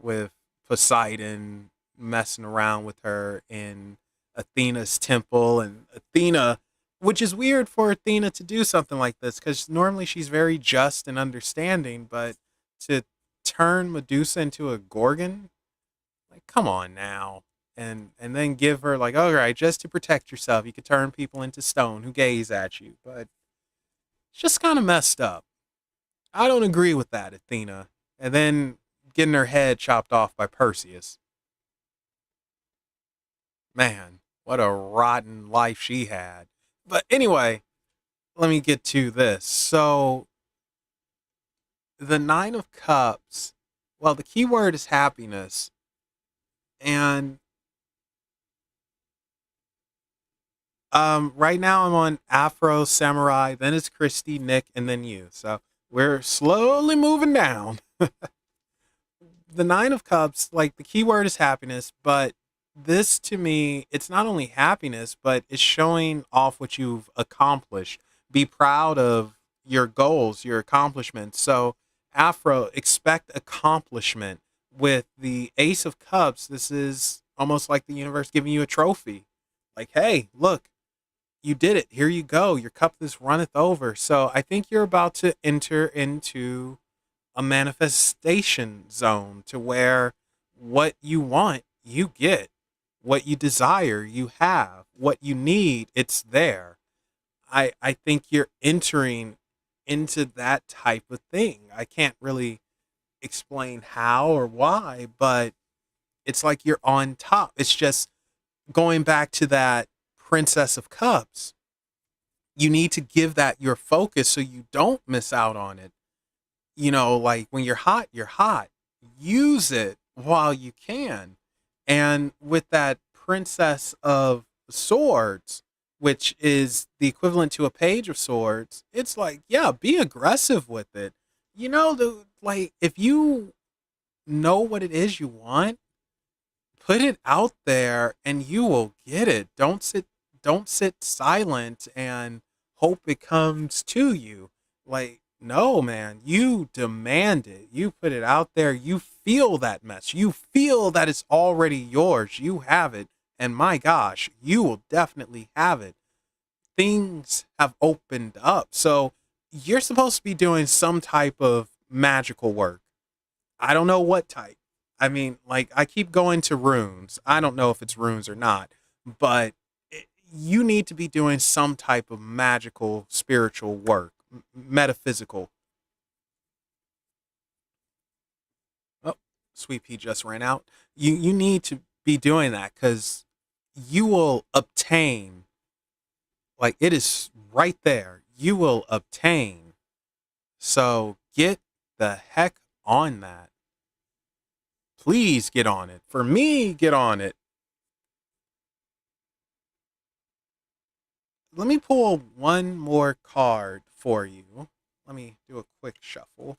with Poseidon messing around with her in Athena's temple, and Athena, which is weird for Athena to do something like this because normally she's very just and understanding, but to turn Medusa into a gorgon, like come on now. And then give her like, all right, just to protect yourself, you could turn people into stone who gaze at you, but it's just kind of messed up. I don't agree with that, Athena. And then getting her head chopped off by Perseus. Man, what a rotten life she had. But anyway, let me get to this. So, the Nine of Cups, well, the key word is happiness. And right now I'm on Afro, Samurai, then it's Christy, Nick, and then you. So, we're slowly moving down. The Nine of Cups, like the key word is happiness, but this to me, it's not only happiness, but it's showing off what you've accomplished. Be proud of your goals, your accomplishments. So, Afro, expect accomplishment. With the Ace of Cups, this is almost like the universe giving you a trophy. Like, hey, look, you did it. Here you go. Your cup this runneth over. So, I think you're about to enter into a manifestation zone to where what you want, you get. What you desire, you have. What you need, it's there. I think you're entering into that type of thing. I can't really explain how or why, but it's like you're on top. It's just going back to that Princess of Cups. You need to give that your focus so you don't miss out on it. Like when you're hot, you're hot. Use it while you can. And with that Princess of Swords, which is the equivalent to a Page of Swords, it's like, yeah, be aggressive with it. Like if you know what it is you want, put it out there and you will get it. Don't sit silent and hope it comes to you. Like, no, man, you demand it. You put it out there. You feel that mess. You feel that it's already yours. You have it. And my gosh, you will definitely have it. Things have opened up. So you're supposed to be doing some type of magical work. I don't know what type. I mean, like, I keep going to runes. I don't know if it's runes or not, but you need to be doing some type of magical, spiritual work, metaphysical. Oh, Sweet Pea just ran out. You need to be doing that because you will obtain, like, it is right there. You will obtain. So get the heck on that. Please get on it. For me, get on it. Let me pull one more card for you. Let me do a quick shuffle.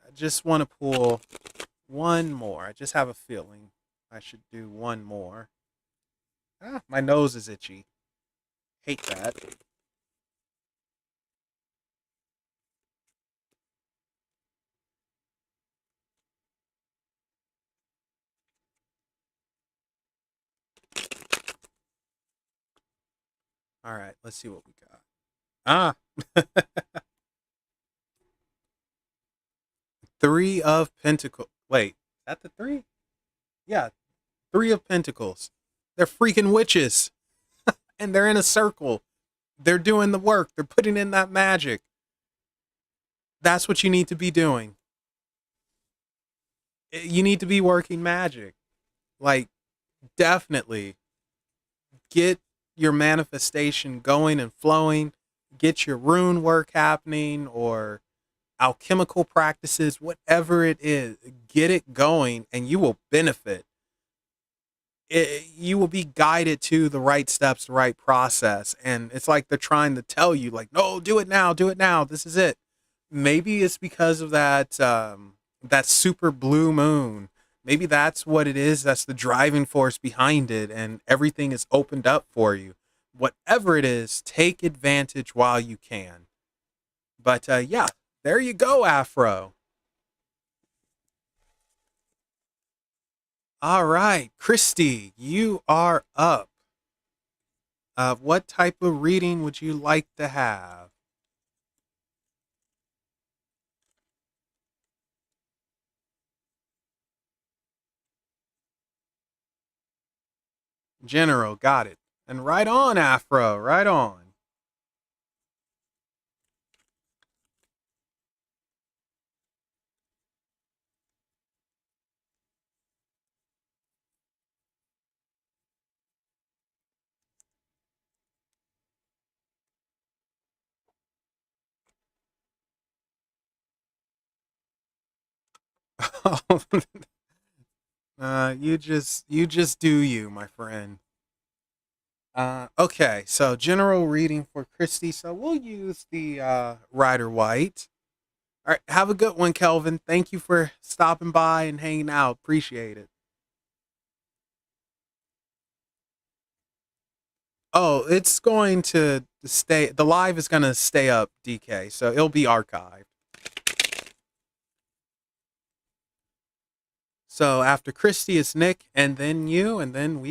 I just want to pull one more. I just have a feeling I should do one more. My nose is itchy. Hate that. All right, let's see what we got. Ah, Three of Pentacles. Wait, is that the three? Yeah, Three of Pentacles. They're freaking witches, and they're in a circle. They're doing the work. They're putting in that magic. That's what you need to be doing. You need to be working magic. Like, definitely get your manifestation going and flowing. Get your rune work happening or alchemical practices, whatever it is. Get it going, and you will benefit. You will be guided to the right steps, the right process. And it's like they're trying to tell you, like, no, do it now, do it now. This is it. Maybe it's because of that super blue moon Maybe that's what it is. That's the driving force behind it, and everything is opened up for you. Whatever it is, take advantage while you can. But yeah, there you go, Afro. All right, Christy, you are up. What type of reading would you like to have? General, got it. And right on, Afro, right on. you just do you, my friend. Okay, so general reading for Christy. So we'll use the Rider White. All right, have a good one, Kelvin. Thank you for stopping by and hanging out. Appreciate it. Oh, it's going to stay. The live is going to stay up, DK. So it'll be archived. So after Christy, it's Nick, and then you, and then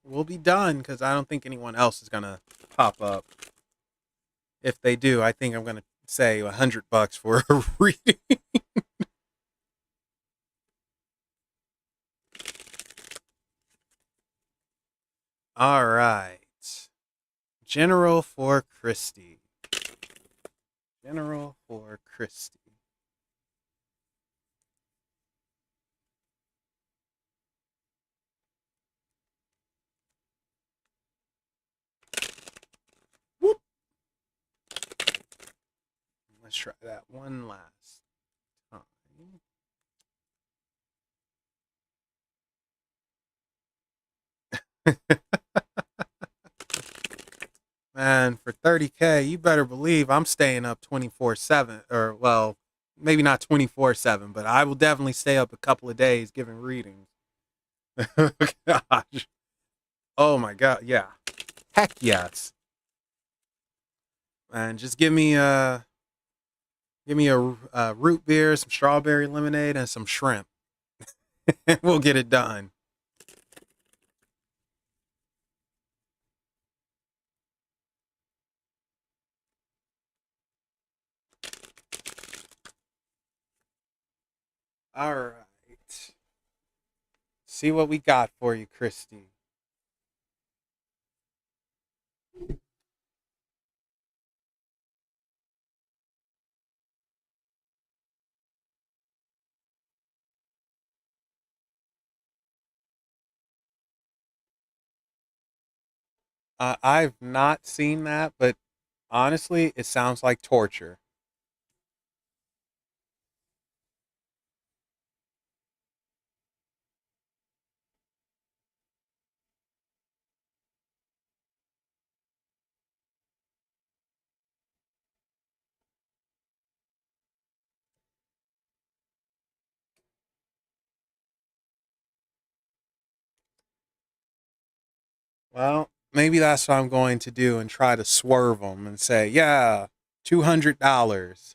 we'll be done because I don't think anyone else is gonna pop up. If they do, I think I'm gonna say $100 for a reading. All right, General for Christy. General for Christy. Whoop. Let's try that one last time. Man, for 30K, you better believe I'm staying up 24/7. Or, well, maybe not 24/7, but I will definitely stay up a couple of days giving readings. Gosh. Oh my God. Yeah. Heck yes. And just give me a root beer, some strawberry lemonade, and some shrimp. We'll get it done. All right. See what we got for you, Christy. I've not seen that, but honestly, it sounds like torture. Well, maybe that's what I'm going to do and try to swerve them and say, yeah, $200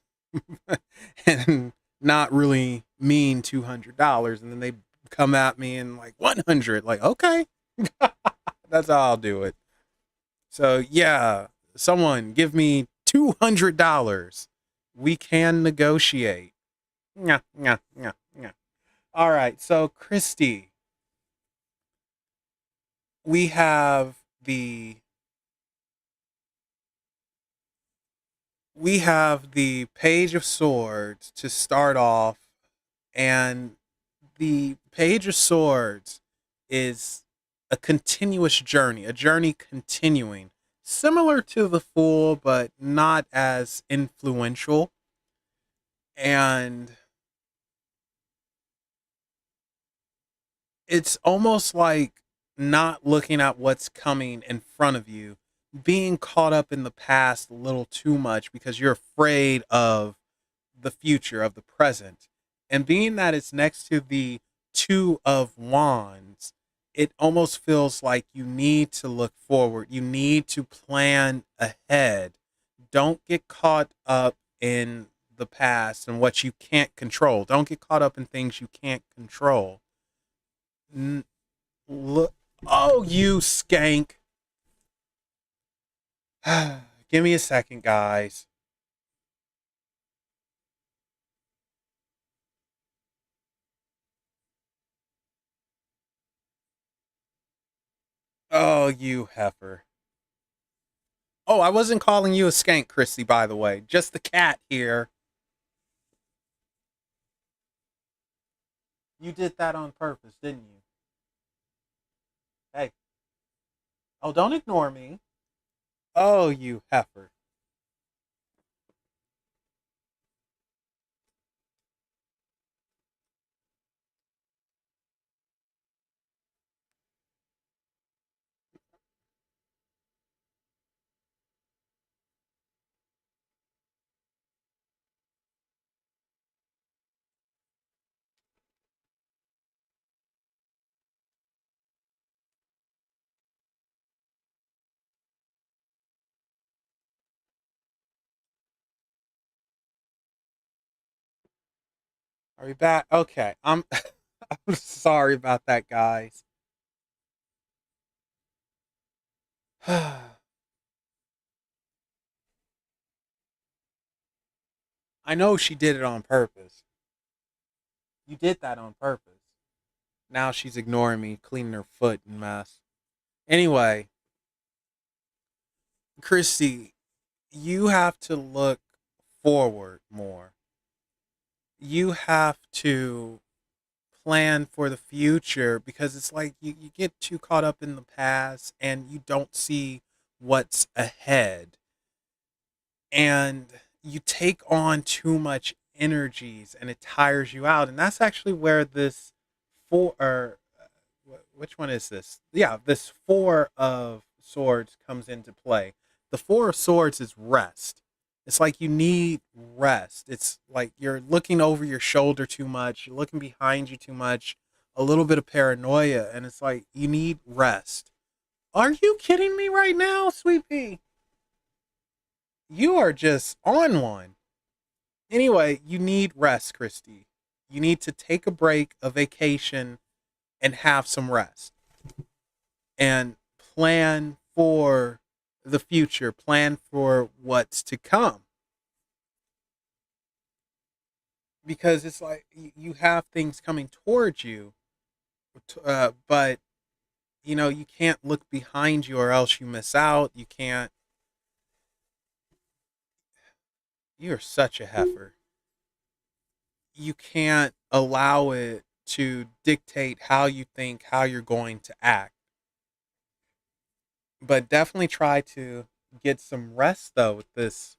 and not really mean $200. And then they come at me and like 100, like, okay, that's how I'll do it. So, yeah, someone give me $200. We can negotiate. Yeah, yeah, yeah, yeah. All right. So, Christy, we have the Page of Swords to start off, and the Page of Swords is a continuous journey, a journey continuing, similar to the Fool, but not as influential. And it's almost like not looking at what's coming in front of you, being caught up in the past a little too much because you're afraid of the future, of the present. And being that it's next to the Two of Wands, it almost feels like you need to look forward. You need to plan ahead. Don't get caught up in the past and what you can't control. Don't get caught up in things you can't control. N- Look, oh, you skank. Give me a second, guys. Oh, you heifer. Oh, I wasn't calling you a skank, Christy, by the way. Just the cat here. You did that on purpose, didn't you? Hey. Oh, don't ignore me. Oh, you heifer. Are we back? Okay. I'm sorry about that, guys. I know she did it on purpose. You did that on purpose. Now she's ignoring me, cleaning her foot and mess. Anyway, Christy, you have to look forward more. You have to plan for the future because it's like you get too caught up in the past and you don't see what's ahead. And you take on too much energies and it tires you out. And that's actually where this four or which one is this? Yeah, this four of swords comes into play. The four of swords is rest. It's like you need rest. It's like you're looking over your shoulder too much, you're looking behind you too much, a little bit of paranoia, and it's like you need rest. Are you kidding me right now, sweet pea? You are just on one. Anyway, you need rest, Christy. You need to take a break, a vacation, and have some rest and plan for the future, plan for what's to come. Because it's like you have things coming towards you, but you can't look behind you or else you miss out. You can't. You're such a heifer. You can't allow it to dictate how you think, how you're going to act. But definitely try to get some rest though with this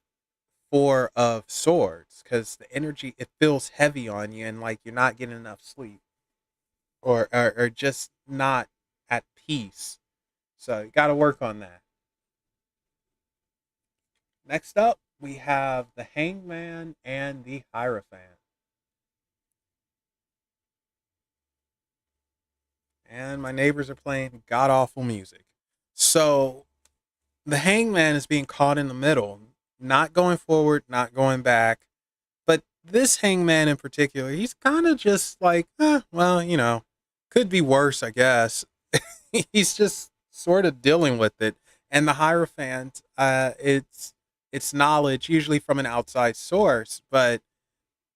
four of swords because the energy it feels heavy on you and like you're not getting enough sleep or just not at peace. So you got to work on that. Next up, we have the Hangman and the Hierophant. And my neighbors are playing god awful music. So the Hangman is being caught in the middle, not going forward, not going back. But this Hangman in particular, he's kind of just like, well, could be worse, I guess. He's just sort of dealing with it. And the Hierophant, it's knowledge, usually from an outside source, but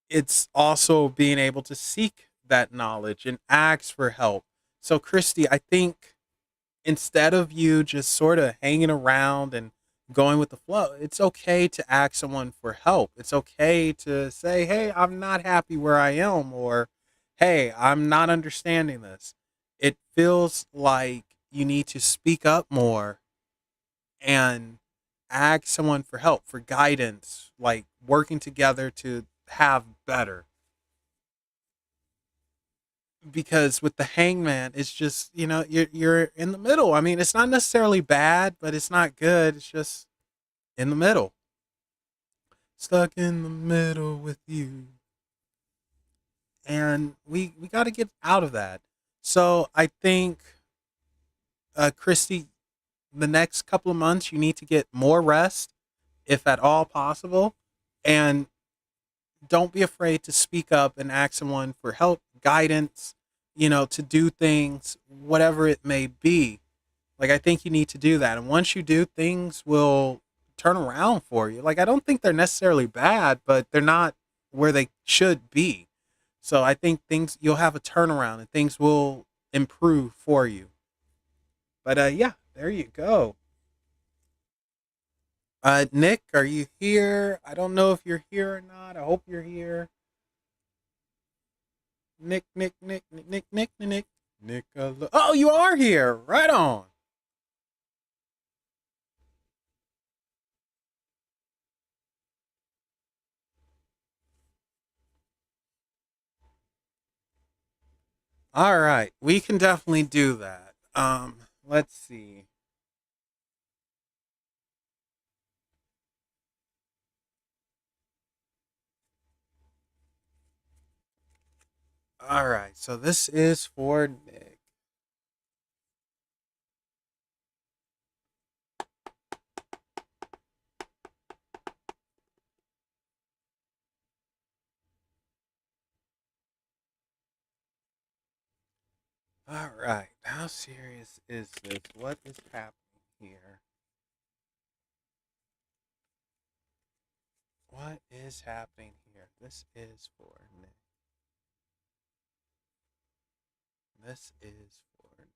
it's also being able to seek that knowledge and ask for help. So, Christy, I think instead of you just sort of hanging around and going with the flow, it's okay to ask someone for help. It's okay to say, hey, I'm not happy where I am, or hey, I'm not understanding this. It feels like you need to speak up more and ask someone for help, for guidance, like working together to have better. Because with the Hangman, it's just you're in the middle. I mean, it's not necessarily bad, but it's not good. It's just in the middle, stuck in the middle with you. and we got to get out of that. So I think, Christy, the next couple of months you need to get more rest, if at all possible, and don't be afraid to speak up and ask someone for help, guidance, to do things, whatever it may be. Like, I think you need to do that. And once you do, things will turn around for you. Like, I don't think they're necessarily bad, but they're not where they should be. So I think you'll have a turnaround and things will improve for you. But yeah, there you go. Nick, are you here? I don't know if you're here or not. I hope you're here. Nick, Nick, Nick, Nick, Nick, Nick, Nick, Nick. Oh, you are here. Right on. All right, we can definitely do that. Let's see. All right, so this is for Nick. All right, how serious is this? What is happening here? What is happening here? This is for Nick. This is for Nick.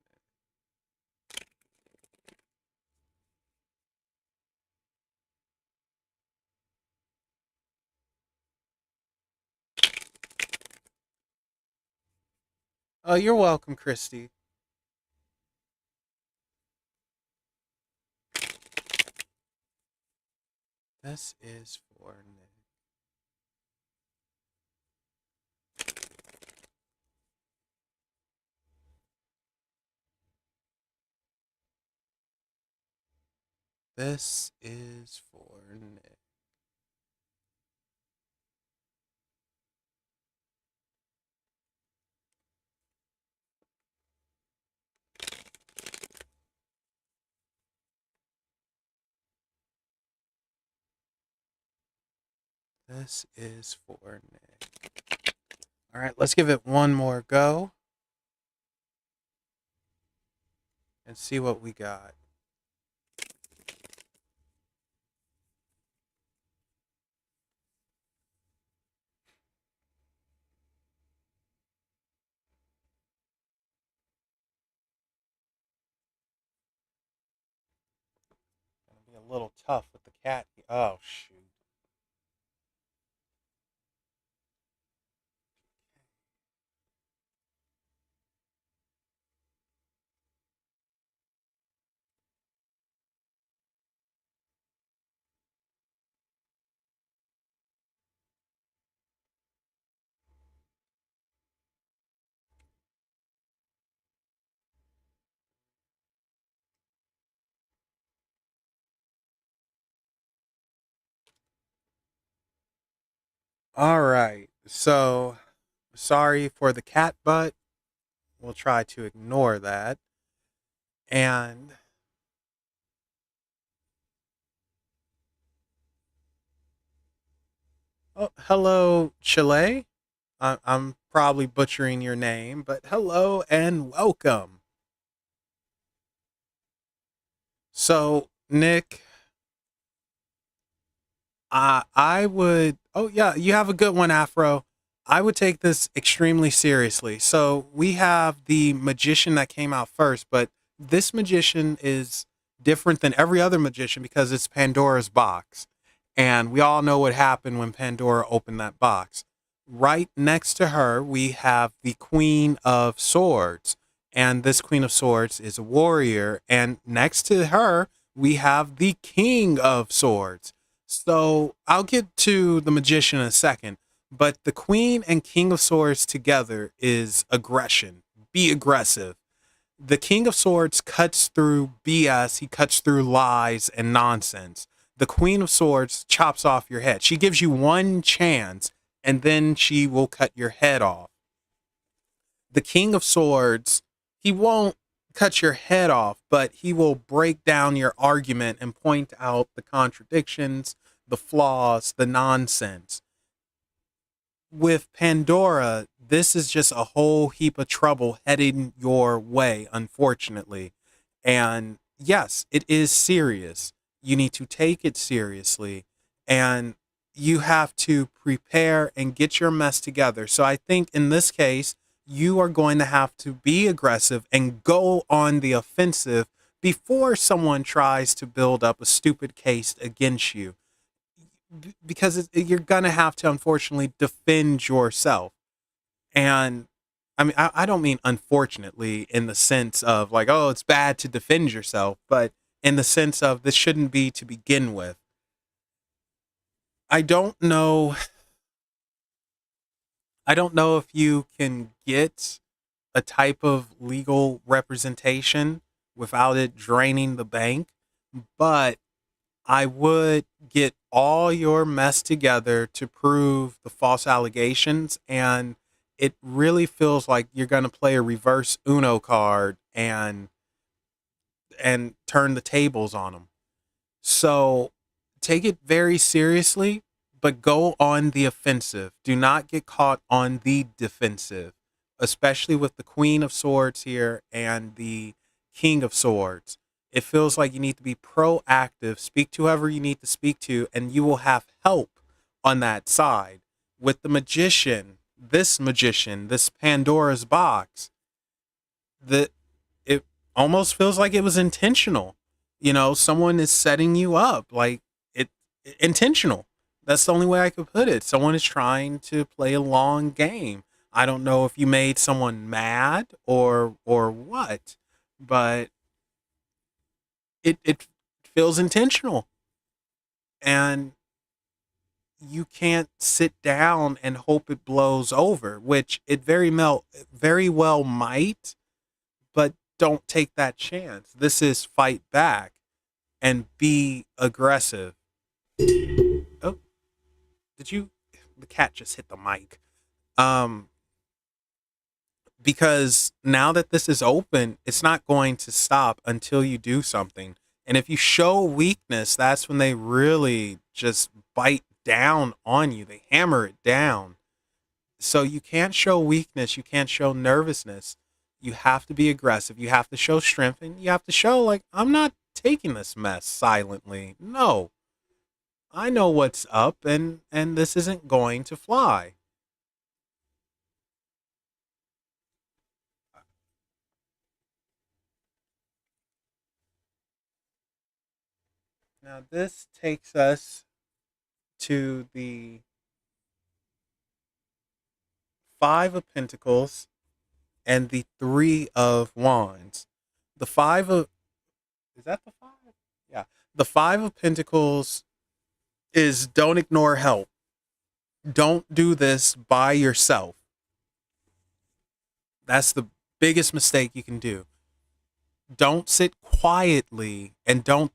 Oh, you're welcome, Christy. This is for Nick. This is for Nick. This is for Nick. All right, let's give it one more go and see what we got. Gonna be a little tough with the cat. Oh shoot. All right. So sorry for the cat butt. We'll try to ignore that. And oh, hello, Chile. I'm probably butchering your name, but hello and welcome. So, Nick, I would. Oh yeah, you have a good one, Afro. I would take this extremely seriously. So we have the magician that came out first, but this magician is different than every other magician because it's Pandora's box, and we all know what happened when Pandora opened that box. Right next to her, we have the Queen of Swords, and this Queen of Swords is a warrior, and next to her, we have the King of Swords. So I'll get to the magician in a second, but the queen and king of swords together is aggression. Be aggressive. The king of swords cuts through BS, he cuts through lies and nonsense. The queen of swords chops off your head. She gives you one chance and then she will cut your head off. The King of Swords, he won't cut your head off, but he will break down your argument and point out the contradictions, the flaws, the nonsense. With Pandora, this is just a whole heap of trouble heading your way, unfortunately. And yes, it is serious. You need to take it seriously. And you have to prepare and get your mess together. So I think in this case, you are going to have to be aggressive and go on the offensive before someone tries to build up a stupid case against you. Because you're going to have to, unfortunately, defend yourself. And I mean, I don't mean unfortunately in the sense of like, oh, it's bad to defend yourself, but in the sense of this shouldn't be to begin with. I don't know. I don't know if you can get a type of legal representation without it draining the bank, but I would get all your mess together to prove the false allegations. And it really feels like you're going to play a reverse Uno card and turn the tables on them. So take it very seriously, but go on the offensive. Do not get caught on the defensive, especially with the Queen of Swords here and the King of Swords. It feels like you need to be proactive, speak to whoever you need to speak to, and you will have help on that side. With the magician, this Pandora's box, the it almost feels like it was intentional. You know, someone is setting you up, like it intentional. That's the only way I could put it. Someone is trying to play a long game. I don't know if you made someone mad or what, but it feels intentional. And you can't sit down and hope it blows over, which it very well might, but don't take that chance. This is fight back and be aggressive. Oh, did you? The cat just hit the mic. Um, because now that this is open, it's not going to stop until you do something. And if you show weakness, that's when they really just bite down on you. They hammer it down. So you can't show weakness. You can't show nervousness. You have to be aggressive. You have to show strength, and you have to show like, I'm not taking this mess silently. No, I know what's up, and this isn't going to fly. Now this takes us to the Five of Pentacles and the Three of Wands. The Five of Is that the five? Yeah. The Five of Pentacles is don't ignore help. Don't do this by yourself. That's the biggest mistake you can do. Don't sit quietly and don't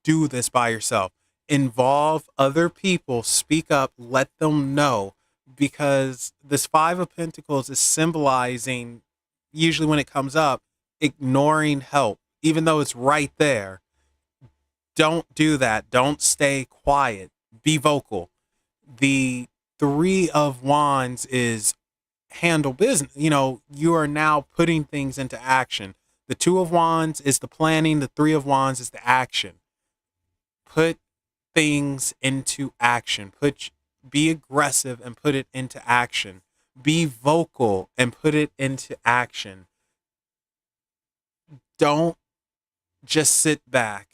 do this by yourself. Involve other people, speak up, let them know, because this Five of Pentacles is symbolizing, usually when it comes up, ignoring help, even though it's right there. Don't do that. Don't stay quiet. Be vocal. The Three of Wands is handle business. You know, you are now putting things into action. The Two of Wands is the planning, the Three of Wands is the action. Put things into action. Be aggressive and put it into action. Be vocal and put it into action. Don't just sit back,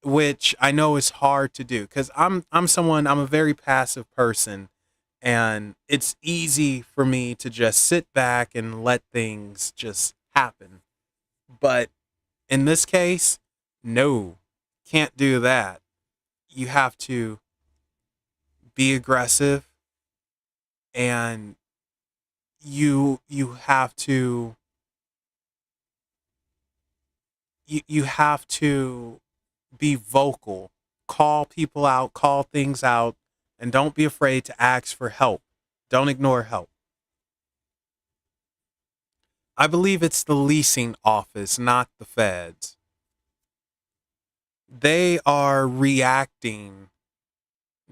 which I know is hard to do because I'm a very passive person, and it's easy for me to just sit back and let things just happen. But in this case, no, can't do that. You have to be aggressive, and you have to you have to be vocal, call people out, call things out, and don't be afraid to ask for help. Don't ignore help. I believe it's the leasing office, not the feds. They are reacting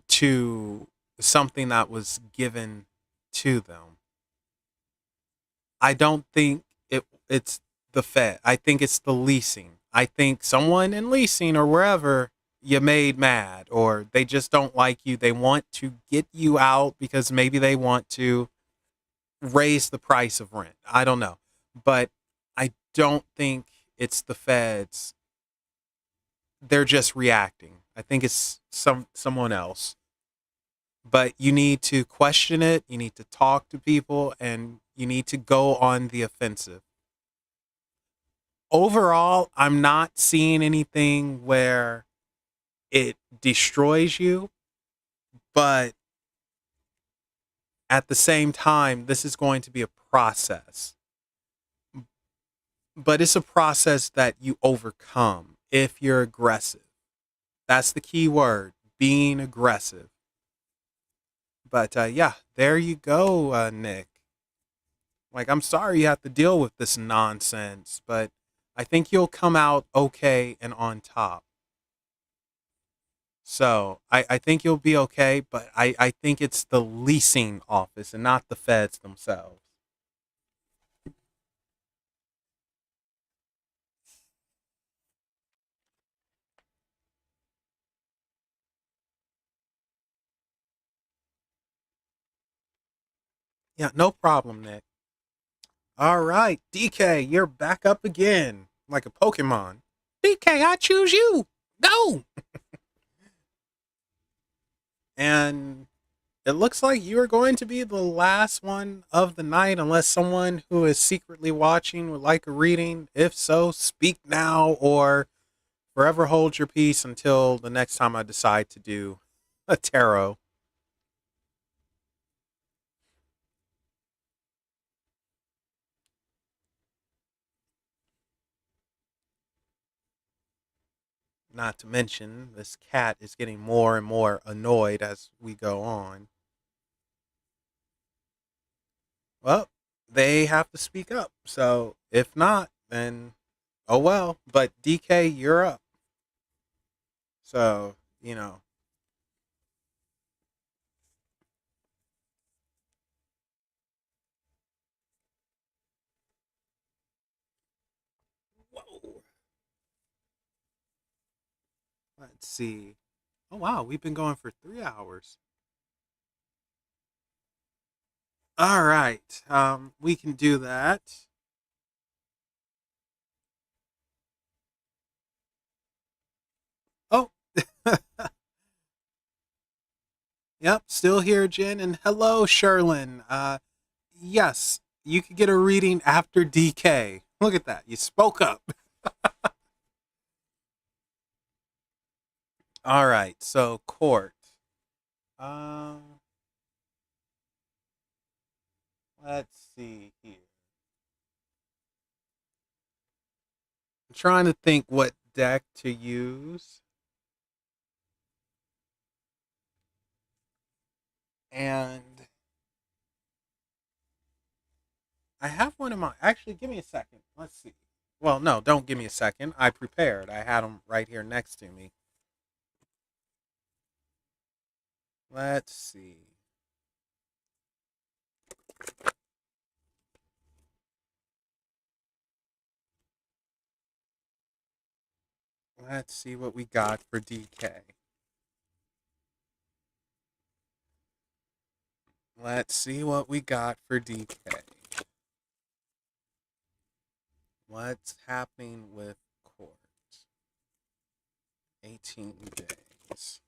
to something that was given to them. I don't think it's the Fed. I think it's the leasing. I think someone in leasing or wherever you made mad, or they just don't like you. They want to get you out because maybe they want to raise the price of rent. I don't know. But I don't think it's the feds. They're just reacting. I think it's someone else. But you need to question it, you need to talk to people, and you need to go on the offensive. Overall, I'm not seeing anything where it destroys you, but at the same time, this is going to be a process. But it's a process that you overcome if you're aggressive. That's the key word, being aggressive. But yeah, there you go, Nick. Like, I'm sorry you have to deal with this nonsense, but I think you'll come out okay and on top. So I think you'll be okay, but I think it's the leasing office and not the feds themselves. Yeah, no problem, Nick. All right, DK, you're back up again, like a Pokemon. DK, I choose you. Go. And it looks like you are going to be the last one of the night, unless someone who is secretly watching would like a reading. If so, speak now or forever hold your peace until the next time I decide to do a tarot. Not to mention, this cat is getting more and more annoyed as we go on. Well, they have to speak up. So if not, then oh well. But DK, you're up. So, you know. Whoa. Let's see. Oh wow, we've been going for 3 hours. All right. We can do that. Oh, yep, still here, Jen. And hello, Sherlin. Yes, you could get a reading after DK. Look at that. You spoke up. All right. So court. Um, let's see here. I'm trying to think what deck to use. And I have one in my. Actually, give me a second. Let's see. Well, no, don't give me a second. I prepared. I had them right here next to me. Let's see. Let's see what we got for DK. Let's see what we got for DK. What's happening with court? 18 days.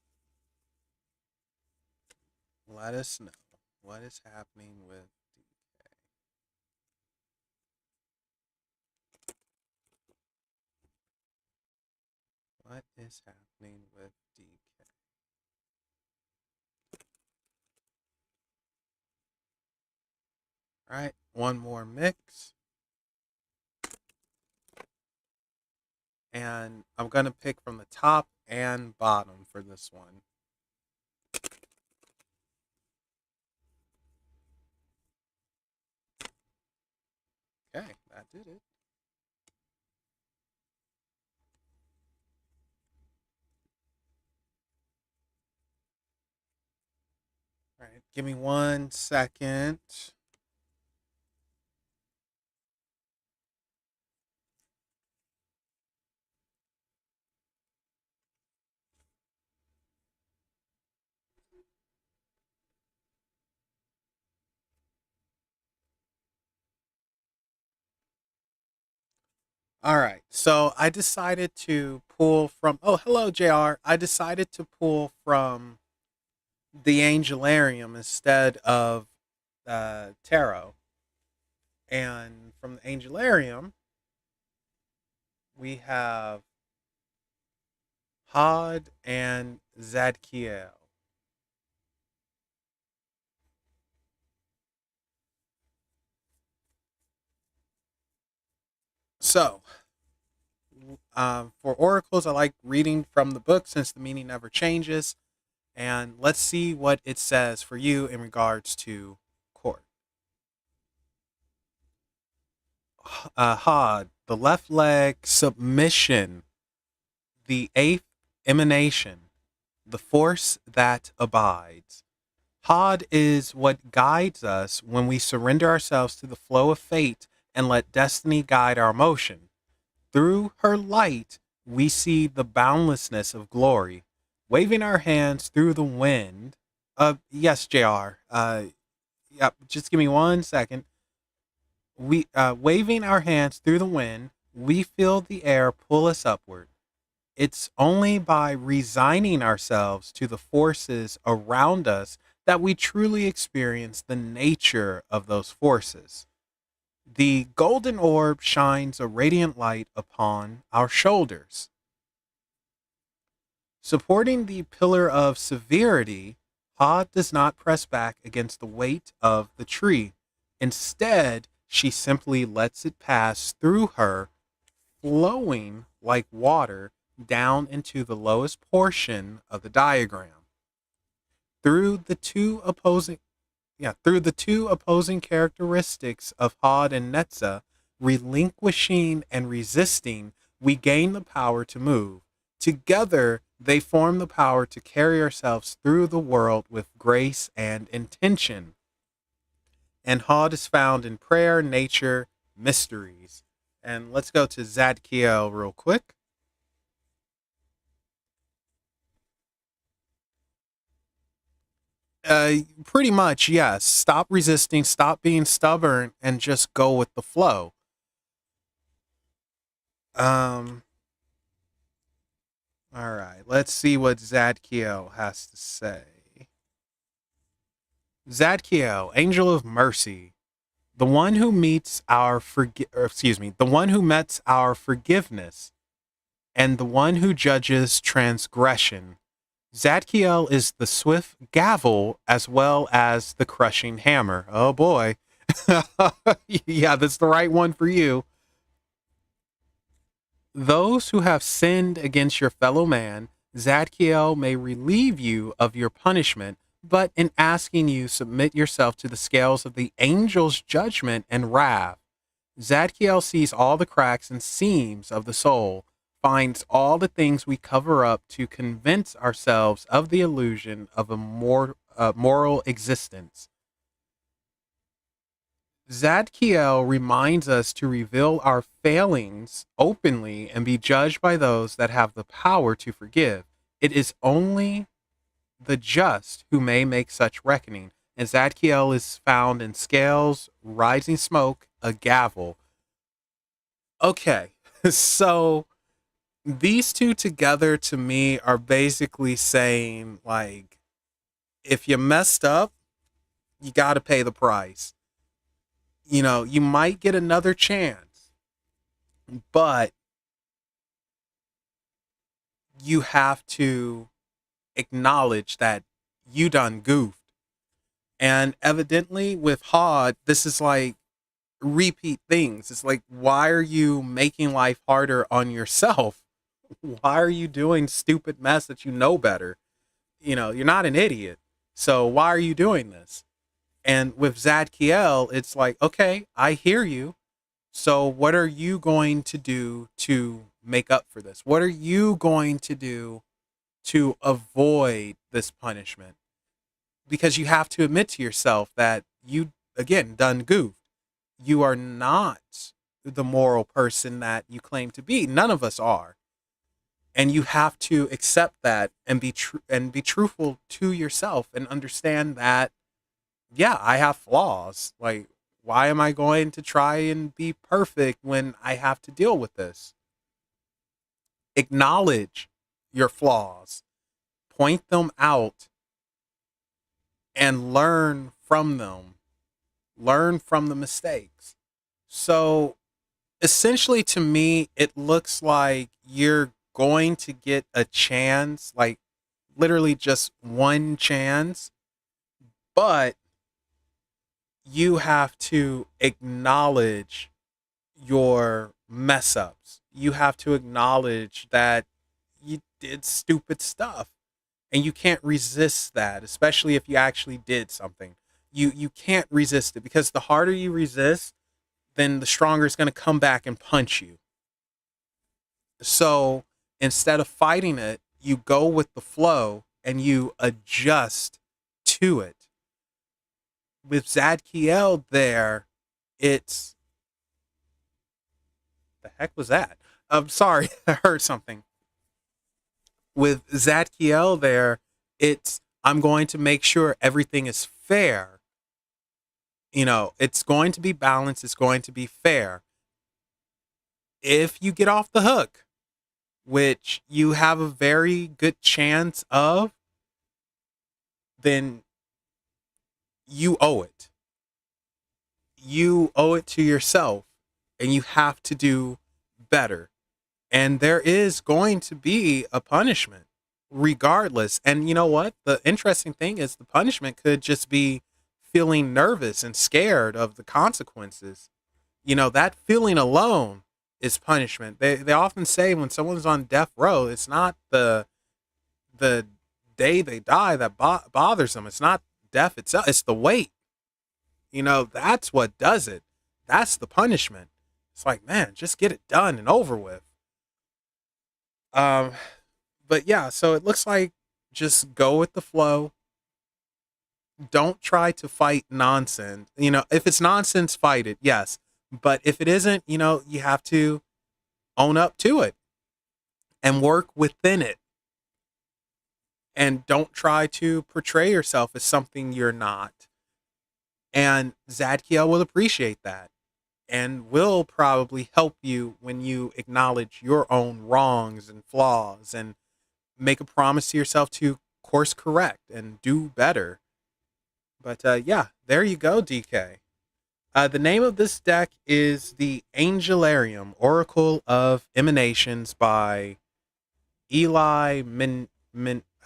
Let us know what is happening with DK. What is happening with DK? All right, one more mix. And I'm going to pick from the top and bottom for this one. Okay, That did it. All right, give me 1 second. All right. So I decided to pull from. Oh, hello, JR. I decided to pull from the Angelarium instead of Tarot. And from the Angelarium, we have Hod and Zadkiel. So, for oracles, I like reading from the book since the meaning never changes. And let's see what it says for you in regards to court. Hod, the left leg, submission, the eighth emanation, the force that abides. Hod is what guides us when we surrender ourselves to the flow of fate and let destiny guide our motion. Through her light, we see the boundlessness of glory. Waving our hands through the wind. Yes, JR. Yep, just give me 1 second. We waving our hands through the wind, we feel the air pull us upward. It's only by resigning ourselves to the forces around us that we truly experience the nature of those forces. The golden orb shines a radiant light upon our shoulders. Supporting the pillar of severity, Ha does not press back against the weight of the tree. Instead, she simply lets it pass through her, flowing like water down into the lowest portion of the diagram. Through the two opposing through the two opposing characteristics of Hod and Netza, relinquishing and resisting, we gain the power to move. Together, they form the power to carry ourselves through the world with grace and intention. And Hod is found in prayer, nature, mysteries. And let's go to Zadkiel real quick. Pretty much, yes. Stop resisting, stop being stubborn, and just go with the flow. Um, all right, let's see what Zadkiel has to say. Zadkiel, angel of mercy, the one who meets our the one who meets our forgiveness, and the one who judges transgression. Zadkiel is the swift gavel as well as the crushing hammer. Oh boy. Yeah, that's the right one for you. Those who have sinned against your fellow man, Zadkiel may relieve you of your punishment, but in asking you, submit yourself to the scales of the angel's judgment and wrath. Zadkiel sees all the cracks and seams of the soul, finds all the things we cover up to convince ourselves of the illusion of a moral existence. Zadkiel reminds us to reveal our failings openly and be judged by those that have the power to forgive. It is only the just who may make such reckoning. And Zadkiel is found in scales, rising smoke, a gavel. Okay, so these two together to me are basically saying, like, if you messed up, you got to pay the price. You might get another chance, but you have to acknowledge that you done goofed. And evidently with Hod, this is like repeat things. It's like, why are you making life harder on yourself? Why are you doing stupid mess that you know better? You're not an idiot. So why are you doing this? And with Zadkiel, it's like, okay, I hear you. So, what are you going to do to make up for this? What are you going to do to avoid this punishment? Because you have to admit to yourself that you, again, done goofed. You are not the moral person that you claim to be. None of us are. And you have to accept that and be truthful to yourself and understand that, yeah, I have flaws. Like, why am I going to try and be perfect when I have to deal with this? Acknowledge your flaws, point them out, and learn from them. Learn from the mistakes. So, essentially, to me, it looks like you're going to get a chance, like literally just one chance, but you have to acknowledge your mess ups. You have to acknowledge that you did stupid stuff, and you can't resist that, especially if you actually did something. You can't resist it, because the harder you resist, then the stronger it's going to come back and punch you. So instead of fighting it, you go with the flow and you adjust to it. With Zadkiel there, it's, the heck was that? I'm sorry, I heard something. With Zadkiel there, it's, I'm going to make sure everything is fair. You know, it's going to be balanced, it's going to be fair. If you get off the hook, which you have a very good chance of, then you owe it. You owe it to yourself, and you have to do better. And there is going to be a punishment regardless. And you know what? The interesting thing is the punishment could just be feeling nervous and scared of the consequences. You know, that feeling alone is punishment. They often say when someone's on death row, it's not the day they die that bothers them. It's not death itself. It's the wait. You know, that's what does it. That's the punishment. It's like, man, just get it done and over with. Um, but yeah, so it looks like just go with the flow. Don't try to fight nonsense. You know, if it's nonsense, fight it. Yes. But if it isn't, you know, you have to own up to it and work within it. And don't try to portray yourself as something you're not. And Zadkiel will appreciate that and will probably help you when you acknowledge your own wrongs and flaws and make a promise to yourself to course correct and do better. But yeah, there you go, DK. The name of this deck is the Angelarium Oracle of Emanations by Eli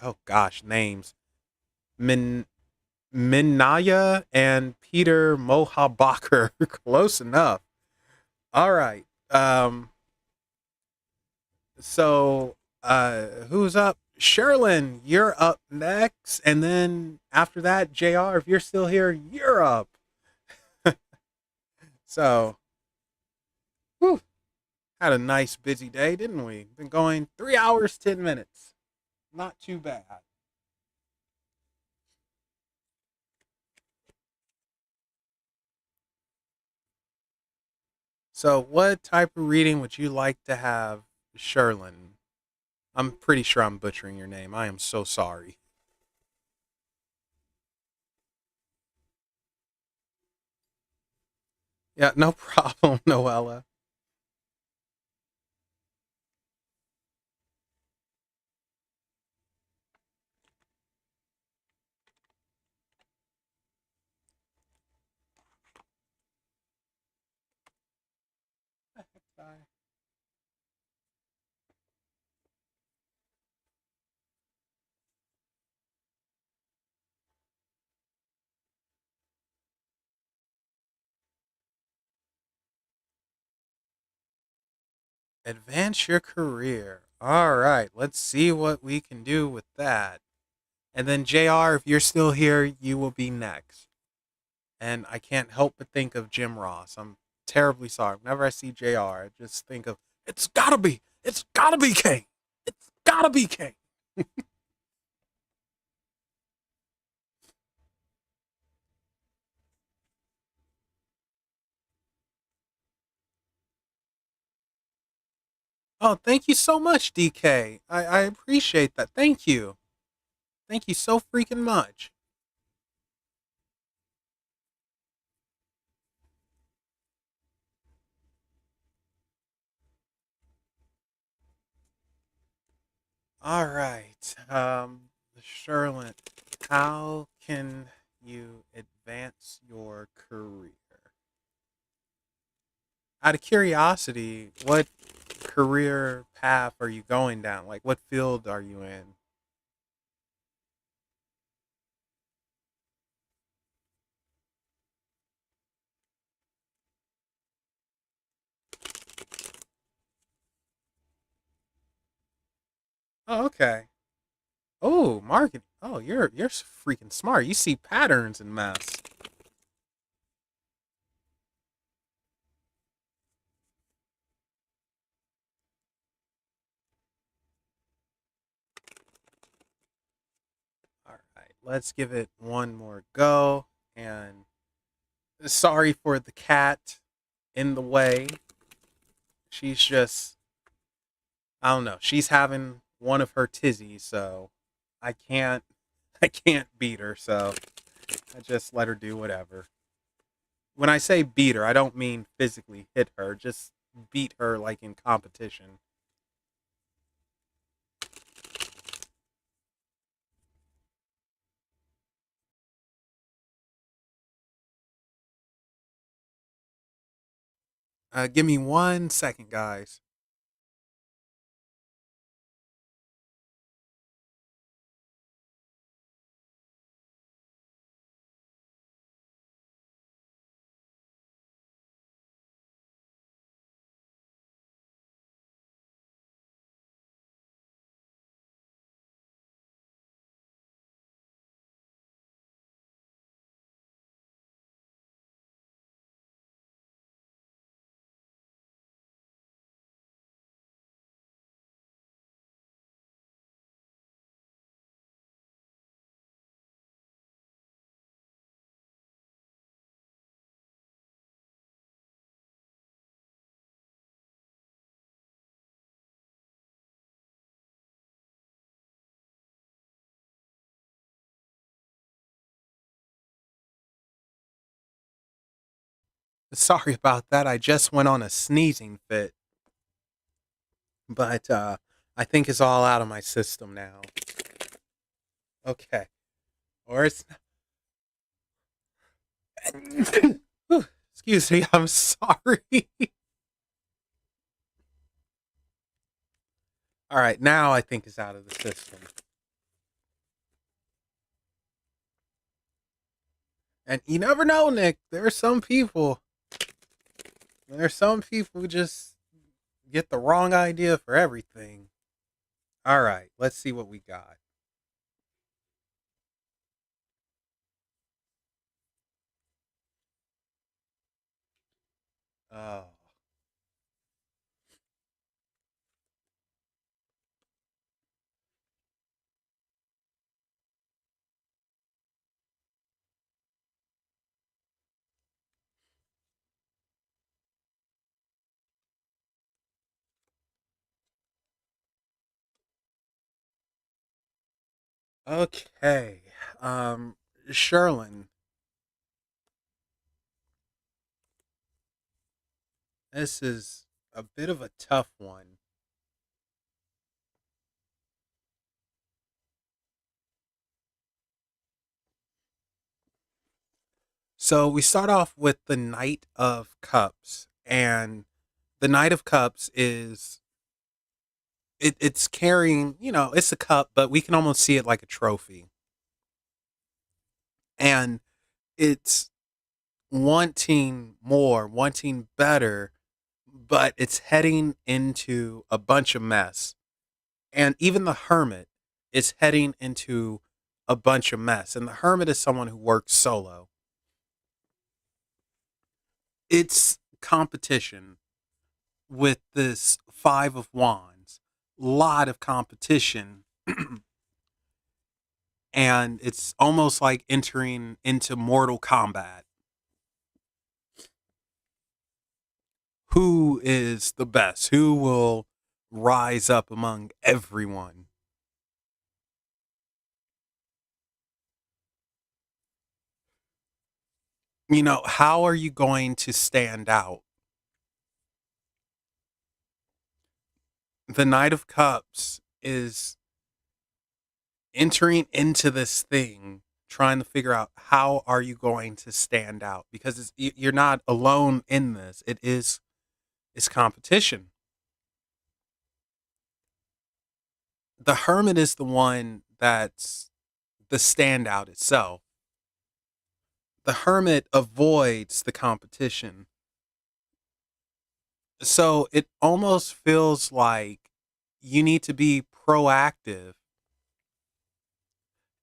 oh gosh, names. Minaya and Peter Mohabacher. Close enough. All right. So who's up? Sherlin, you're up next. And then after that, JR, if you're still here, you're up. So, whew, had a nice busy day, didn't we? Been going 3 hours, 10 minutes. Not too bad. So, what type of reading would you like to have, Sherlin? I'm pretty sure I'm butchering your name. I am so sorry. Yeah, no problem, Noella. Advance your career. All right, let's see what we can do with that. And then, JR, if you're still here, you will be next. And I can't help but think of Jim Ross. I'm terribly sorry. Whenever I see JR, I just think of it's gotta be Kane. It's gotta be Kane. Oh, thank you so much, DK. I appreciate that. Thank you. Thank you so freaking much. All right. Sherlin, how can you advance your career? Out of curiosity, what career path are you going down? Like, what field are you in? Oh, okay. Oh, marketing. Oh, you're freaking smart. You see patterns in mess. All right, let's give it one more go. And sorry for the cat in the way. She's just, I don't know. She's having one of her tizzies, so I can't, I can't beat her. So I just let her do whatever. When I say beat her, I don't mean physically hit her. Just beat her like in competition. Give me 1 second, guys. Sorry about that. I just went on a sneezing fit, but I think it's all out of my system now. Okay. Or it's excuse me, I'm sorry. All right, now I think it's out of the system. And you never know, Nick. There are some people who just get the wrong idea for everything. All right, let's see what we got. Oh, okay. Um, Sherlin, this is a bit of a tough one. So we start off with the Knight of Cups, and the Knight of Cups is it's carrying, it's a cup, but we can almost see it like a trophy, and it's wanting more, wanting better, but it's heading into a bunch of mess. And even the Hermit is heading into a bunch of mess. And the Hermit is someone who works solo. It's competition with this Five of Wands. Lot of competition. And it's almost like entering into Mortal Kombat. Who is the best? Who will rise up among everyone? How are you going to stand out? The Knight of Cups is entering into this thing, trying to figure out how are you going to stand out, because you're not alone in this. It's competition. The Hermit is the one that's the standout itself. The Hermit avoids the competition. So it almost feels like you need to be proactive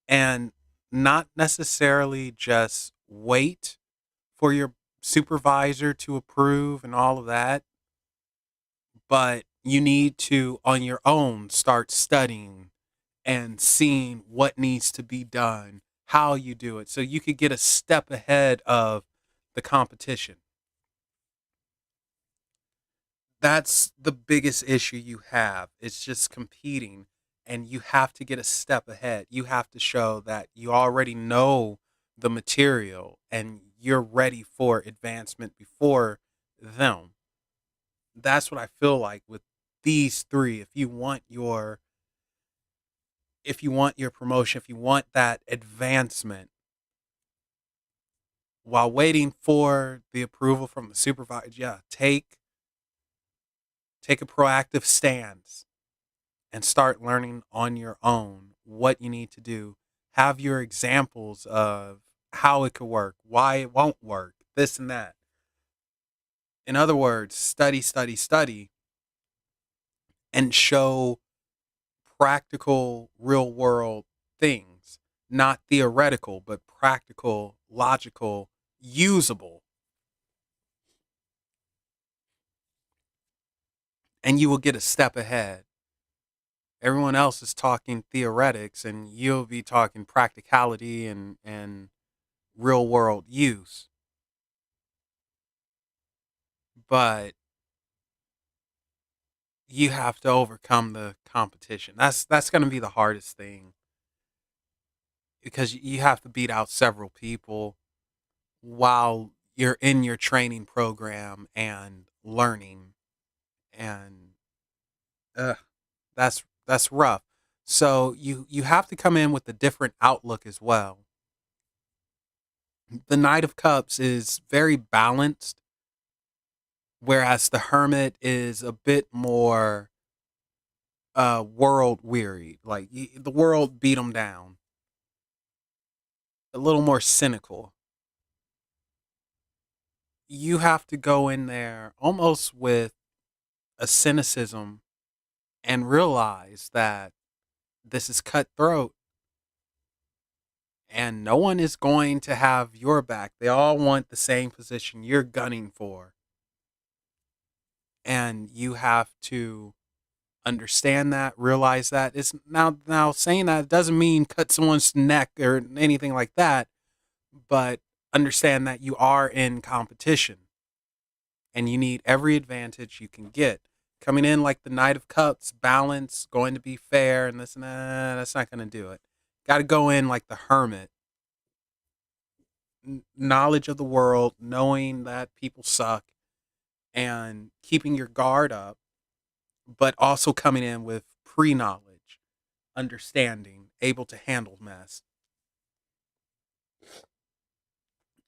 and not necessarily just wait for your supervisor to approve and all of that, but you need to, on your own, start studying and seeing what needs to be done, how you do it, so you could get a step ahead of the competition. That's the biggest issue you have. It's just competing, and you have to get a step ahead. You have to show that you already know the material and you're ready for advancement before them. That's what I feel like with these three. If you want your promotion, if you want that advancement while waiting for the approval from the supervisor, yeah, take a proactive stance and start learning on your own what you need to do. Have your examples of how it could work, why it won't work, this and that. In other words, study, study, study, and show practical, real world things, not theoretical, but practical, logical, usable. And you will get a step ahead. Everyone else is talking theoretics, and you'll be talking practicality and real world use. But you have to overcome the competition. That's going to be the hardest thing, because you have to beat out several people while you're in your training program and learning, and uh, that's rough. So you have to come in with a different outlook as well. The Knight of Cups is very balanced, whereas the Hermit is a bit more world weary. Like the world beat him down. A little more cynical. You have to go in there almost with a cynicism and realize that this is cutthroat and no one is going to have your back. They all want the same position you're gunning for. And you have to understand that, realize that. It's now saying that doesn't mean cut someone's neck or anything like that, but understand that you are in competition and you need every advantage you can get. Coming in like the Knight of Cups, balance, going to be fair, and this and that, that's not going to do it. Got to go in like the Hermit, knowledge of the world, knowing that people suck, and keeping your guard up, but also coming in with pre knowledge, understanding, able to handle mess.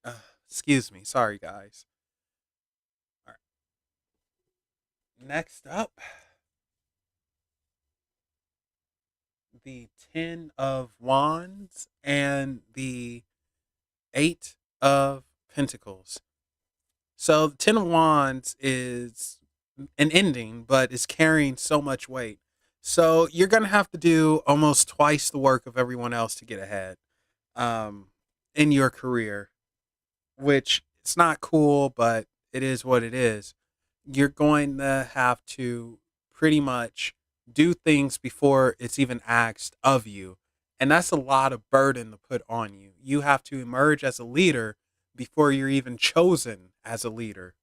Uh, Excuse me. Sorry, guys. All right. Next up, the Ten of Wands and the Eight of Pentacles. So the Ten of Wands is an ending, but it's carrying so much weight. So you're gonna have to do almost twice the work of everyone else to get ahead um, in your career, which it's not cool, but it is what it is. You're going to have to pretty much do things before it's even asked of you. And that's a lot of burden to put on you. You have to emerge as a leader before you're even chosen as a leader.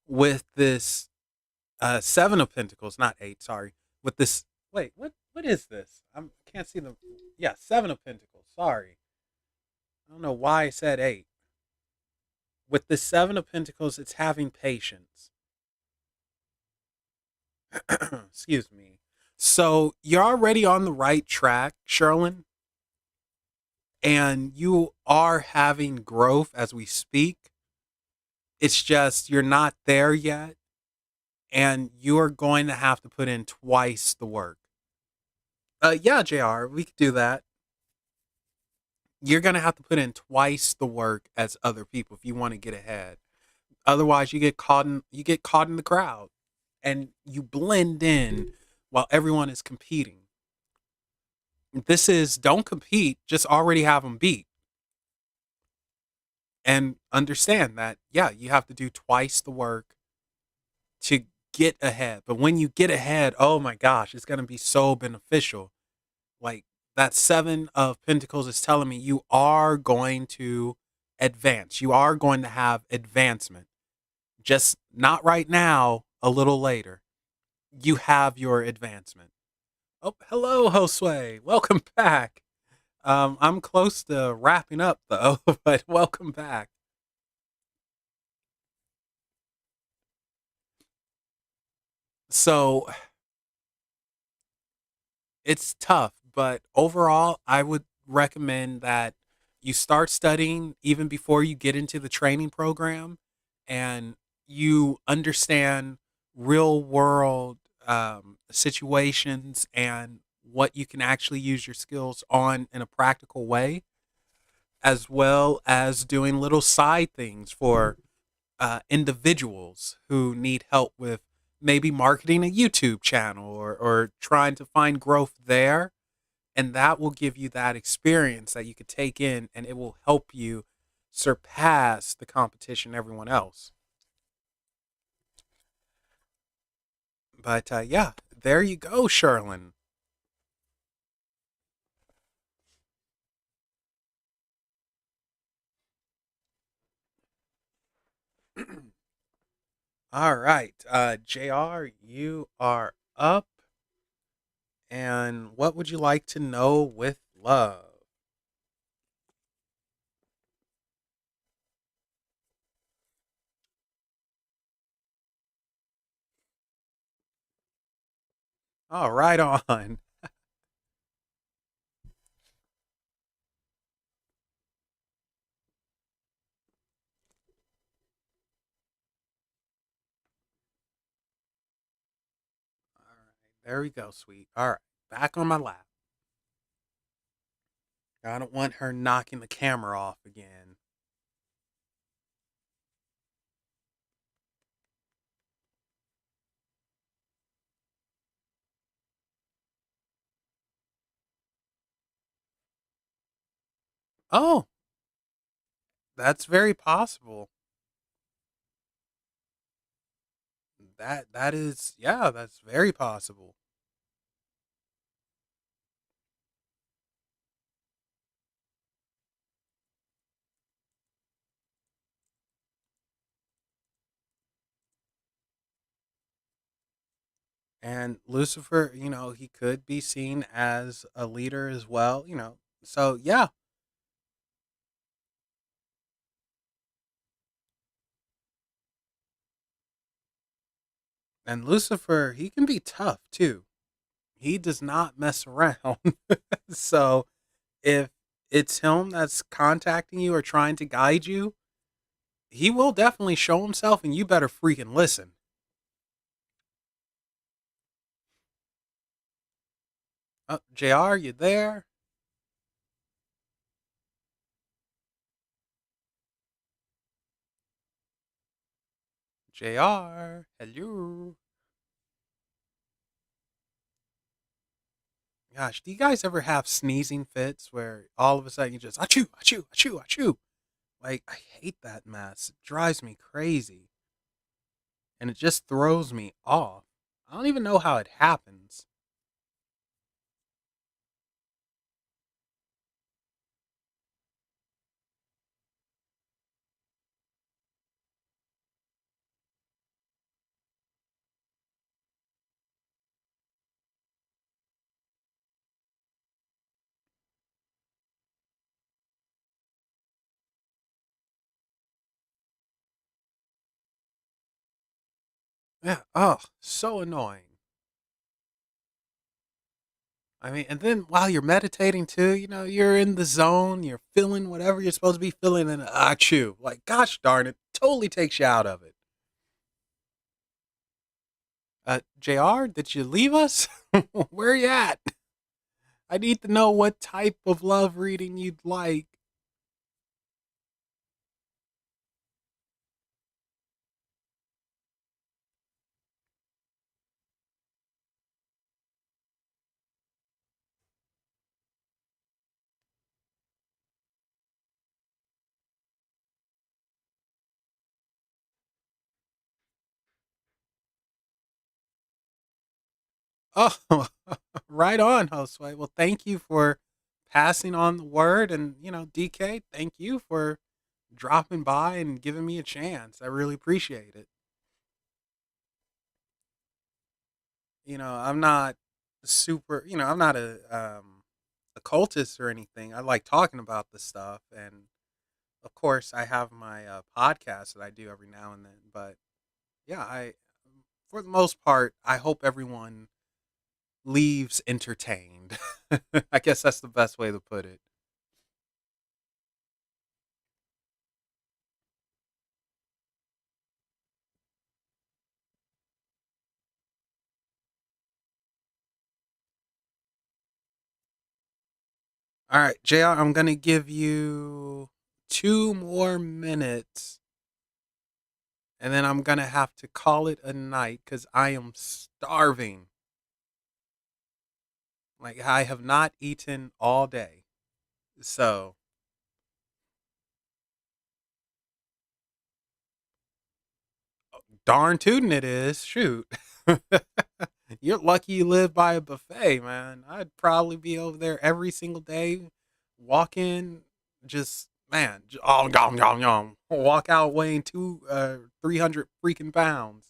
With this Seven of Pentacles, not eight, sorry. With this, wait, what is this? I can't see the, yeah, Seven of Pentacles, sorry. I don't know why I said eight. With the Seven of Pentacles, it's having patience. Excuse me. So you're already on the right track, Sherlin, and you are having growth as we speak. It's just you're not there yet, and you're going to have to put in twice the work. Yeah, JR, we could do that. You're going to have to put in twice the work as other people if you want to get ahead. Otherwise, you get caught in the crowd and you blend in while everyone is competing. This is don't compete, just already have them beat. And understand that, yeah, you have to do twice the work to get ahead. But when you get ahead, oh my gosh, it's going to be so beneficial. Like that Seven of Pentacles is telling me you are going to advance. You are going to have advancement. Just not right now, a little later. You have your advancement. Oh, hello, Josue. Welcome back. I'm close to wrapping up though, but welcome back. So it's tough, but overall, I would recommend that you start studying even before you get into the training program and you understand real world situations and what you can actually use your skills on in a practical way, as well as doing little side things for individuals who need help with maybe marketing a YouTube channel or trying to find growth there. And that will give you that experience that you could take in and it will help you surpass the competition, everyone else. But yeah, there you go, Sherlin. All right, JR, you are up. And what would you like to know with love? All right, on. All right, there we go, sweet. All right, back on my lap. I don't want her knocking the camera off again. Oh, that's very possible. That is, yeah, that's very possible. And Lucifer, he could be seen as a leader as well. So yeah, and Lucifer, he can be tough too. He does not mess around. So if it's him that's contacting you or trying to guide you, he will definitely show himself and you better freaking listen. JR, you there? JR, hello. Gosh, do you guys ever have sneezing fits where all of a sudden you just achoo, achoo, achoo, achoo? Like, I hate that mess. It drives me crazy. And it just throws me off. I don't even know how it happens. Yeah. Oh, so annoying. I mean, and then while you're meditating too, you're in the zone, you're feeling whatever you're supposed to be feeling, and chew. Like, gosh darn it, totally takes you out of it. JR, did you leave us? Where you at? I need to know what type of love reading you'd like. Oh, right on, Josue. Well, thank you for passing on the word. And, DK, thank you for dropping by and giving me a chance. I really appreciate it. I'm not super, I'm not a occultist or anything. I like talking about this stuff. And of course, I have my podcast that I do every now and then. But yeah, for the most part, I hope everyone leaves entertained. I guess that's the best way to put it. All right, JR, I'm going to give you 2 more minutes and then I'm going to have to call it a night because I am starving. Like, I have not eaten all day. So, darn tootin' it is. Shoot. You're lucky you live by a buffet, man. I'd probably be over there every single day, walk in, just man, oh, yum yum yum, walk out weighing 300 freaking pounds.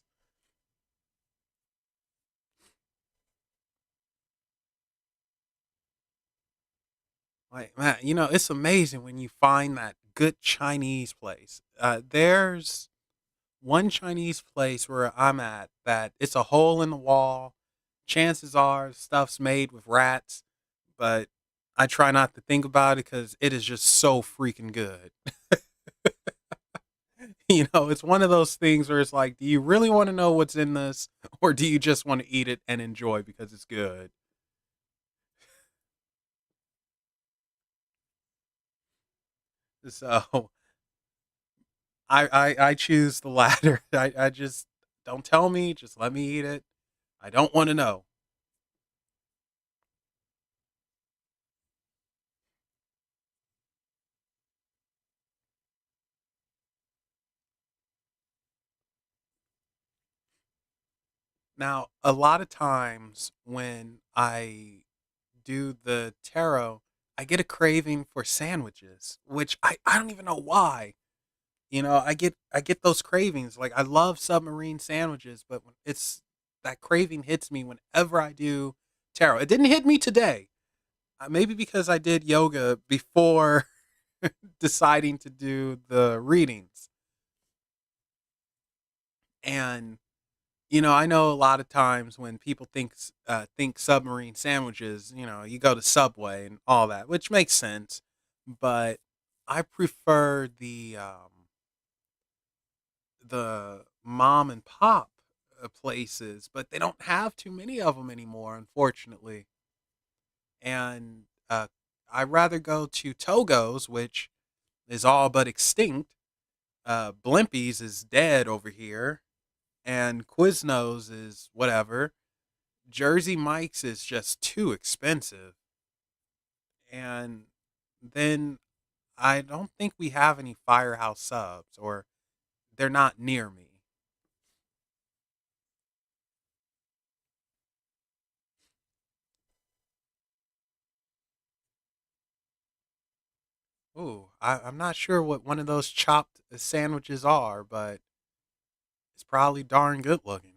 Like man, it's amazing when you find that good Chinese place. There's one Chinese place where I'm at that it's a hole in the wall. Chances are stuff's made with rats, but I try not to think about it because it is just so freaking good. It's one of those things where it's like, do you really want to know what's in this, or do you just want to eat it and enjoy because it's good? So I choose the latter. I just don't tell me, just let me eat it. I don't want to know. Now, a lot of times when I do the tarot, I get a craving for sandwiches, which I don't even know why. I get those cravings. Like I love submarine sandwiches, but when it's that craving hits me whenever I do tarot. It didn't hit me today. Maybe because I did yoga before deciding to do the readings. And I know a lot of times when people think submarine sandwiches, you go to Subway and all that, which makes sense. But I prefer the mom and pop places, but they don't have too many of them anymore, unfortunately. And I rather go to Togo's, which is all but extinct. Blimpie's is dead over here, and Quiznos is whatever. Jersey Mike's is just too expensive. And then I don't think we have any Firehouse subs, or they're not near me. Ooh, I'm not sure what one of those chopped sandwiches are, but it's probably darn good looking.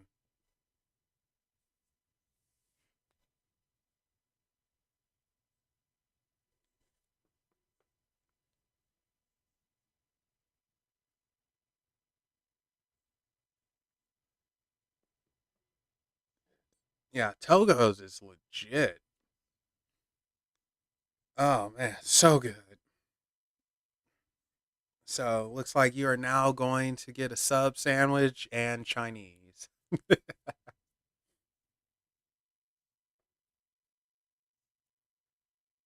Yeah, Togo's is legit. Oh man, so good. So looks like you are now going to get a sub sandwich and Chinese.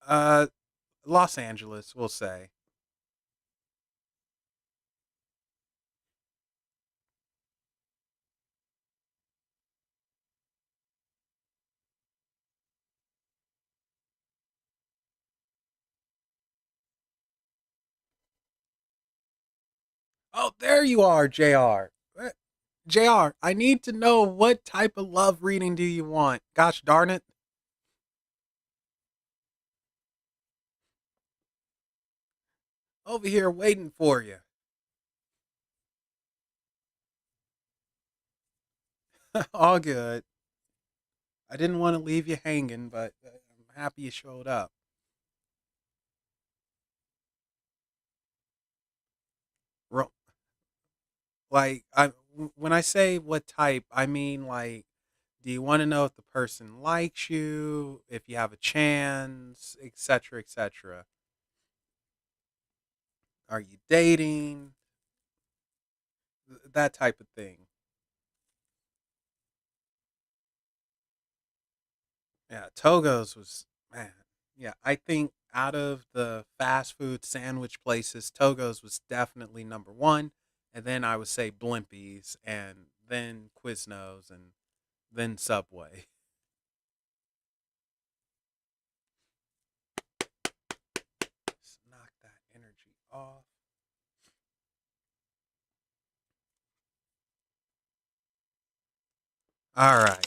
Uh, Los Angeles, we'll say. Oh, there you are, Jr. Jr. I need to know what type of love reading do you want? Gosh darn it! Over here waiting for you. All good. I didn't want to leave you hanging, but I'm happy you showed up. Ro- when I say what type, I mean like, do you want to know if the person likes you, if you have a chance, etc., etc. Are you dating? That type of thing. Yeah, Togo's was man. Yeah, I think out of the fast food sandwich places, Togo's was definitely number one, and then I would say Blimpies, and then Quiznos, and then Subway. Just knock that energy off. All right,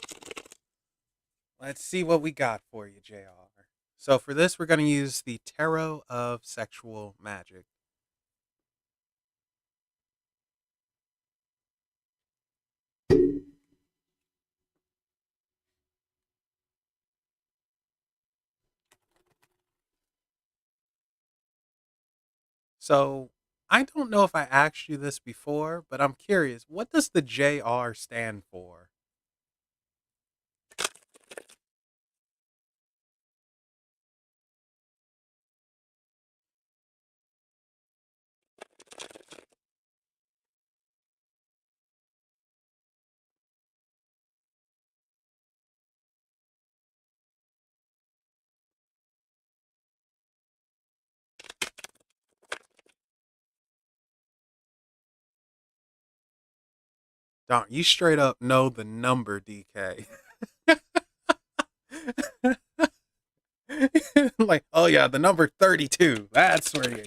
let's see what we got for you, Jr. So for this, we're going to use the Tarot of Sexual Magic. So I don't know if I asked you this before, but I'm curious. What does the JR stand for? Don't you straight up know the number, DK? Like, oh yeah, the number 32. That's where you.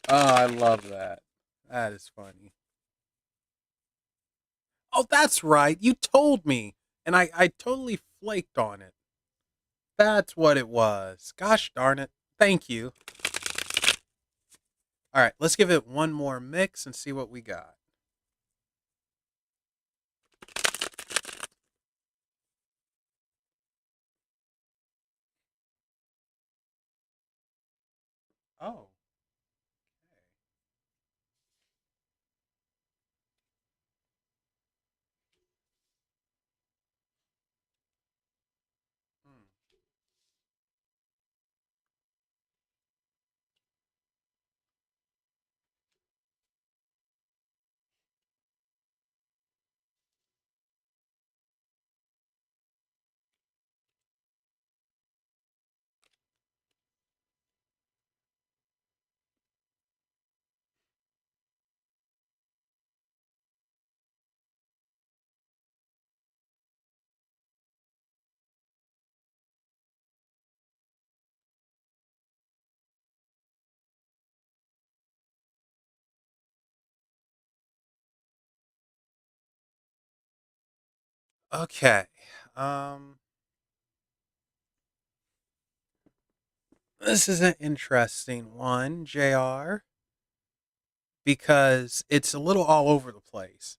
Oh, I love that. That is funny. Oh, that's right. You told me, and I totally flaked on it. That's what it was. Gosh darn it. Thank you. All right, let's give it one more mix and see what we got. Oh, hmm. Okay. Um, this is an interesting one, JR, because it's a little all over the place.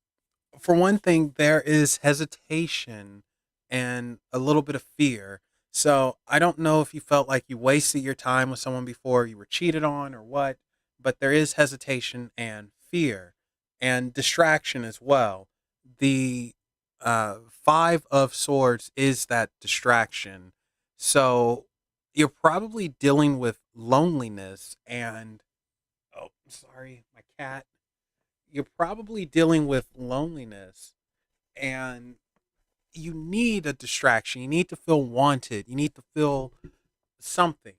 For one thing, there is hesitation and a little bit of fear. So I don't know if you felt like you wasted your time with someone before, you were cheated on or what, but there is hesitation and fear and distraction as well. The Five of Swords is that distraction. So you're probably dealing with loneliness and, oh, sorry, my cat. You're probably dealing with loneliness and you need a distraction. You need to feel wanted. You need to feel something.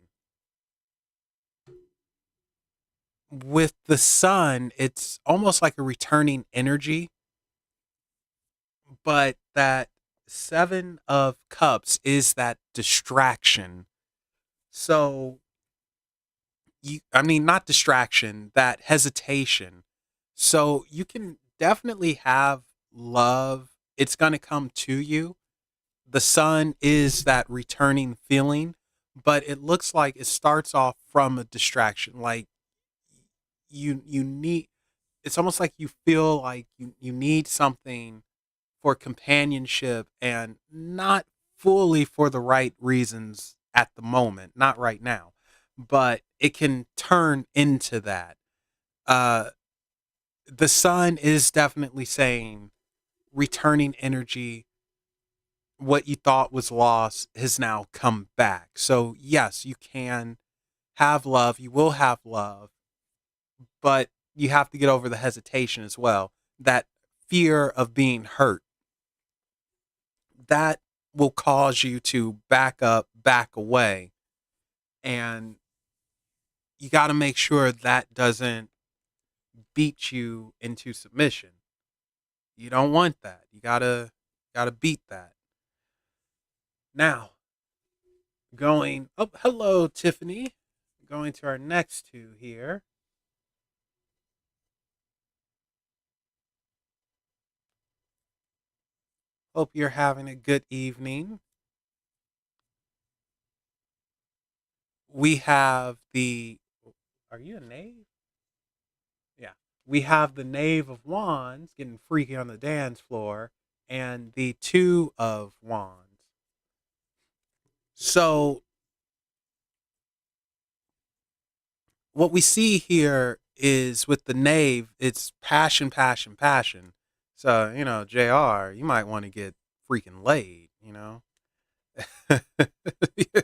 With the sun, it's almost like a returning energy, but that Seven of Cups is that distraction. So, I mean, not distraction, that hesitation. So, you can definitely have love. It's going to come to you. The sun is that returning feeling, but it looks like it starts off from a distraction. Like you need, it's almost like you feel like you need something for companionship and not fully for the right reasons at the moment, not right now, but it can turn into that. Uh, the sun is definitely saying returning energy, what you thought was lost has now come back. So, yes, you can have love, you will have love, but you have to get over the hesitation as well. That fear of being hurt, that will cause you to back up, back away. And you got to make sure that doesn't beat you into submission. You don't want that. You got to beat that. Now, going, oh, hello, Tiffany. Going to our next two here. Hope you're having a good evening. We have the. Are you a knave? Yeah. We have the Knave of Wands getting freaky on the dance floor and the Two of Wands. So, what we see here is with the Knave, it's passion, passion, passion. So, JR, you might want to get freaking laid.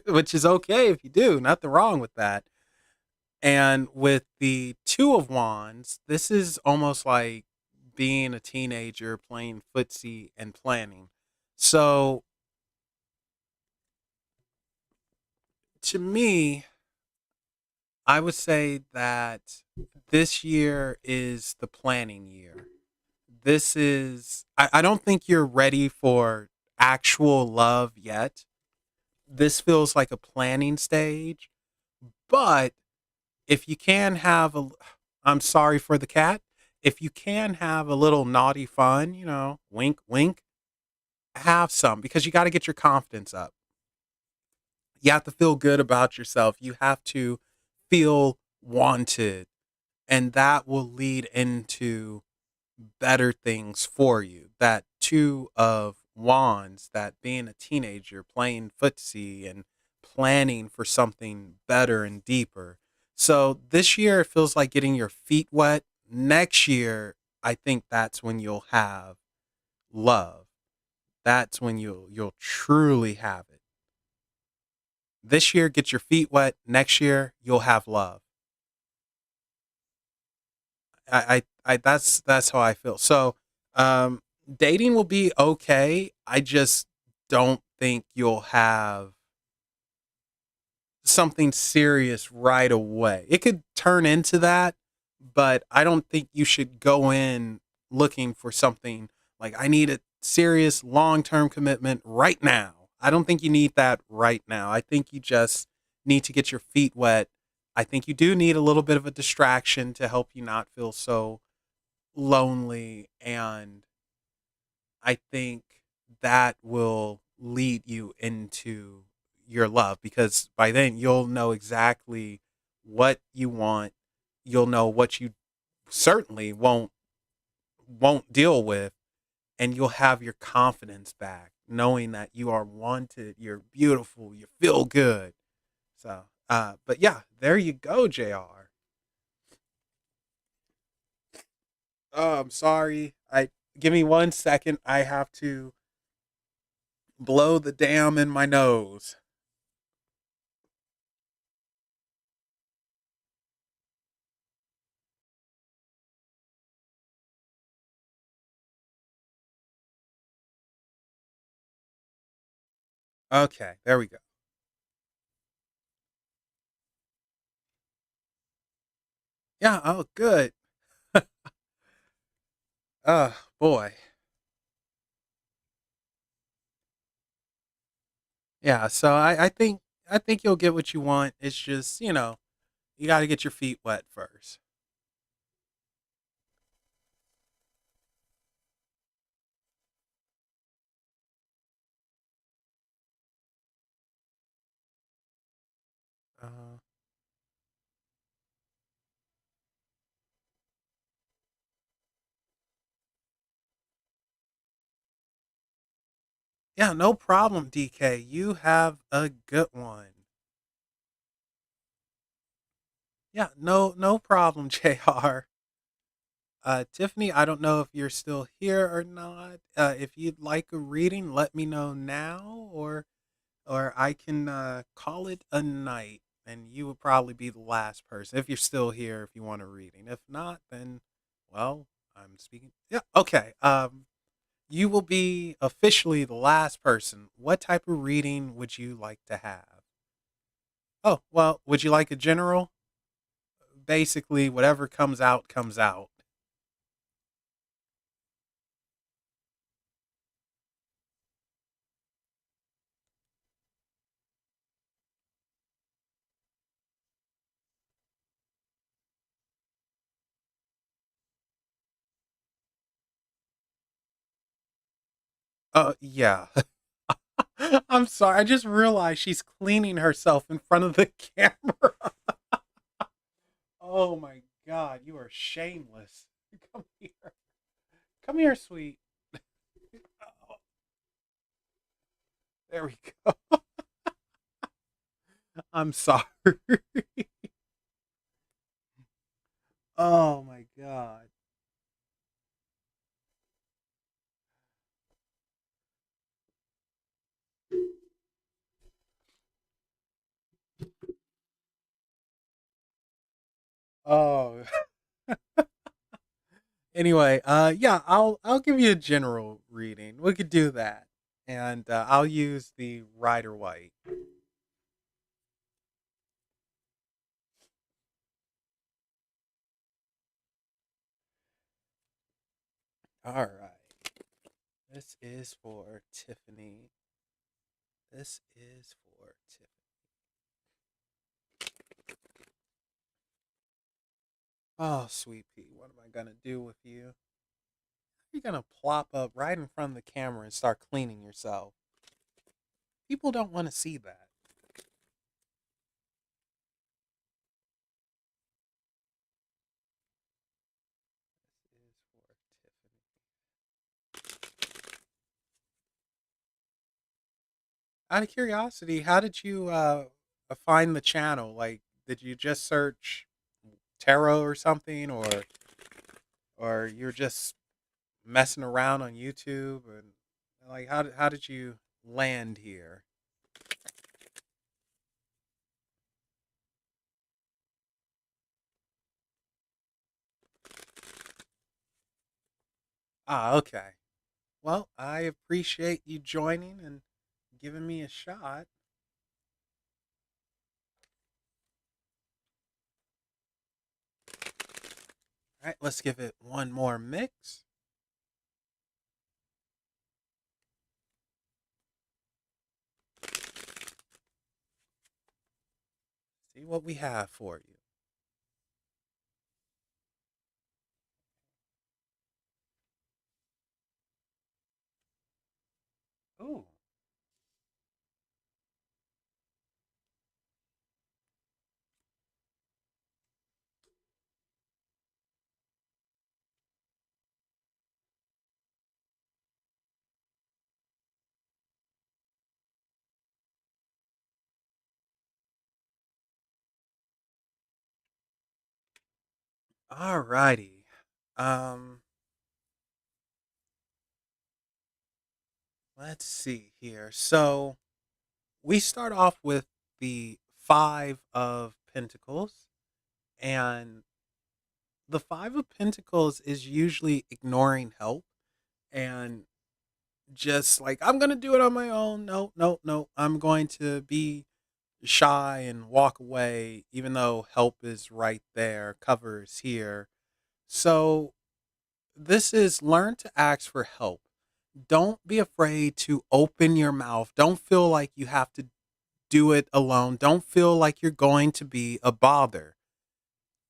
Which is okay if you do, nothing wrong with that. And with the Two of Wands, this is almost like being a teenager playing footsie and planning. So to me, I would say that this year is the planning year. I don't think you're ready for actual love yet. This feels like a planning stage, but if you can have a, I'm sorry for the cat. If you can have a little naughty fun, wink, wink, have some because you got to get your confidence up. You have to feel good about yourself. You have to feel wanted, and that will lead into better things for you. That Two of Wands, that being a teenager, playing footsie and planning for something better and deeper. So this year it feels like getting your feet wet. Next year, I think that's when you'll have love. That's when you'll truly have it. This year, get your feet wet. Next year, you'll have love. That's how I feel. So, dating will be okay. I just don't think you'll have something serious right away. It could turn into that, but I don't think you should go in looking for something like I need a serious long-term commitment right now. I don't think you need that right now. I think you just need to get your feet wet. I think you do need a little bit of a distraction to help you not feel so lonely, and I think that will lead you into your love, because by then you'll know exactly what you want. You'll know what you certainly won't deal with, and you'll have your confidence back, knowing that you are wanted, you're beautiful, you feel good. So, but yeah, there you go, Jr. Oh, I'm sorry. I Give me 1 second. I have to blow the damn in my nose. Okay, there we go. Yeah. Oh, good. Oh boy. Yeah. So I think you'll get what you want. It's just you got to get your feet wet first. Uh, yeah. No problem, DK. You have a good one. Yeah. No problem, Jr. Tiffany, I don't know if you're still here or not. If you'd like a reading, let me know now, or I can call it a night, and you would probably be the last person if you're still here. If you want a reading, if not, then well, I'm speaking. Yeah, okay. You will be officially the last person. What type of reading would you like to have? Oh, well, would you like a general? Basically, whatever comes out comes out. Yeah. I'm sorry. I just realized she's cleaning herself in front of the camera. Oh my god, you are shameless. Come here. Come here, sweet. Oh, there we go. I'm sorry. Oh my god. Oh. Anyway, yeah, I'll give you a general reading. We could do that. And I'll use the Rider White. All right. This is for Tiffany. This is for Tiffany. Oh, sweet pea, what am I gonna do with you? You're gonna plop up right in front of the camera and start cleaning yourself. People don't want to see that. This is for Tiffany. Out of curiosity, how did you find the channel? Like, did you just search tarot or something, or you're just messing around on YouTube, and like how did you land here? Ah, okay. Well, I appreciate you joining and giving me a shot. All right, let's give it one more mix. See what we have for you. Alrighty. Um, let's see here. So we start off with the Five of Pentacles, and the Five of Pentacles is usually ignoring help and just like, I'm gonna do it on my own. No, no, no. I'm going to be shy and walk away, even though help is right there, cover is here. So this is learn to ask for help. Don't be afraid to open your mouth. Don't feel like you have to do it alone. Don't feel like you're going to be a bother.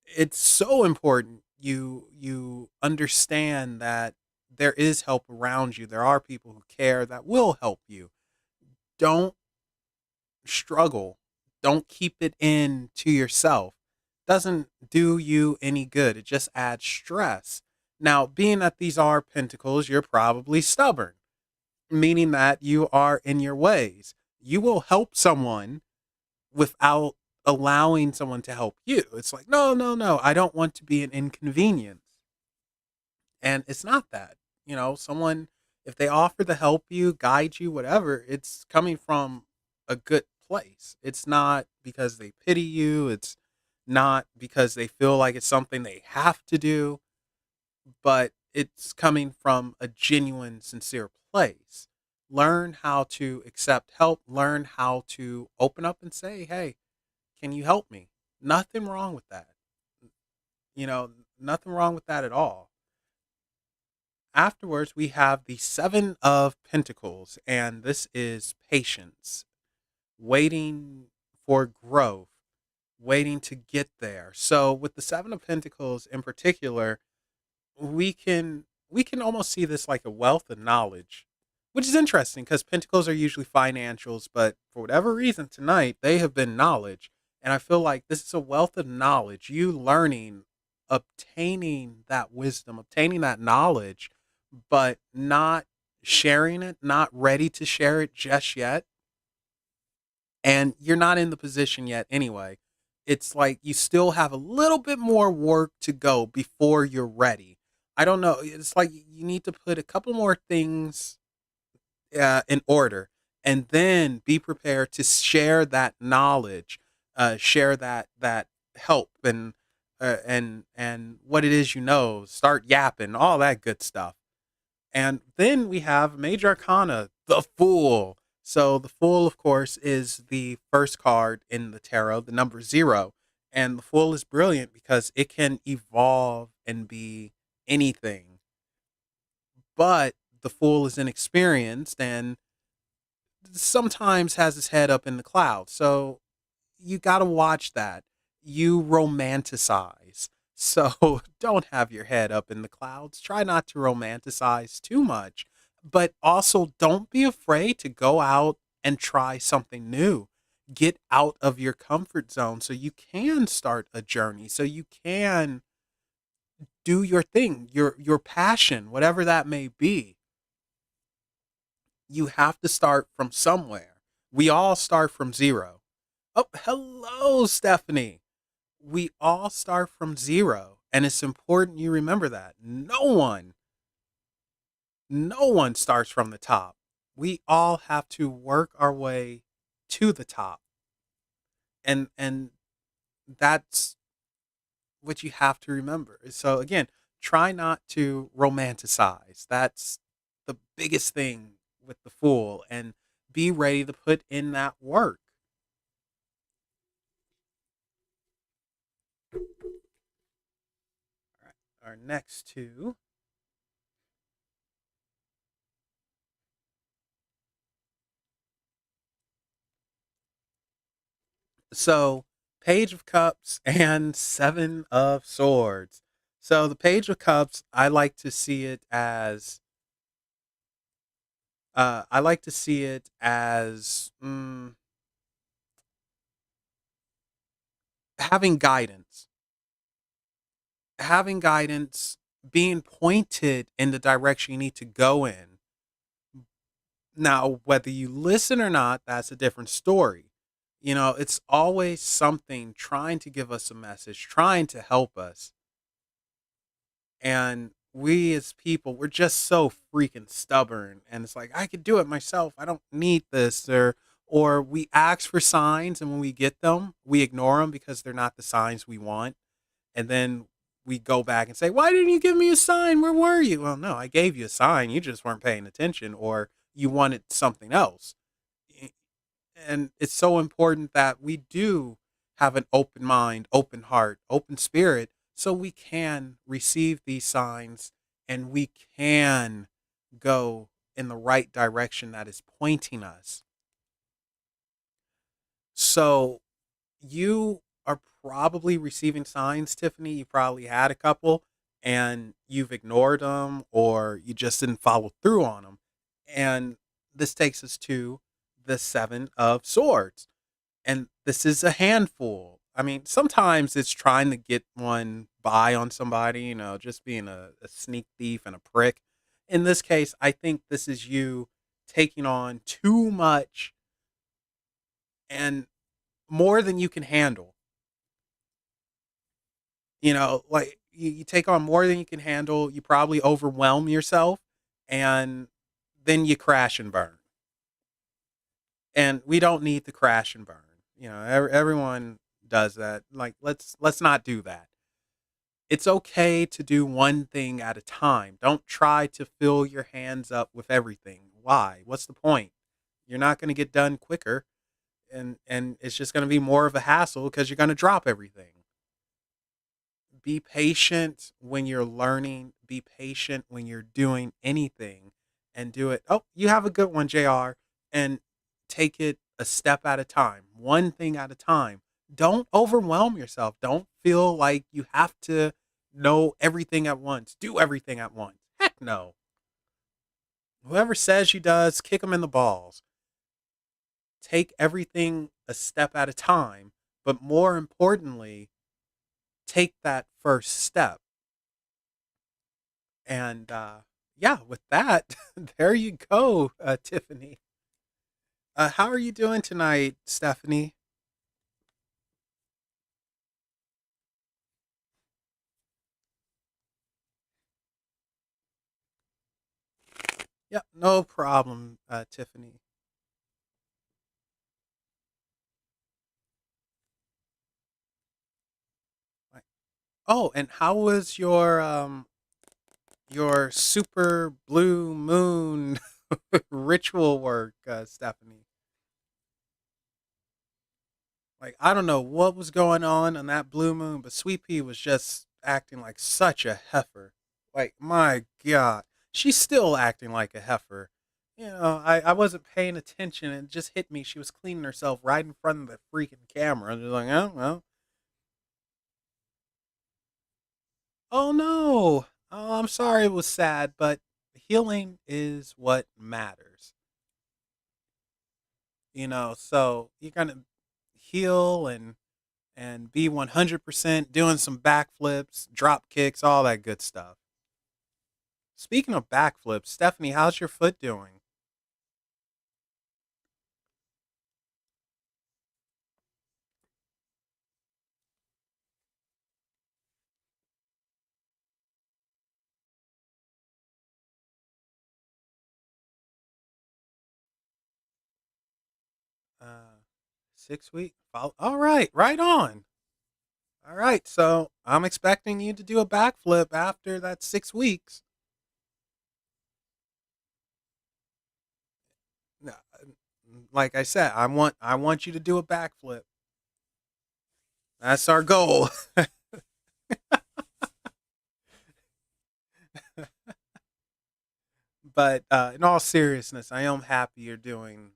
It's so important you understand that there is help around you. There are people who care that will help you. Don't struggle. Don't keep it in to yourself. Doesn't do you any good. It just adds stress. Now, being that these are pentacles, you're probably stubborn, meaning that you are in your ways. You will help someone without allowing someone to help you. It's like, no, no, no, I don't want to be an inconvenience. And it's not that. Someone, if they offer to help you, guide you, whatever, it's coming from a good place. It's not because they pity you. It's not because they feel like it's something they have to do, but it's coming from a genuine, sincere place. Learn how to accept help, learn how to open up and say, hey, can you help me? Nothing wrong with that. You know, nothing wrong with that at all. Afterwards, we have the Seven of Pentacles, and this is patience, waiting for growth, waiting to get there. So, with the Seven of Pentacles in particular, we can almost see this like a wealth of knowledge, which is interesting because pentacles are usually financials, but for whatever reason tonight they have been knowledge, and I feel like this is a wealth of knowledge. You learning, obtaining that wisdom, obtaining that knowledge, but not sharing it, not ready to share it just yet, and you're not in the position yet anyway. It's like you still have a little bit more work to go before you're ready. I don't know. It's like you need to put a couple more things in order, and then be prepared to share that knowledge, share that help, and what it is, start yapping, all that good stuff. And then we have Major Arcana, the Fool. So the Fool, of course, is the first card in the tarot, the number zero. And the Fool is brilliant because it can evolve and be anything. But the Fool is inexperienced and sometimes has his head up in the clouds. So you got to watch that. You romanticize. So don't have your head up in the clouds. Try not to romanticize too much, but also don't be afraid to go out and try something new. Get out of your comfort zone so you can start a journey, so you can do your thing, your passion, whatever that may be. You have to start from somewhere. We all start from zero. Oh, hello, Stephanie. We all start from zero. And it's important you remember that. No one starts from the top. We all have to work our way to the top. And that's what you have to remember. So again, try not to romanticize. That's the biggest thing with the Fool, and be ready to put in that work. All right. Our next two. So, Page of Cups and Seven of Swords. So, the Page of Cups, I like to see it as having guidance, having guidance, being pointed in the direction you need to go in. Now, whether you listen or not, that's a different story. It's always something trying to give us a message, trying to help us. And we as people, we're just so freaking stubborn. And it's like, I could do it myself. I don't need this. Or we ask for signs, and when we get them, we ignore them because they're not the signs we want. And then we go back and say, why didn't you give me a sign? Where were you? Well, no, I gave you a sign. You just weren't paying attention, or you wanted something else. And it's so important that we do have an open mind, open heart, open spirit, so we can receive these signs and we can go in the right direction that is pointing us. So you are probably receiving signs, Tiffany. You probably had a couple and you've ignored them, or you just didn't follow through on them. And this takes us to the Seven of Swords. And this is a handful. I mean, sometimes it's trying to get one by on somebody, just being a sneak thief and a prick. In this case, I think this is you taking on too much and more than you can handle. Like you take on more than you can handle, you probably overwhelm yourself, and then you crash and burn. And we don't need to crash and burn. Everyone does that. Like, let's not do that. It's okay to do one thing at a time. Don't try to fill your hands up with everything. Why? What's the point? You're not going to get done quicker, and it's just going to be more of a hassle because you're going to drop everything. Be patient when you're learning. Be patient when you're doing anything, and do it. Oh, you have a good one, JR. And take it a step at a time, one thing at a time. Don't overwhelm yourself. Don't feel like you have to know everything at once, do everything at once. Heck no. Whoever says you does, kick them in the balls. Take everything a step at a time, but more importantly, take that first step. And yeah, with that, there you go, Tiffany. How are you doing tonight, Stephanie? Yep, no problem, Tiffany. Right. Oh, and how was your super blue moon ritual work, Stephanie? Like, I don't know what was going on that blue moon, but Sweet Pea was just acting like such a heifer. Like, my God, she's still acting like a heifer. I wasn't paying attention and it just hit me. She was cleaning herself right in front of the freaking camera. And like, oh, well. Oh, no. Oh, I'm sorry it was sad, but healing is what matters. So you're going to heal and be 100% doing some backflips, drop kicks, all that good stuff. Speaking of backflips, Stephanie, how's your foot doing? 6 week. All right, right on. All right, so I'm expecting you to do a backflip after that 6 weeks. No, like I said, I want you to do a backflip. That's our goal. But in all seriousness, I am happy you're doing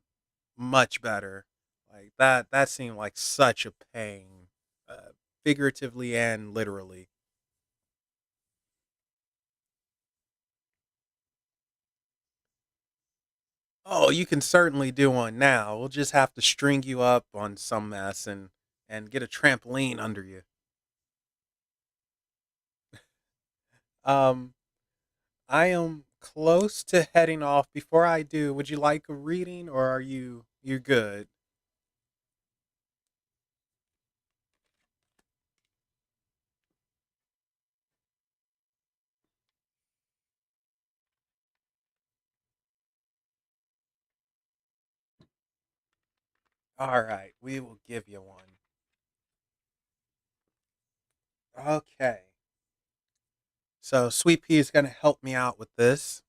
much better. Like that seemed like such a pain, figuratively and literally. Oh, you can certainly do one now. We'll just have to string you up on some mess and get a trampoline under you. Um, I am close to heading off. Before I do, would you like a reading, or are you good? All right, we will give you one. Okay. So Sweet Pea is going to help me out with this.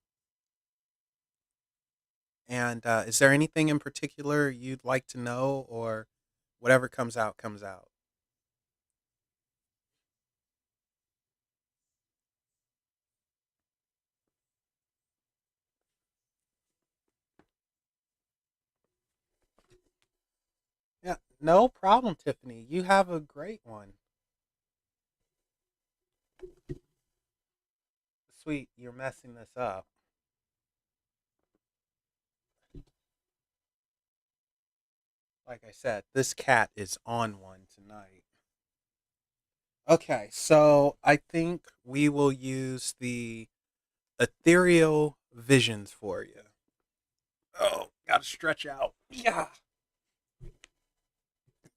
And is there anything in particular you'd like to know, or whatever comes out, comes out? Yeah, no problem, Tiffany. You have a great one. Sweet, you're messing this up. Like I said, this cat is on one tonight. Okay, so I think we will use the ethereal visions for you. Oh, gotta stretch out. Yeah.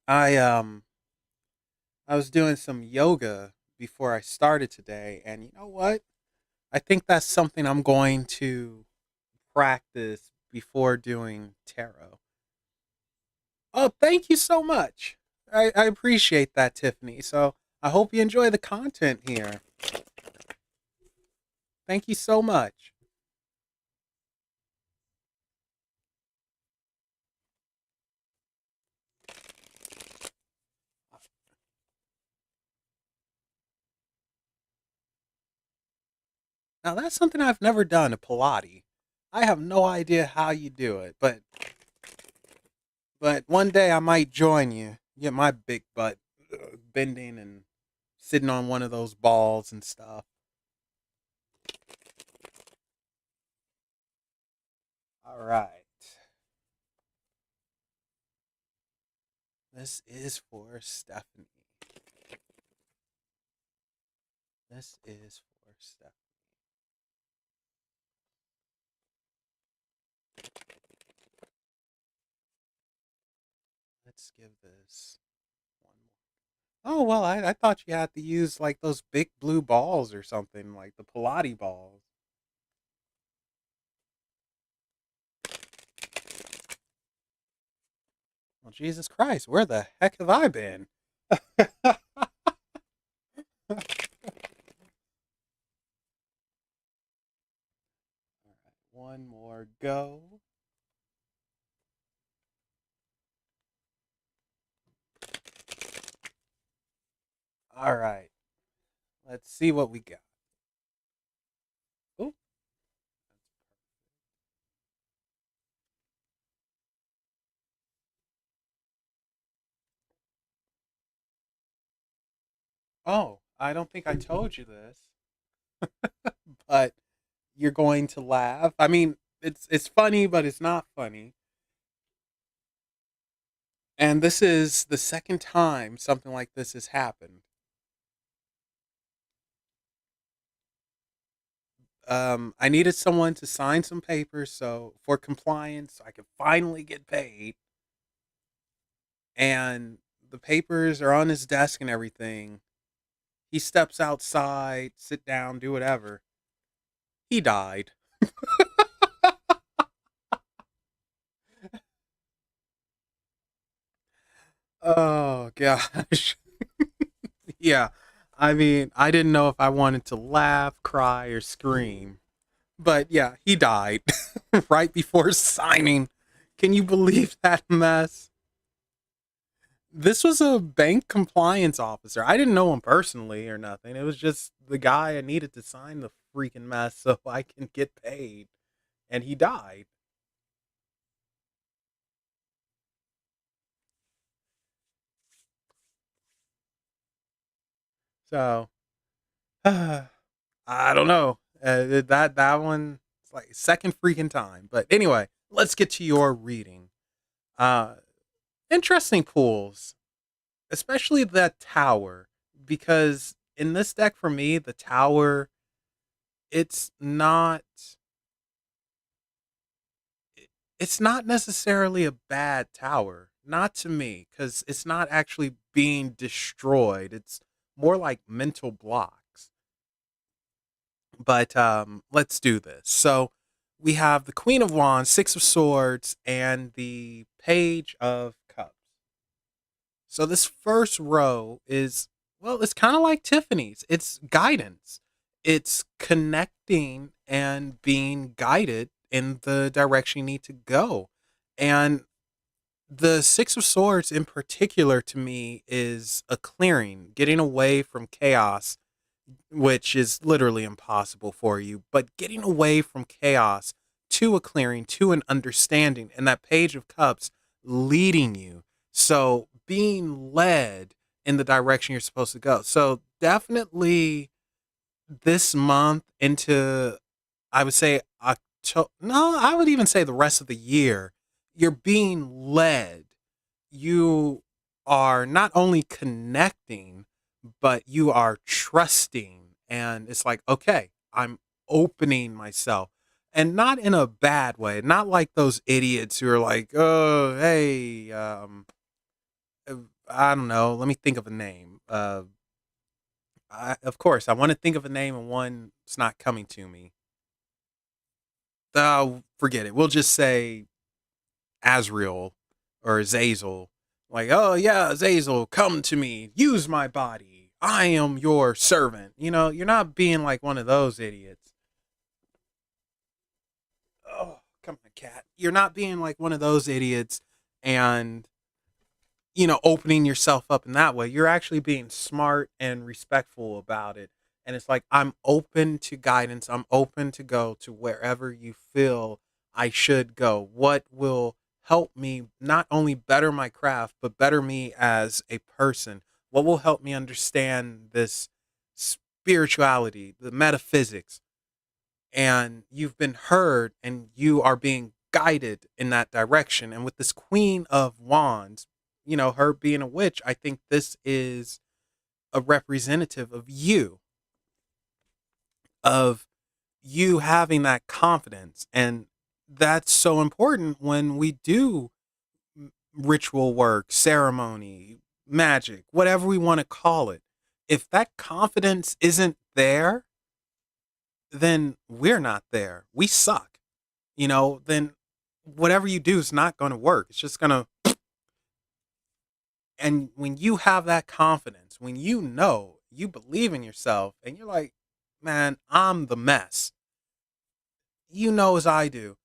I I was doing some yoga before I started today, and you know what? I think that's something I'm going to practice before doing tarot. Oh, thank you so much. I appreciate that, Tiffany. So I hope you enjoy the content here. Thank you so much. Now that's something I've never done, a Pilates. I have no idea how you do it, but one day I might join you. Get my big butt bending and sitting on one of those balls and stuff. All right. This is for Stephanie. This is for Stephanie. Let's give this one more. Oh, well, I thought you had to use like those big blue balls or something, like the Pilates balls. Well, Jesus Christ, where the heck have I been? All right, one more go. All right, let's see what we got. Ooh. Oh, I don't think I told you this, but you're going to laugh. I mean, it's funny, but it's not funny. And this is the second time something like this has happened. I needed someone to sign some papers so for compliance, so I could finally get paid. And the papers are on his desk and everything. He steps outside, sit down, do whatever. He died. Oh gosh. Yeah. I mean, I didn't know if I wanted to laugh, cry, or scream. But yeah, he died right before signing. Can you believe that mess? This was a bank compliance officer. I didn't know him personally or nothing. It was just the guy I needed to sign the freaking mess so I can get paid. And he died. So I don't know. That one, it's like second freaking time. But anyway, let's get to your reading. Uh, Interesting pools, especially that tower, because in this deck for me, the tower, it's not it's not necessarily a bad tower, not to me, because it's not actually being destroyed. It's more like mental blocks. But let's do this. So we have the Queen of Wands, Six of Swords, and the Page of Cups. So this first row is, well, it's kind of like Tiffany's. It's guidance. It's connecting and being guided in the direction you need to go. And the Six of Swords in particular to me is a clearing, getting away from chaos, which is literally impossible for you, but getting away from chaos to a clearing, to an understanding, and that Page of Cups leading you. So being led in the direction you're supposed to go. So definitely this month into, I would say October, no, I would even say the rest of the year, you're being led. You are not only connecting, but you are trusting. And it's like, okay, I'm opening myself. And not in a bad way, not like those idiots who are like, oh, hey, uh, I don't know. Let me think of a name. Of course, I want to think of a name, and one it's not coming to me. Oh, forget it. We'll just say Azrael or Azazel. Like, oh yeah, Azazel, come to me, use my body. I am your servant. You're not being like one of those idiots. Oh, come on, cat. You're not being like one of those idiots and opening yourself up in that way. You're actually being smart and respectful about it. And it's like, I'm open to guidance. I'm open to go to wherever you feel I should go. What will help me not only better my craft, but better me as a person? What will help me understand this spirituality, the metaphysics? And you've been heard and you are being guided in that direction. And with this Queen of Wands, her being a witch, I think this is a representative of you having that confidence. And that's so important when we do ritual work, ceremony, magic, whatever we want to call it. If that confidence isn't there, then we're not there. We suck. Then whatever you do is not going to work. It's just going to. And when you have that confidence, when you believe in yourself and you're like, man, I'm the mess, as I do,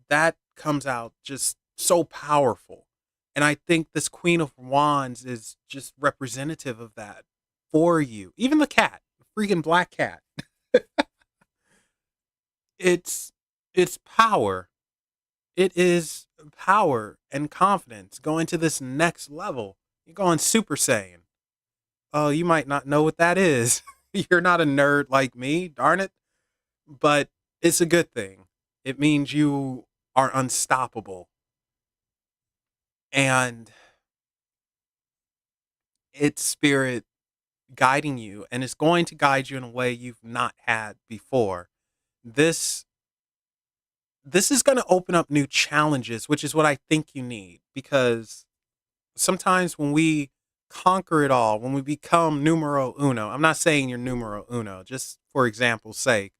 that comes out just so powerful. And I think this Queen of Wands is just representative of that for you. Even the cat, the freaking black cat, it's it's power. It is power and confidence going to this next level. You're going Super Saiyan. Oh, you might not know what that is. You're not a nerd like me, darn it. But it's a good thing. It means you are unstoppable. And it's spirit guiding you, and it's going to guide you in a way you've not had before. This this is going to open up new challenges, which is what I think you need, because sometimes when we conquer it all, when we become numero uno, I'm not saying you're numero uno, just for example's sake,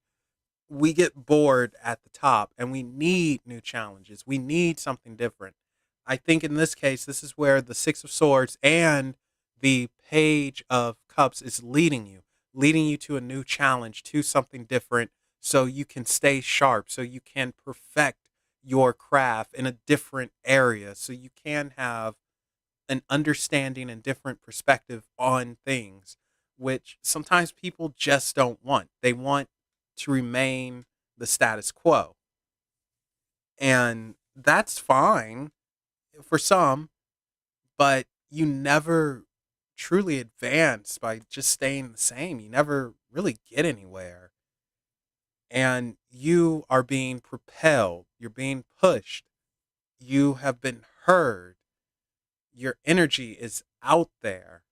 we get bored at the top and we need new challenges. We need something different. I think in this case, this is where the Six of Swords and the Page of Cups is leading you to a new challenge, to something different, so you can stay sharp, so you can perfect your craft in a different area, so you can have an understanding and different perspective on things, which sometimes people just don't want. They want to remain the status quo. And that's fine for some, but you never truly advance by just staying the same. You never really get anywhere. And you are being propelled, you're being pushed, you have been heard, your energy is out there.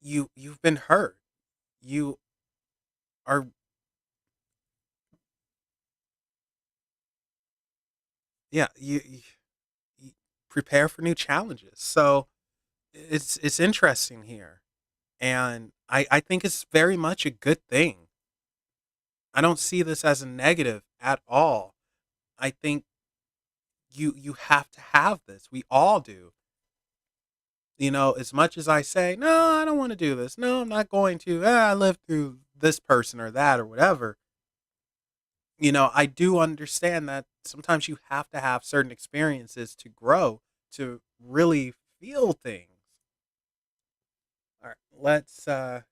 You've been heard. You are, yeah, you prepare for new challenges. So it's interesting here. And I think it's very much a good thing. I don't see this as a negative at all. I think You have to have this. We all do. As much as I say, no, I don't want to do this. No, I'm not going to. I lived through this person or that or whatever. I do understand that sometimes you have to have certain experiences to grow, to really feel things. All right, let's go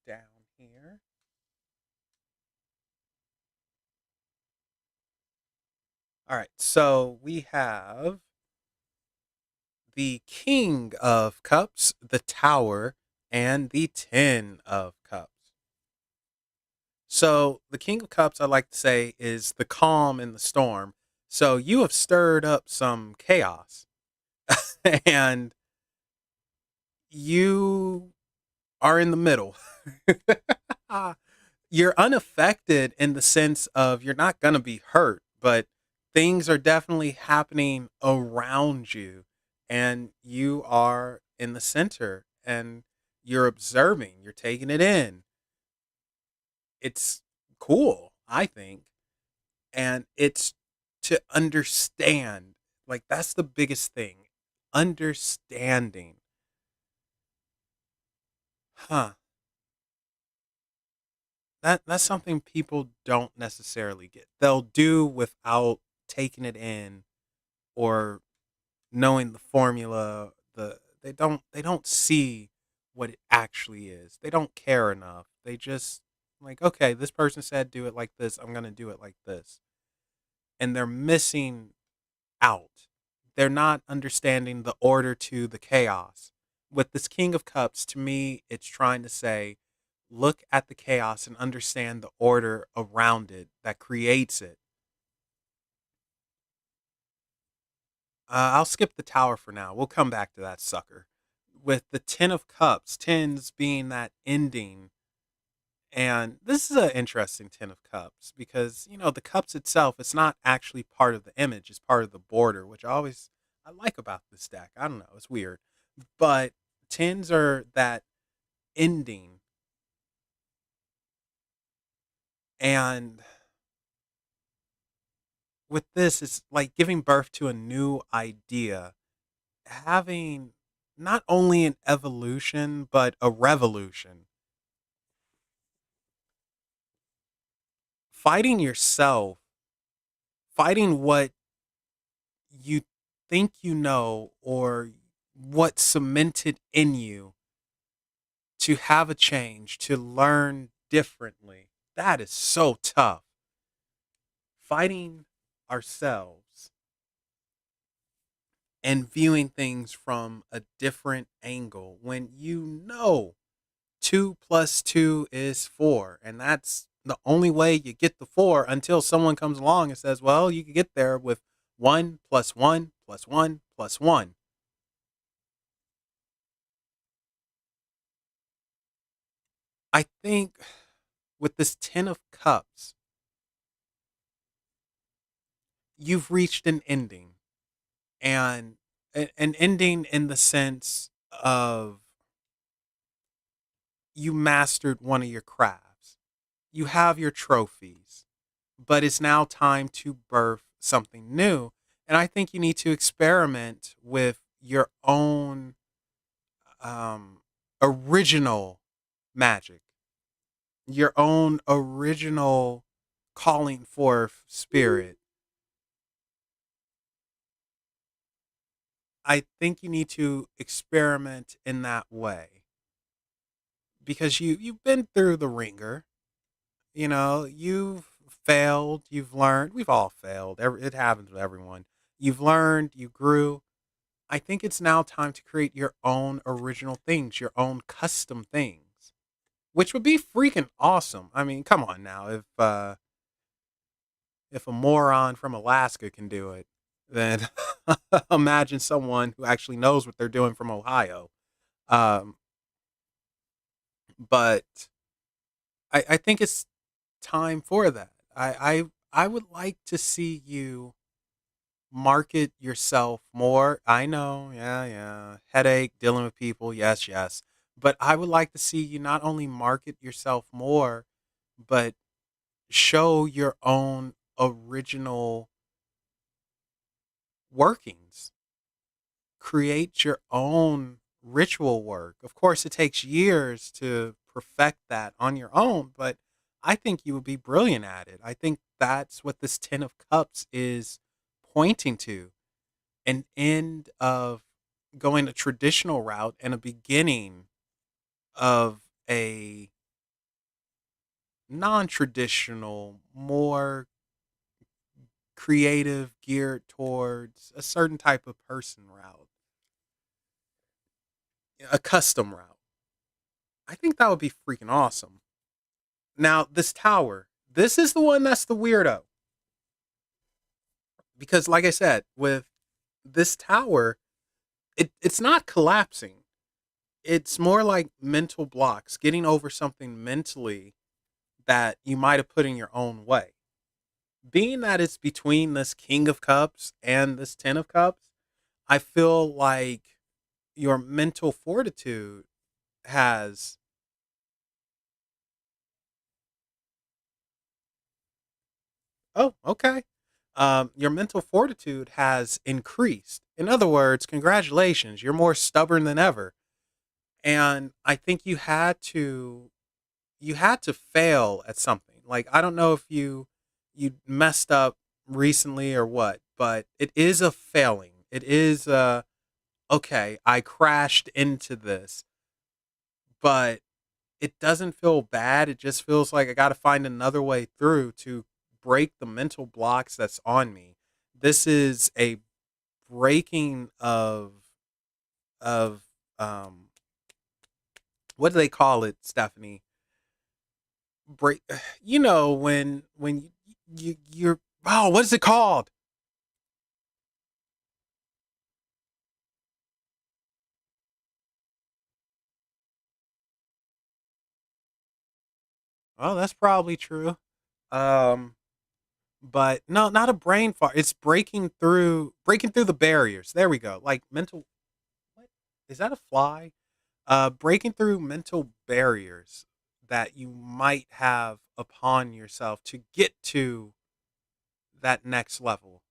down here. All right, so we have the King of Cups, the Tower, and the Ten of Cups. So the King of Cups, I like to say, is the calm in the storm. So you have stirred up some chaos, and you are in the middle. You're unaffected in the sense of you're not going to be hurt, but things are definitely happening around you, and you are in the center, and you're observing, you're taking it in. It's cool, I think. And it's to understand. Like, that's the biggest thing. Understanding. Huh. That's something people don't necessarily get. They'll do without taking it in or knowing the formula. They don't see what it actually is. They don't care enough. They just like, okay, this person said do it like this. I'm gonna do it like this. And they're missing out. They're not understanding the order to the chaos. With this King of Cups, to me, it's trying to say, look at the chaos and understand the order around it that creates it. I'll skip the tower for now. We'll come back to that sucker. With the Ten of Cups, tens being that ending. And this is an interesting Ten of Cups because, the cups itself, it's not actually part of the image, it's part of the border, which I like about this deck. I don't know, it's weird. But tens are that ending. And with this, it's like giving birth to a new idea, having not only an evolution, but a revolution. Fighting yourself, fighting what you think you know or what's cemented in you to have a change, to learn differently. That is so tough. Fighting ourselves and viewing things from a different angle when you know 2 plus 2 is 4. And that's the only way you get the 4 until someone comes along and says, well, you can get there with 1 plus 1 plus 1 plus 1. I think with this 10 of Cups, you've reached an ending. And an ending in the sense of you mastered one of your crafts. You have your trophies, but it's now time to birth something new. And I think you need to experiment with your own um, original magic, your own original calling forth spirit. I think you need to experiment in that way because you've been through the ringer. You've failed, you've learned. We've all failed. It happens with everyone. You've learned, you grew. I think it's now time to create your own original things, your own custom things, which would be freaking awesome. I mean, come on now. If a moron from Alaska can do it, then imagine someone who actually knows what they're doing from Ohio. Um, but I think it's time for that. I would like to see you market yourself more. I know, yeah, yeah. Headache, dealing with people, yes, yes. But I would like to see you not only market yourself more, but show your own original workings. Create your own ritual work. Of course, it takes years to perfect that on your own, but I think you would be brilliant at it. I think that's what this 10 of cups is pointing to, an end of going a traditional route and a beginning of a non-traditional, more creative, geared towards a certain type of person route, a custom route. I think that would be freaking awesome. Now, this tower, this is the one that's the weirdo. Because, like I said, with this tower, it's not collapsing. It's more like mental blocks, getting over something mentally that you might have put in your own way. Being that it's between this King of Cups and this Ten of Cups, I feel like your mental fortitude has. Oh, okay. Your mental fortitude has increased. In other words, congratulations, you're more stubborn than ever. And I think you had to fail at something. Like I don't know if you messed up recently or what, but it is a failing. It is okay, I crashed into this, but it doesn't feel bad. It just feels like I got to find another way through to break the mental blocks that's on me. This is a breaking of what do they call it, Stephanie? Break. You know when you're oh, what is it called? Oh, that's probably true. Um, but no, not a brain fart. It's breaking through the barriers. There we go. Like mental. What is that? A fly? Breaking through mental barriers that you might have upon yourself to get to that next level.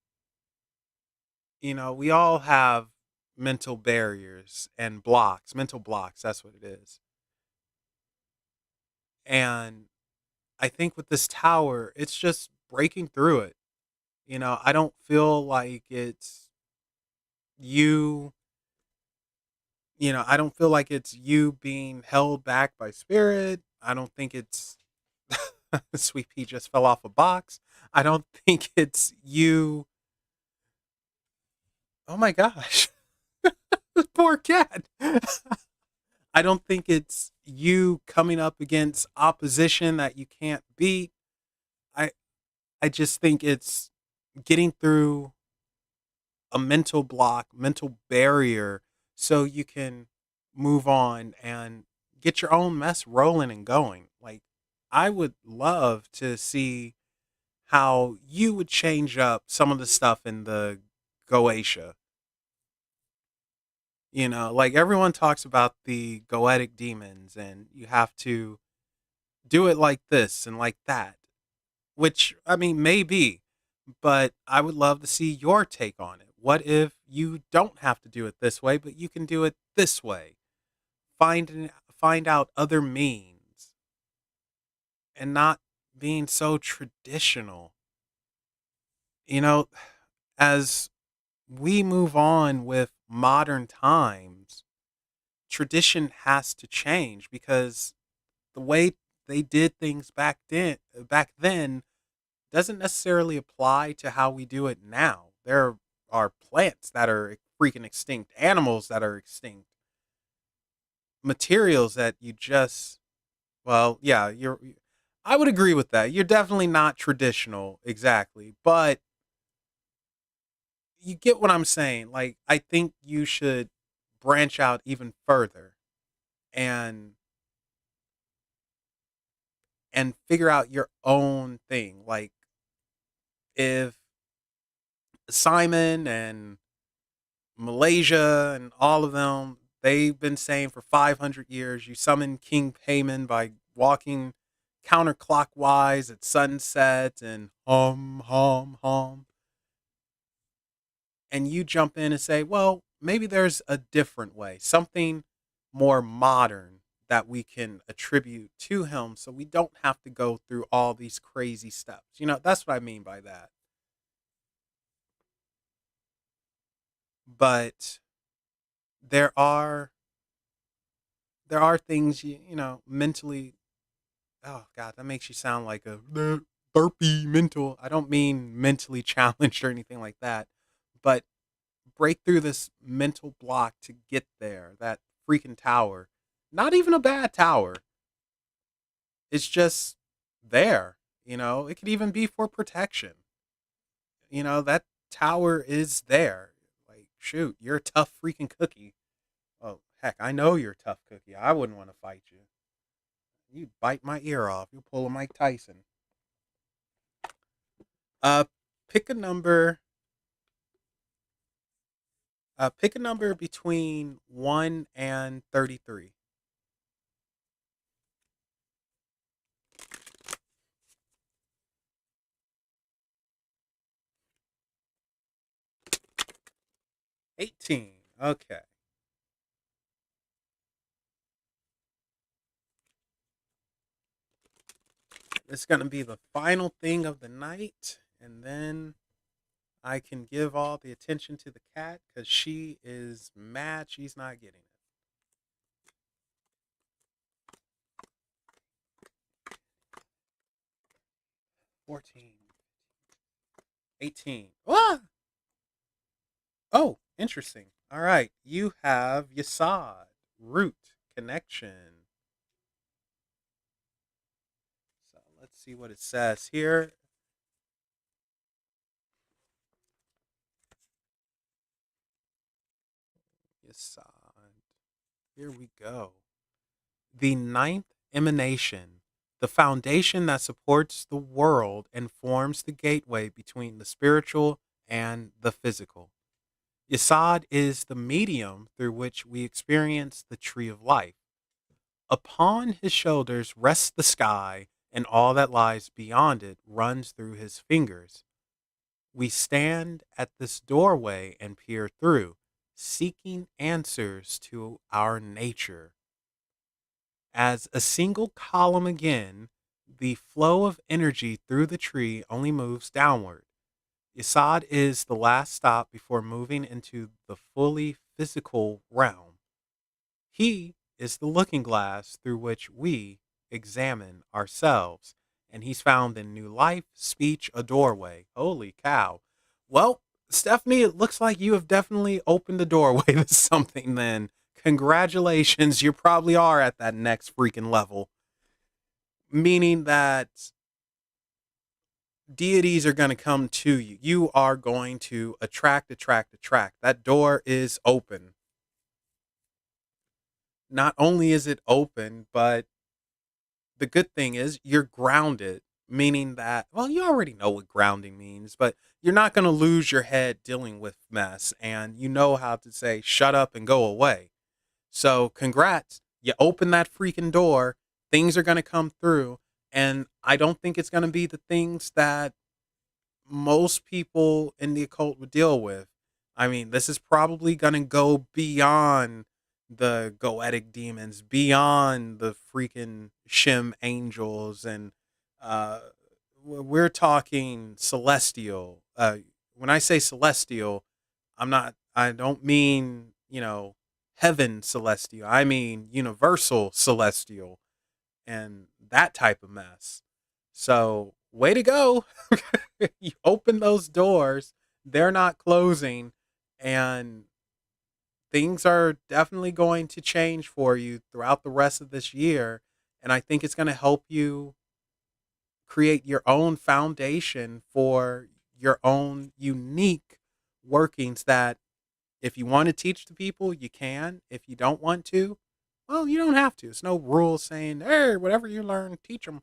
We all have mental barriers and blocks, mental blocks. That's what it is. And I think with this tower, it's just breaking through it. I don't feel like it's you, I don't feel like it's you being held back by spirit. I don't think it's Sweet Pea just fell off a box. I don't think it's you. Oh my gosh, poor cat. I don't think it's you coming up against opposition that you can't beat. I I just think it's getting through a mental block, mental barrier so you can move on and get your own mess rolling and going. Like I would love to see how you would change up some of the stuff in the Goetia. Like everyone talks about the goetic demons and you have to do it like this and like that, which I mean maybe, but I would love to see your take on it. What if you don't have to do it this way, but you can do it this way? Find out other means and not being so traditional. You know, as we move on with modern times, tradition has to change because the way they did things back then doesn't necessarily apply to how we do it now. There are plants that are freaking extinct, animals that are extinct, materials that you just, well, yeah, I would agree with that. You're definitely not traditional exactly, but you get what I'm saying. Like I think you should branch out even further and figure out your own thing. Like if Simon and Malaysia and all of them, they've been saying for 500 years, you summon King Payman by walking counterclockwise at sunset and hum. And you jump in and say, well, maybe there's a different way, something more modern that we can attribute to him so we don't have to go through all these crazy steps. That's what I mean by that. But there are things mentally. Oh God, that makes you sound like a therapy mental. I don't mean mentally challenged or anything like that, but break through this mental block to get there. That freaking tower, not even a bad tower. It's just there. It could even be for protection. That tower is there. Like, shoot, you're a tough freaking cookie. Oh, heck, I know you're a tough cookie. I wouldn't want to fight you. You'd bite my ear off. You'll pull a Mike Tyson. Uh, pick a number. Pick a number between 1 and 33. 18. Okay. It's going to be the final thing of the night. And then I can give all the attention to the cat because she is mad she's not getting it. 14. 18. Ah! Oh, interesting. All right. You have Yasad, root, connection. So let's see what it says here. Yasad. Here we go. The ninth emanation, the foundation that supports the world and forms the gateway between the spiritual and the physical. Yasad is the medium through which we experience the tree of life. Upon his shoulders rests the sky, and all that lies beyond it runs through his fingers. We stand at this doorway and peer through, seeking answers to our nature. As a single column again, the flow of energy through the tree only moves downward. Yasad is the last stop before moving into the fully physical realm. He is the looking glass through which we examine ourselves, and he's found in new life, speech, a doorway. Holy cow. Well, Stephanie, it looks like you have definitely opened the doorway to something then. Congratulations, you probably are at that next freaking level. Meaning that deities are going to come to you. You are going to attract. That door is open. Not only is it open, but the good thing is you're grounded, meaning that, well, you already know what grounding means, but you're not going to lose your head dealing with mess, and you know how to say, shut up and go away. So, congrats. You open that freaking door, things are going to come through, and I don't think it's going to be the things that most people in the occult would deal with. I mean, this is probably going to go beyond the goetic demons, beyond the freaking Shem angels, and uh, we're talking celestial. When I say celestial, I don't mean, heaven celestial. I mean universal celestial and that type of mess. So, way to go. You open those doors, they're not closing, and things are definitely going to change for you throughout the rest of this year. And I think it's going to help you create your own foundation for your own unique workings that if you want to teach the people, you can. If you don't want to, well, you don't have to. It's no rule saying, hey, whatever you learn, teach them.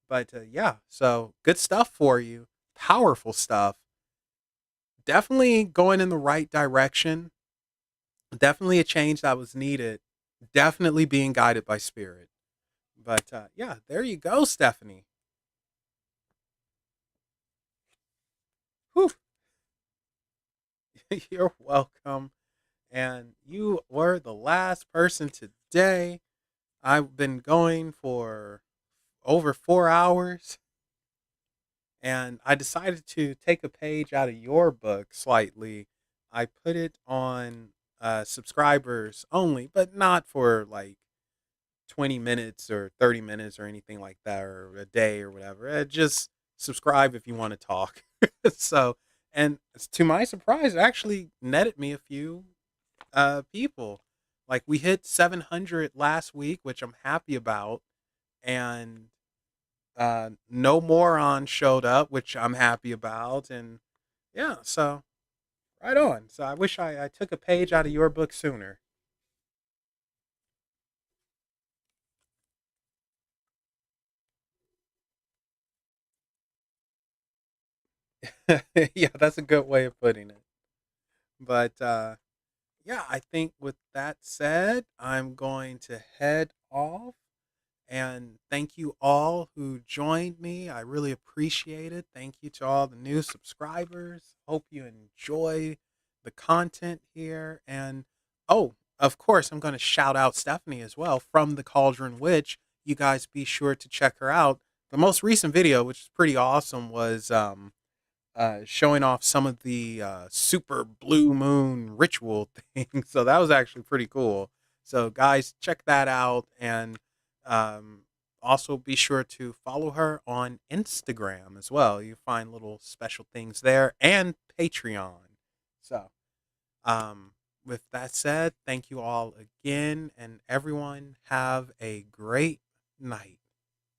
But yeah, so good stuff for you. Powerful stuff. Definitely going in the right direction. Definitely a change that was needed. Definitely being guided by spirit. But yeah, there you go, Stephanie. Whew. You're welcome. And you were the last person today. I've been going for over 4 hours, and I decided to take a page out of your book slightly. I put it on subscribers only, but not for like 20 minutes or 30 minutes or anything like that, or a day or whatever. Just subscribe if you want to talk. So, and to my surprise, it actually netted me a few people. Like we hit 700 last week, which I'm happy about, and no moron showed up, which I'm happy about, and yeah, so right on. So I wish I took a page out of your book sooner. Yeah, that's a good way of putting it. But yeah, I think with that said, I'm going to head off. And thank you all who joined me. I really appreciate it. Thank you to all the new subscribers. Hope you enjoy the content here. And oh, of course, I'm going to shout out Stephanie as well from the Cauldron Witch. You guys be sure to check her out. The most recent video, which is pretty awesome, was showing off some of the super blue moon ritual things. So that was actually pretty cool. So, guys, check that out. And um, also be sure to follow her on Instagram as well. You find little special things there and Patreon. So, um, with that said, thank you all again. And everyone, have a great night.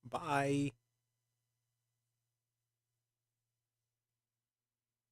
Bye.